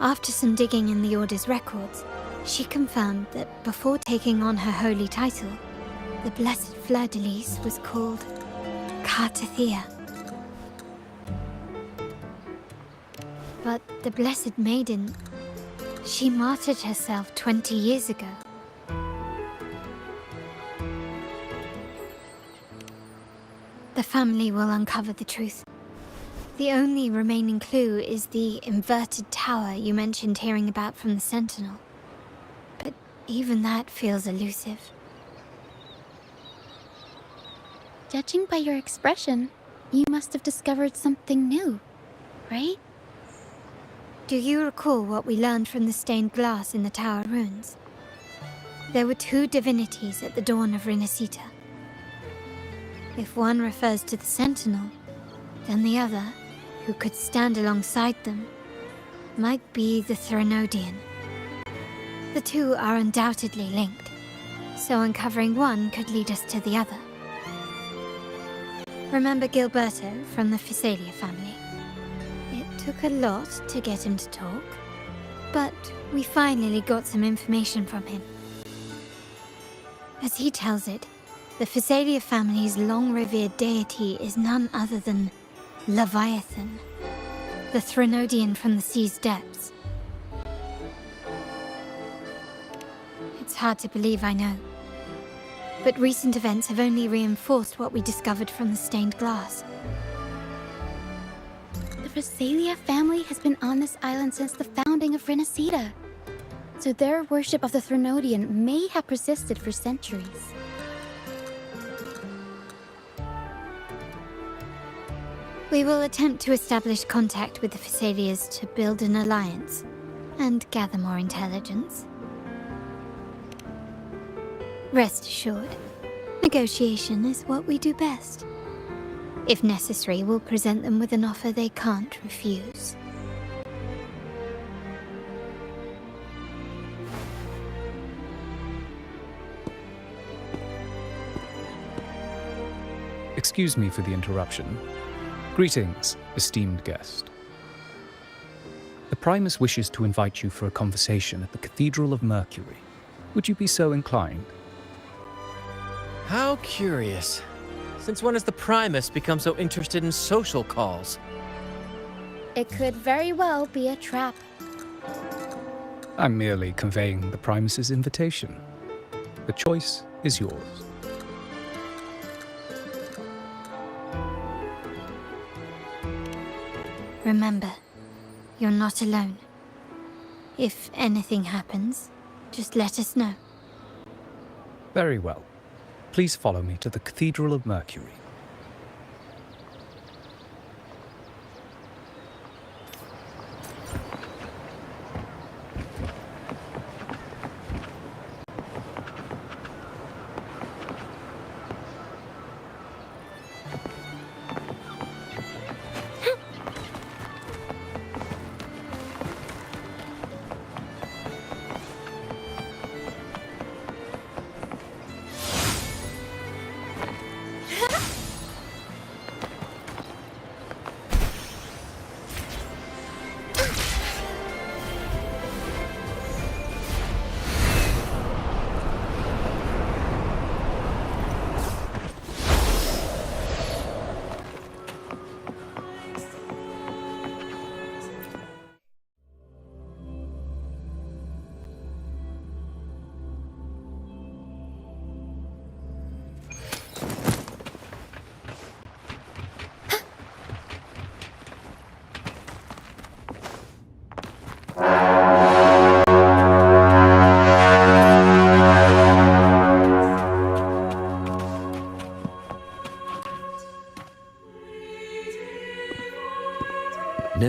After some digging in the Order's records, she confirmed that before taking on her holy title, the Blessed Fleur-de-Lis was called Cartathea. But the Blessed Maiden, she martyred herself 20 years ago. The family will uncover the truth. The only remaining clue is the inverted tower you mentioned hearing about from the Sentinel. But even that feels elusive. Judging by your expression, you must have discovered something new, right? Do you recall what we learned from the stained glass in the tower ruins? There were two divinities at the dawn of Rinascita. If one refers to the Sentinel, then the other, who could stand alongside them, might be the Threnodian. The two are undoubtedly linked, so uncovering one could lead us to the other. Remember Gilberto from the Physalia family? It took a lot to get him to talk, but we finally got some information from him. As he tells it, the Physalia family's long-revered deity is none other than Leviathan, the Threnodian from the sea's depths. It's hard to believe, I know. But recent events have only reinforced what we discovered from the stained glass. The Physalia family has been on this island since the founding of Rinascita, so their worship of the Threnodian may have persisted for centuries. We will attempt to establish contact with the Physalias to build an alliance and gather more intelligence. Rest assured, negotiation is what we do best. If necessary, we'll present them with an offer they can't refuse. Excuse me for the interruption. Greetings, esteemed guest. The Primus wishes to invite you for a conversation at the Cathedral of Mercury. Would you be so inclined? How curious. Since when has the Primus become so interested in social calls? It could very well be a trap. I'm merely conveying the Primus's invitation. The choice is yours. Remember, you're not alone. If anything happens, just let us know. Very well. Please follow me to the Cathedral of Mercury.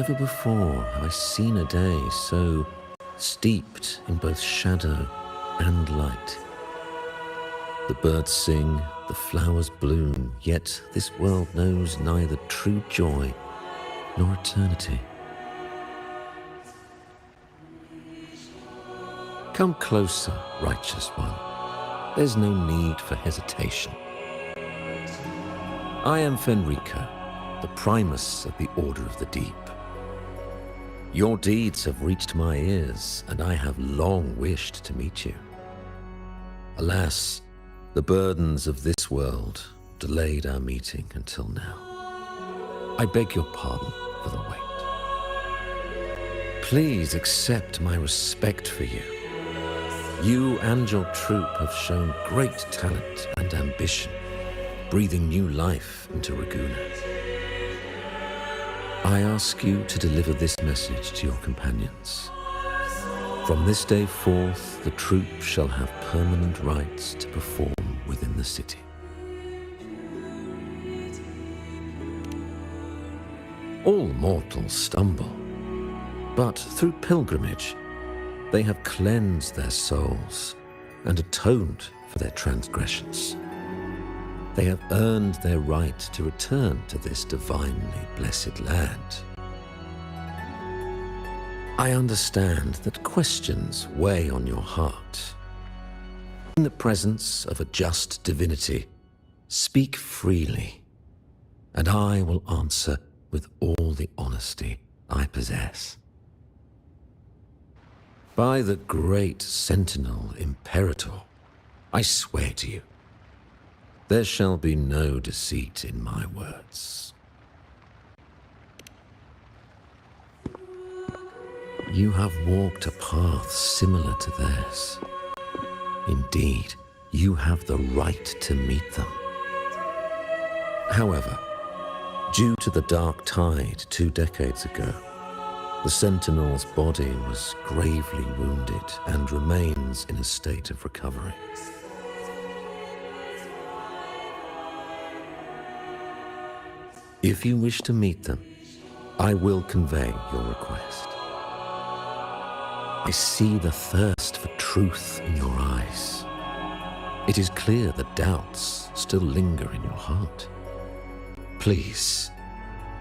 Never before have I seen a day so steeped in both shadow and light. The birds sing, the flowers bloom, yet this world knows neither true joy nor eternity. Come closer, righteous one. There's no need for hesitation. I am Fenrico, the Primus of the Order of the Deep. Your deeds have reached my ears, and I have long wished to meet you. Alas, the burdens of this world delayed our meeting until now. I beg your pardon for the wait. Please accept my respect for you. You and your troop have shown great talent and ambition, breathing new life into Raguna. I ask you to deliver this message to your companions. From this day forth, the troop shall have permanent rights to perform within the city. All mortals stumble, but through pilgrimage, they have cleansed their souls and atoned for their transgressions. They have earned their right to return to this divinely blessed land. I understand that questions weigh on your heart. In the presence of a just divinity, speak freely, and I will answer with all the honesty I possess. By the great Sentinel Imperator, I swear to you, there shall be no deceit in my words. You have walked a path similar to theirs. Indeed, you have the right to meet them. However, due to the Dark Tide 2 decades ago, the Sentinel's body was gravely wounded and remains in a state of recovery. If you wish to meet them, I will convey your request. I see the thirst for truth in your eyes. It is clear that doubts still linger in your heart. Please,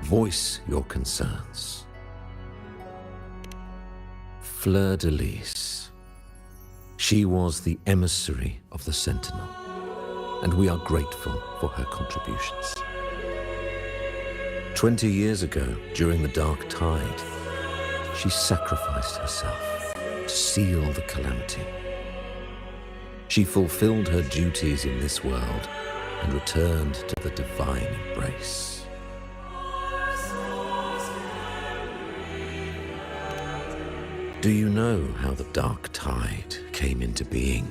voice your concerns. Fleur de Lis. She was the emissary of the Sentinel, and we are grateful for her contributions. 20 years ago, during the Dark Tide, she sacrificed herself to seal the calamity. She fulfilled her duties in this world and returned to the divine embrace. Do you know how the Dark Tide came into being?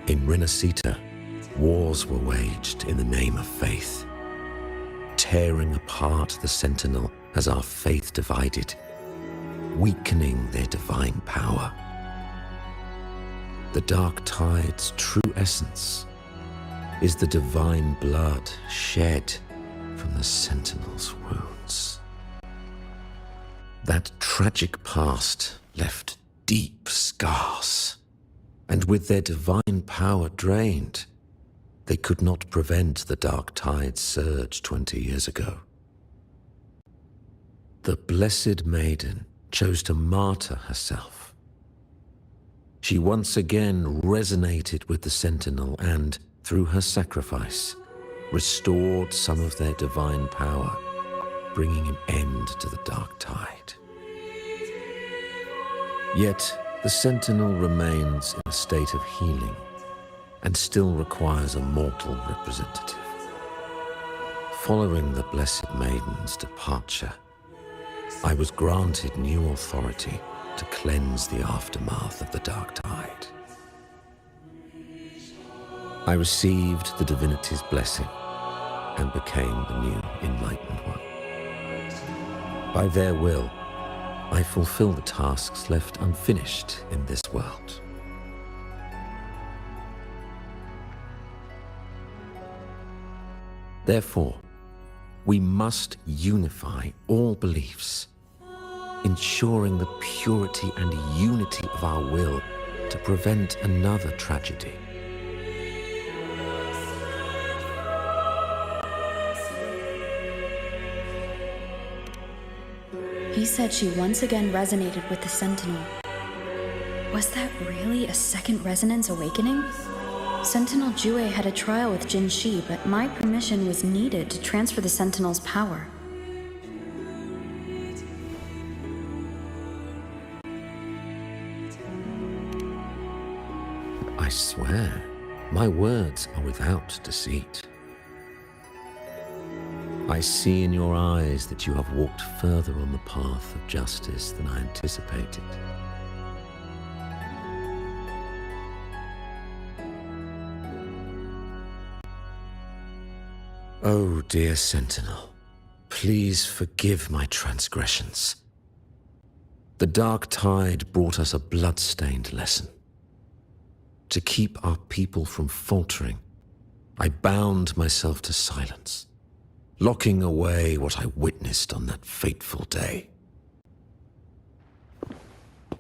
In Rinascita, wars were waged in the name of faith, tearing apart the Sentinel as our faith divided, weakening their divine power. The Dark Tide's true essence is the divine blood shed from the Sentinel's wounds. That tragic past left deep scars, and with their divine power drained, they could not prevent the Dark Tide's surge 20 years ago. The Blessed Maiden chose to martyr herself. She once again resonated with the Sentinel and, through her sacrifice, restored some of their divine power, bringing an end to the Dark Tide. Yet, the Sentinel remains in a state of healing and still requires a mortal representative. Following the Blessed Maiden's departure, I was granted new authority to cleanse the aftermath of the Dark Tide. I received the divinity's blessing and became the new Enlightened One. By their will, I fulfill the tasks left unfinished in this world. Therefore, We must unify all beliefs, ensuring the purity and unity of our will to prevent another tragedy. He said she once again resonated with the Sentinel. Was that really a second resonance awakening? Sentinel Jue had a trial with Jin Shi, but my permission was needed to transfer the Sentinel's power. I swear, my words are without deceit. I see in your eyes that you have walked further on the path of justice than I anticipated. Oh, dear Sentinel, please forgive my transgressions. The dark tide brought us a blood-stained lesson. To keep our people from faltering, I bound myself to silence, locking away what I witnessed on that fateful day.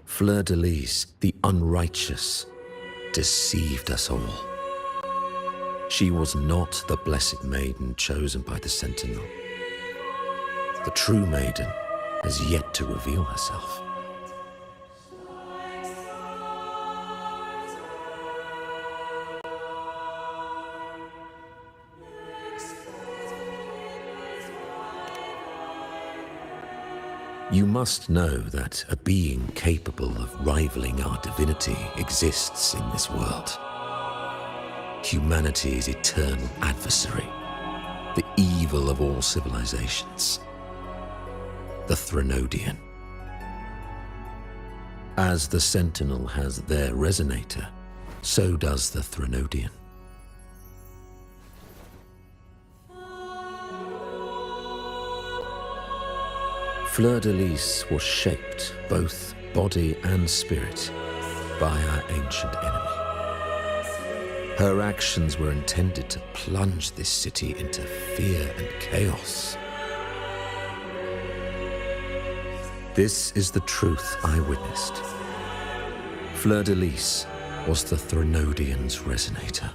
Fleur-de-Lis, the unrighteous, deceived us all. She was not the blessed maiden chosen by the Sentinel. The true maiden has yet to reveal herself. You must know that a being capable of rivaling our divinity exists in this world. Humanity's eternal adversary, the evil of all civilizations, the Threnodian. As the Sentinel has their resonator, so does the Threnodian. Fleur-de-Lis was shaped, both body and spirit, by our ancient enemy. Her actions were intended to plunge this city into fear and chaos. This is the truth I witnessed. Fleur-de-Lis was the Threnodian's resonator.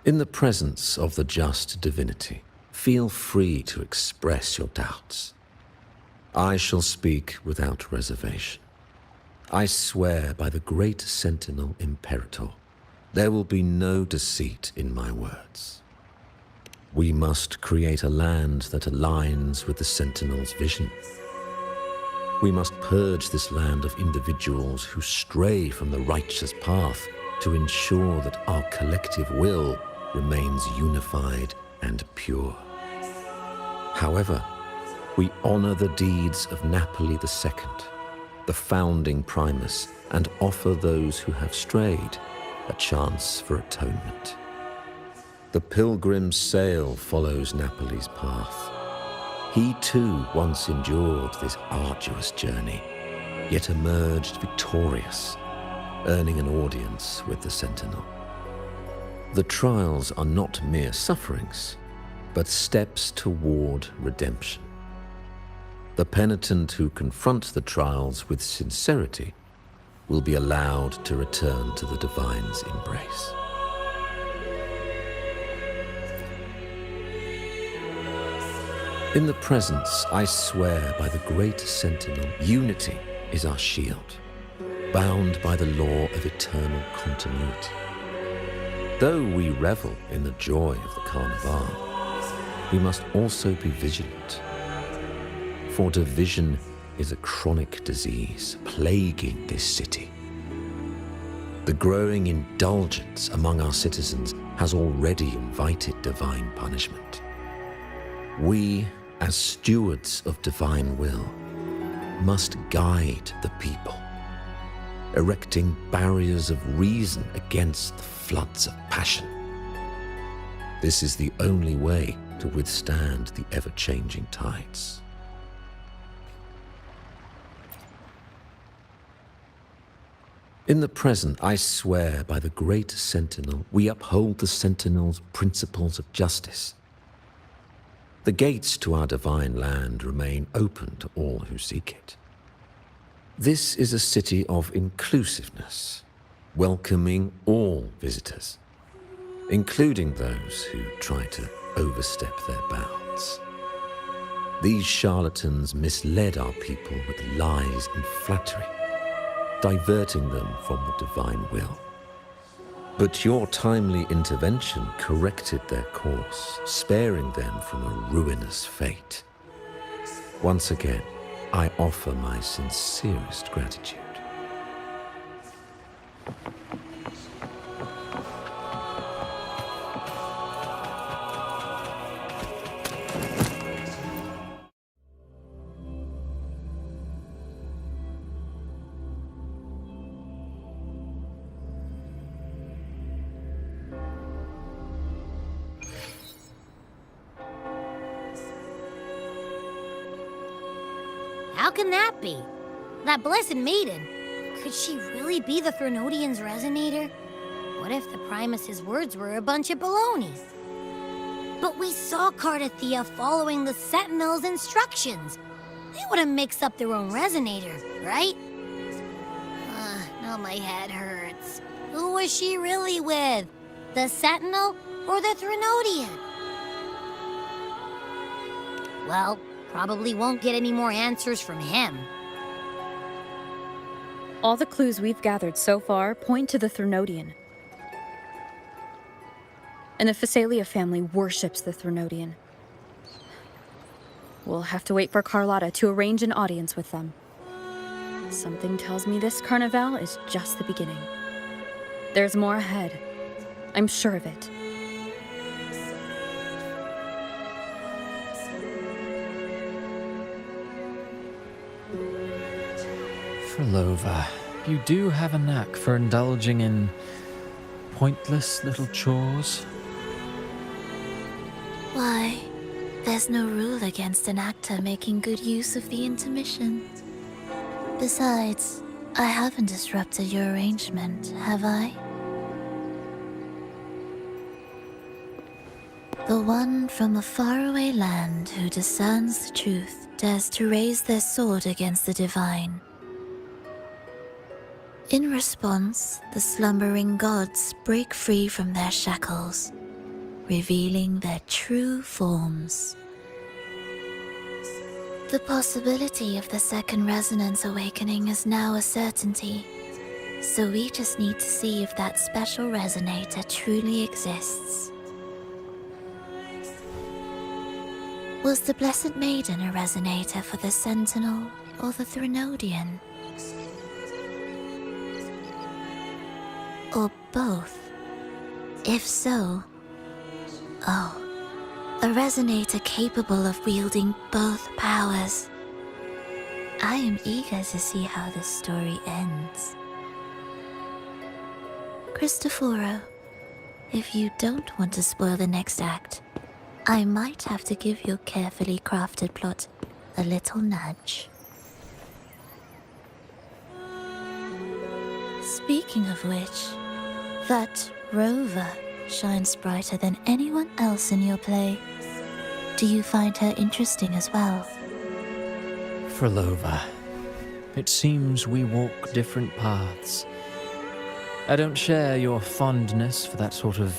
In the presence of the just divinity, feel free to express your doubts. I shall speak without reservation. I swear by the great Sentinel Imperator, there will be no deceit in my words. We must create a land that aligns with the Sentinel's vision. We must purge this land of individuals who stray from the righteous path to ensure that our collective will remains unified and pure. However, we honor the deeds of Napoli II, the founding Primus, and offer those who have strayed a chance for atonement. The pilgrim's sail follows Napoli's path. He too once endured this arduous journey, yet emerged victorious, earning an audience with the Sentinel. The trials are not mere sufferings, but steps toward redemption. The penitent who confront the trials with sincerity will be allowed to return to the divine's embrace. In the presence, I swear by the great Sentinel, unity is our shield, bound by the law of eternal continuity. Though we revel in the joy of the Carnival, we must also be vigilant. For division is a chronic disease plaguing this city. The growing indulgence among our citizens has already invited divine punishment. We, as stewards of divine will, must guide the people, erecting barriers of reason against the floods of passion. This is the only way to withstand the ever-changing tides. In the present, I swear by the great Sentinel, we uphold the Sentinel's principles of justice. The gates to our divine land remain open to all who seek it. This is a city of inclusiveness, welcoming all visitors, including those who try to overstep their bounds. These charlatans misled our people with lies and flattery, diverting them from the divine will. But your timely intervention corrected their course, sparing them from a ruinous fate. Once again, I offer my sincerest gratitude. How can that be? That blessed maiden, could she really be the Threnodian's resonator? What if the Primus's words were a bunch of baloney? But we saw Cardathea following the Sentinel's instructions. They wouldn't mix up their own resonator, right? Now my head hurts. Who was she really with? The Sentinel or the Threnodian? Well, probably won't get any more answers from him. All the clues we've gathered so far point to the Threnodian. And the Phasalia family worships the Threnodian. We'll have to wait for Carlotta to arrange an audience with them. Something tells me this carnival is just the beginning. There's more ahead. I'm sure of it. Frolova, you do have a knack for indulging in pointless little chores. Why, there's no rule against an actor making good use of the intermission. Besides, I haven't disrupted your arrangement, have I? The one from a faraway land who discerns the truth dares to raise their sword against the divine. In response, the slumbering gods break free from their shackles, revealing their true forms. The possibility of the second resonance awakening is now a certainty, so we just need to see if that special resonator truly exists. Was the Blessed Maiden a resonator for the Sentinel or the Threnodian? Or both? If so, a resonator capable of wielding both powers. I am eager to see how this story ends. Cristoforo, if you don't want to spoil the next act, I might have to give your carefully crafted plot a little nudge. Speaking of which, that rover shines brighter than anyone else in your play. Do you find her interesting as well? Frolova, it seems we walk different paths. I don't share your fondness for that sort of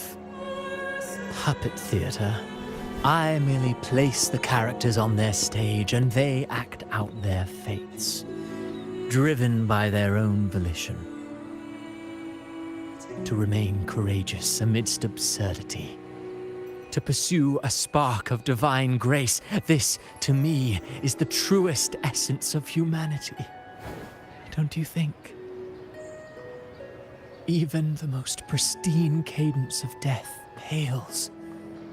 puppet theater. I merely place the characters on their stage and they act out their fates, driven by their own volition. To remain courageous amidst absurdity. To pursue a spark of divine grace. This, to me, is the truest essence of humanity. Don't you think? Even the most pristine cadence of death pales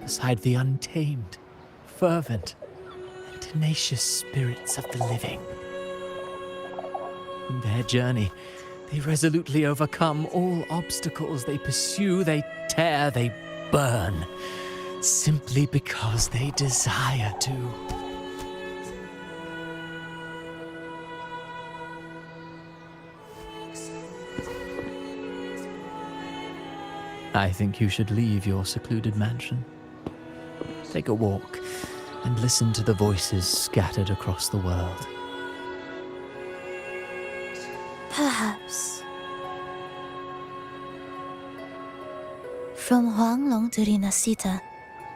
beside the untamed, fervent, and tenacious spirits of the living. In their journey, they resolutely overcome all obstacles. They pursue, they tear, they burn, simply because they desire to. I think you should leave your secluded mansion. Take a walk and listen to the voices scattered across the world. Perhaps. From Huanglong to Rinascita,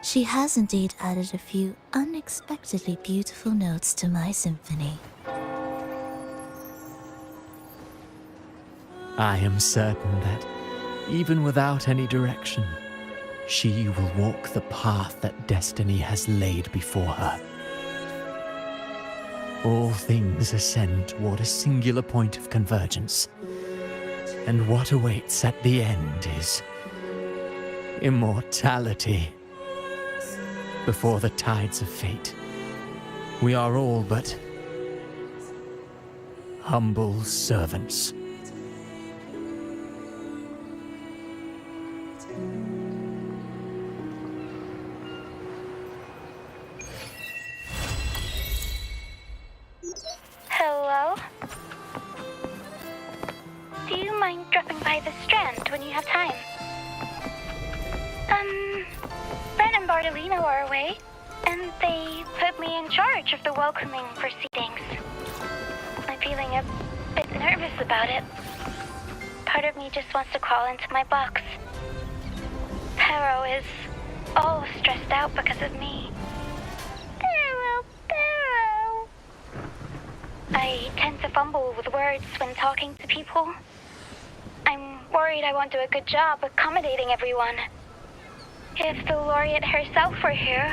she has indeed added a few unexpectedly beautiful notes to my symphony. I am certain that, even without any direction, she will walk the path that destiny has laid before her. All things ascend toward a singular point of convergence, and what awaits at the end is immortality. Before the tides of fate, we are all but humble servants. Hello? Do you mind dropping by the Strand when you have time? Brent and Bartolino are away, and they put me in charge of the welcoming proceedings. I'm feeling a bit nervous about it. Part of me just wants to crawl into my box. Pero is all stressed out because of me. Pero. I tend to fumble with words when talking to people. I'm worried I won't do a good job accommodating everyone. If the laureate herself were here,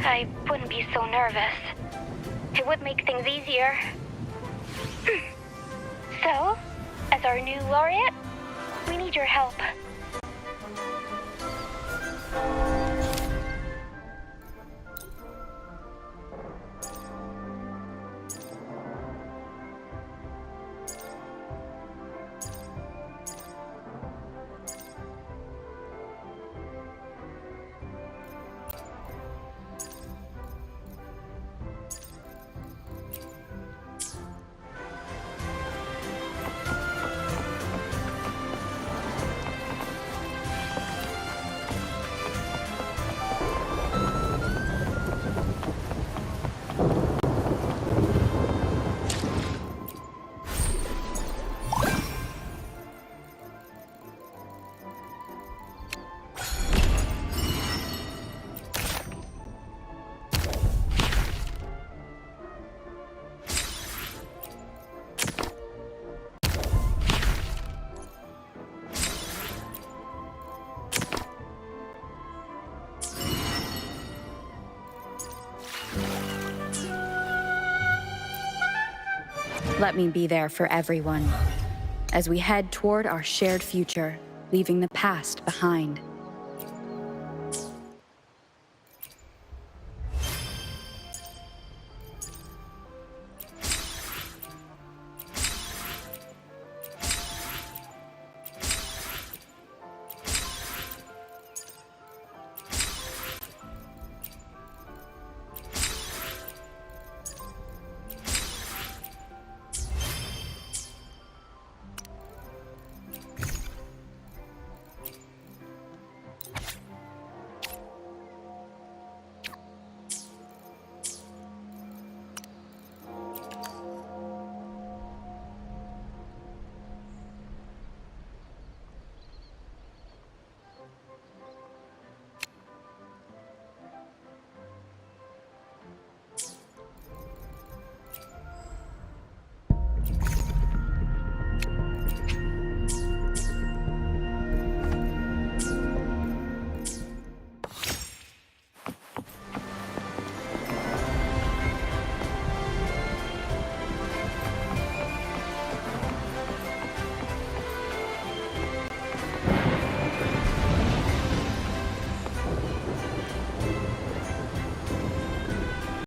I wouldn't be so nervous. It would make things easier. So, as our new laureate, we need your help. Let me be there for everyone as we head toward our shared future, leaving the past behind.